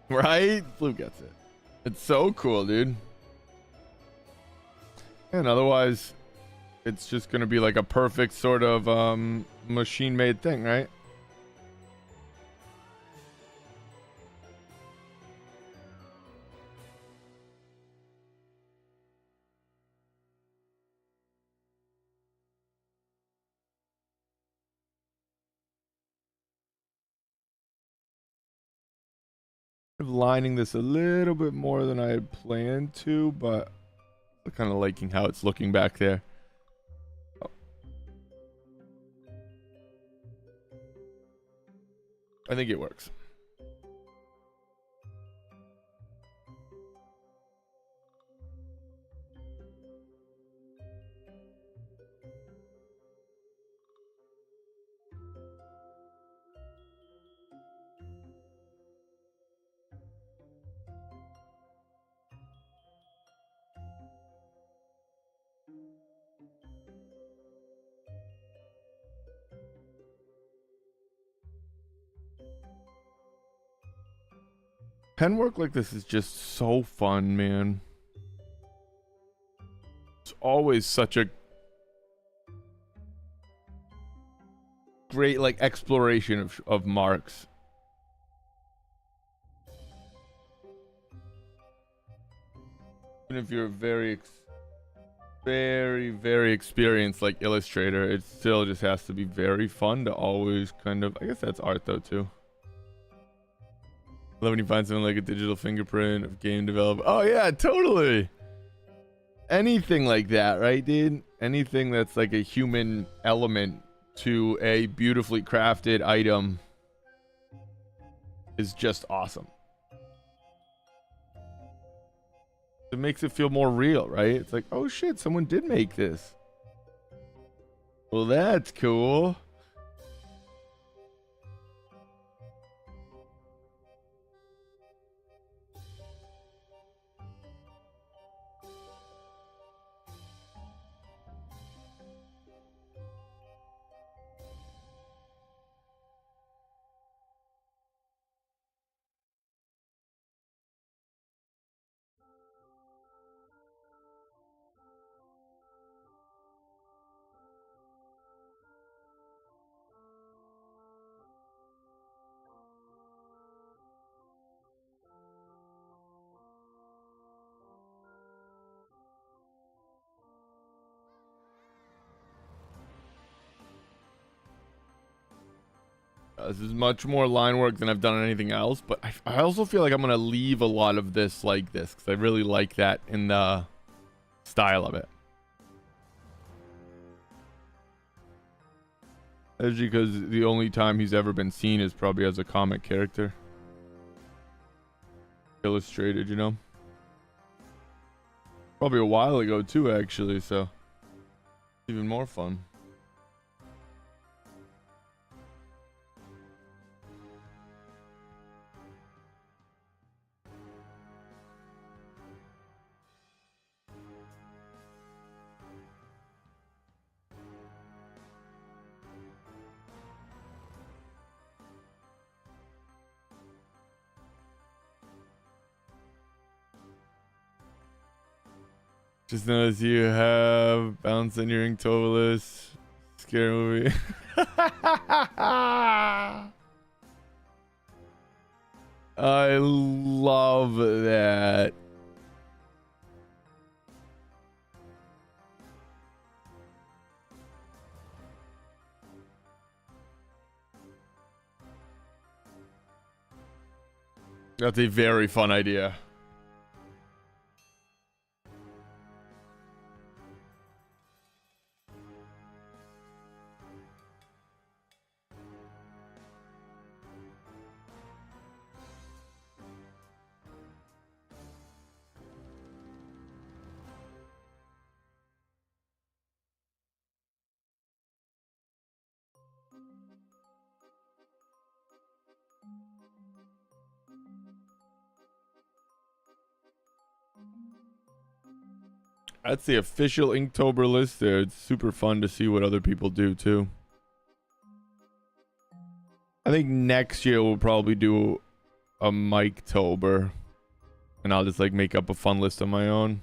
Speaker 1: Right? Blue gets it. It's so cool, dude. And otherwise, it's just gonna be like a perfect sort of machine-made thing, right? Lining this a little bit more than I had planned to, but I'm kind of liking how it's looking back there. Oh. I think it works. Pen work like this is just so fun, man. It's always such a great like exploration of marks. Even if you're a very very experienced like illustrator, it still just has to be very fun to always kind of, I guess that's art though too. I love when you find something like a digital fingerprint of game developer. Oh yeah, totally. Anything like that, right, dude? Anything that's like a human element to a beautifully crafted item is just awesome. It makes it feel more real, right? It's like, oh shit, someone did make this. Well, that's cool. This is much more line work than I've done on anything else, but I also feel like I'm gonna leave a lot of this like this because I really like that in the style of it. Especially because the only time he's ever been seen is probably as a comic character. Illustrated, you know? Probably a while ago too, actually, so even more fun. Just notice you have bounce on your Inktober list. Scary movie. I love that. That's a very fun idea. That's the official Inktober list there. It's super fun to see what other people do too. I think next year we'll probably do a Mike-tober. And I'll just like make up a fun list on my own.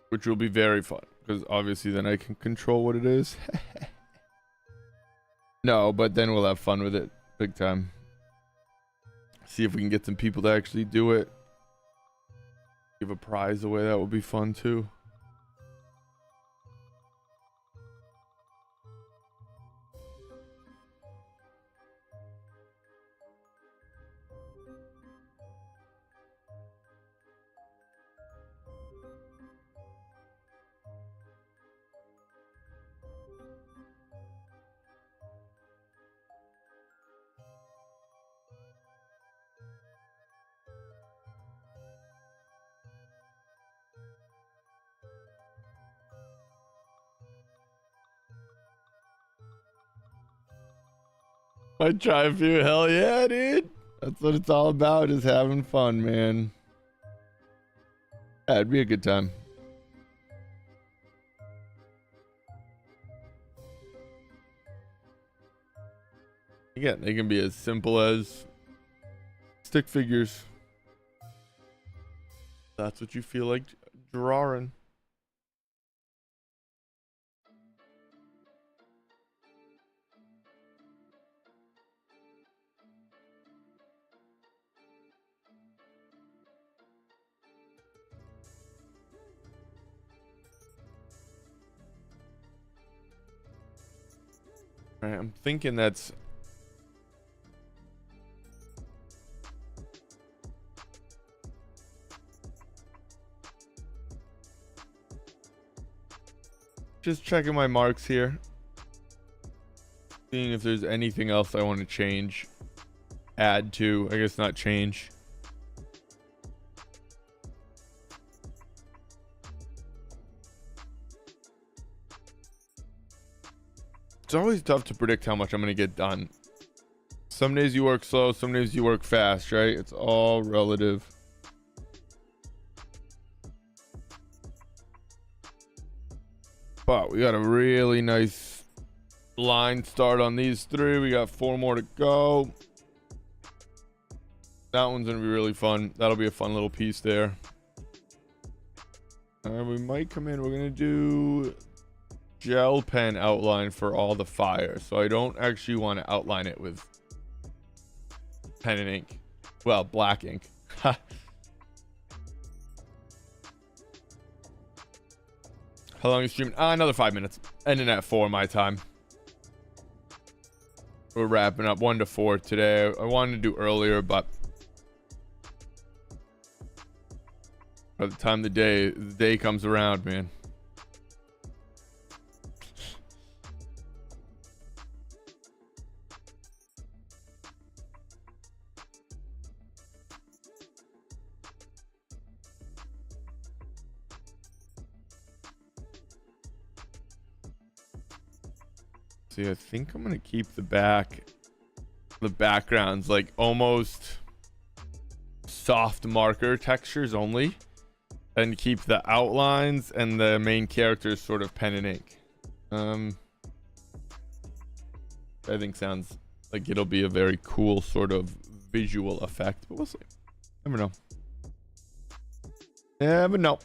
Speaker 1: Which will be very fun. Because obviously then I can control what it is. No, but then we'll have fun with it. Big time. See if we can get some people to actually do it. Give a prize away. That would be fun too. Might try a few. Hell yeah, dude. That's what it's all about, is having fun, man. Yeah, it'd be a good time. Again, they can be as simple as stick figures. that's what you feel like drawing. All right, I'm thinking that's just checking my marks here, seeing if there's anything else I want to change, add to, I guess not change. It's always tough to predict how much I'm going to get done. Some days you work slow, some days you work fast, right? It's all relative. But we got a really nice line start on these three. We got 4 more to go. That one's going to be really fun. That'll be a fun little piece there. We might come in. We're going to do gel pen outline for all the fire. So I don't actually want to outline it with pen and ink. Well, black ink. How long is streaming? Another 5 minutes. Ending at 4 my time. We're wrapping up 1 to 4 today. I wanted to do earlier, but by the time the day comes around, man. See, I think I'm gonna keep the backgrounds like almost soft marker textures only, and keep the outlines and the main characters sort of pen and ink. I think sounds like it'll be a very cool sort of visual effect, but we'll see. Never know. Never know.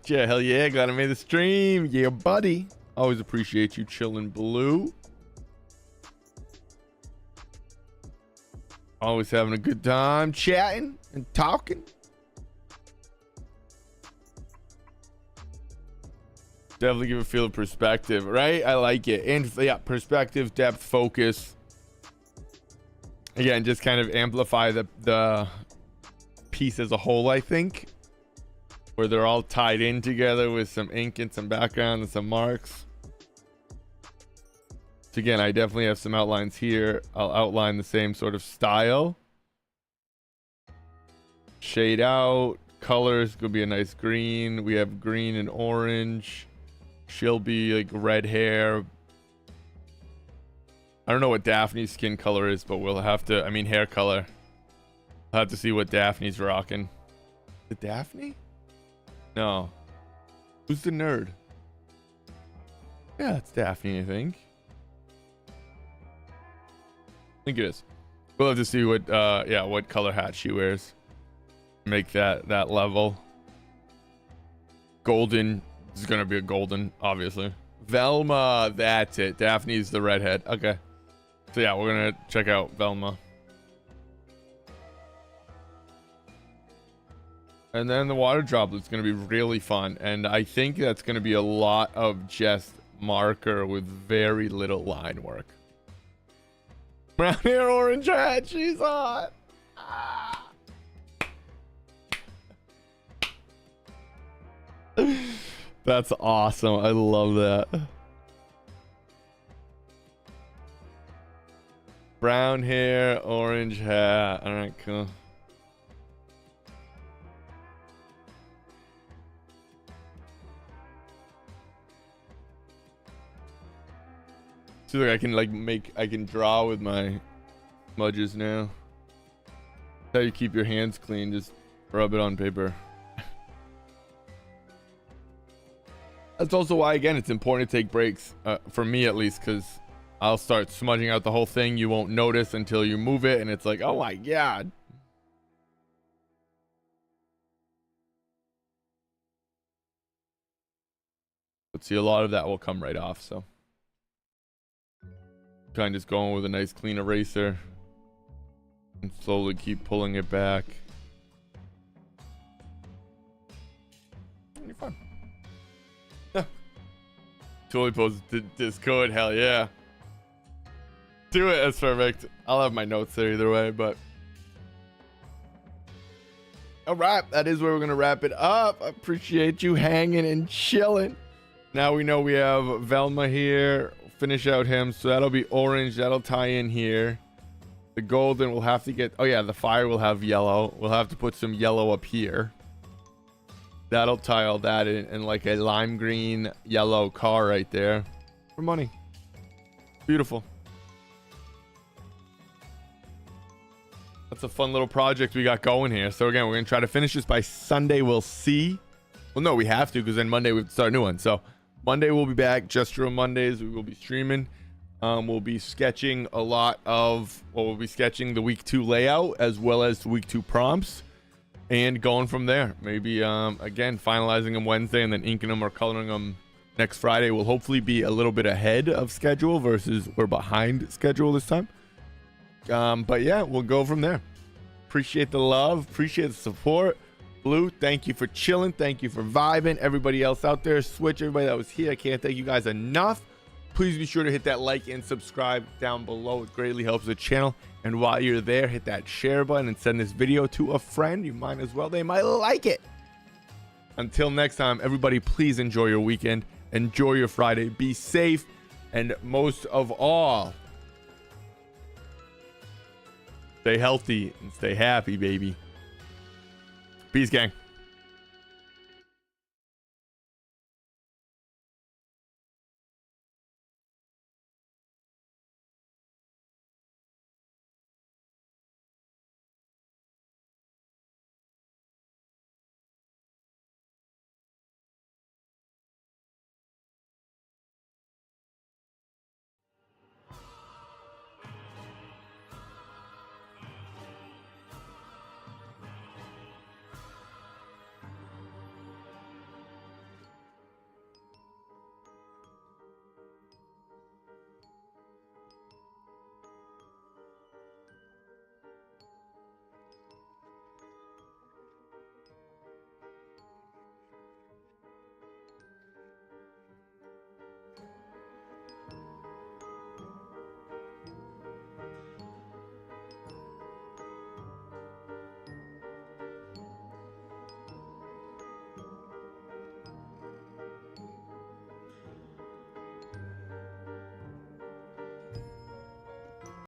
Speaker 1: Yeah, hell yeah, glad I made the stream. Yeah, buddy. Always appreciate you chilling, Blue. Always having a good time chatting and talking. Definitely give a feel of perspective, right? I like it. And yeah, perspective, depth, focus. Again, just kind of amplify the piece as a whole, I think. Where they're all tied in together with some ink and some background and some marks. So again, I definitely have some outlines here. I'll outline the same sort of style. Shade out. Colors could be a nice green. We have green and orange. She'll be like red hair. I don't know what Daphne's skin color is, but we'll have to, hair color. I'll have to see what Daphne's rocking. The Daphne? No. Who's the nerd? Yeah, it's Daphne, I think. I think it is. We'll have to see what what color hat she wears. Make that level. Golden is gonna be a golden, obviously. Velma, that's it. Daphne's the redhead. Okay. So yeah, we're gonna check out Velma. And then the water droplet's going to be really fun. And I think that's going to be a lot of just marker with very little line work. Brown hair, orange hat. She's hot. Ah. That's awesome. I love that. Brown hair, orange hat. All right, cool. So like I can draw with my smudges now. That's how you keep your hands clean, just rub it on paper. That's also why, again, it's important to take breaks, for me at least, because I'll start smudging out the whole thing. You won't notice until you move it, and it's like, oh my God. But see, a lot of that will come right off, so. Kind of just going with a nice clean eraser. And slowly keep pulling it back. You're fine. Totally posted Discord, hell yeah. Do it, that's perfect. I'll have my notes there either way, but. Alright, that is where we're going to wrap it up. I appreciate you hanging and chilling. Now we know we have Velma here. Finish out him, so that'll be orange. That'll tie in here. The golden will have to get... Oh yeah, the fire will have yellow. We'll have to put some yellow up here. That'll tie all that in, and like a lime green yellow car right there for money. Beautiful. That's a fun little project we got going here. So again, we're gonna try to finish this by Sunday. We'll see. Well, no, we have to, because then Monday we have to start a new one. So Monday we'll be back. Just Drill Mondays. We will be streaming. We'll be sketching a lot of, well, we'll be sketching the week 2 layout as well as the week 2 prompts, and going from there. Maybe again finalizing them Wednesday and then inking them or coloring them next Friday. Will hopefully be a little bit ahead of schedule versus we're behind schedule this time. But yeah, we'll go from there. Appreciate the love, appreciate the support. Blue, thank you for chilling, thank you for vibing. Everybody else out there, Switch, everybody that was here, I can't thank you guys enough. Please be sure to hit that like and subscribe down below. It greatly helps the channel. And while you're there, hit that share button and send this video to a friend. You might as well, they might like it. Until next time, everybody, please enjoy your weekend, enjoy your Friday, be safe, and most of all, stay healthy and stay happy, baby. Peace, gang.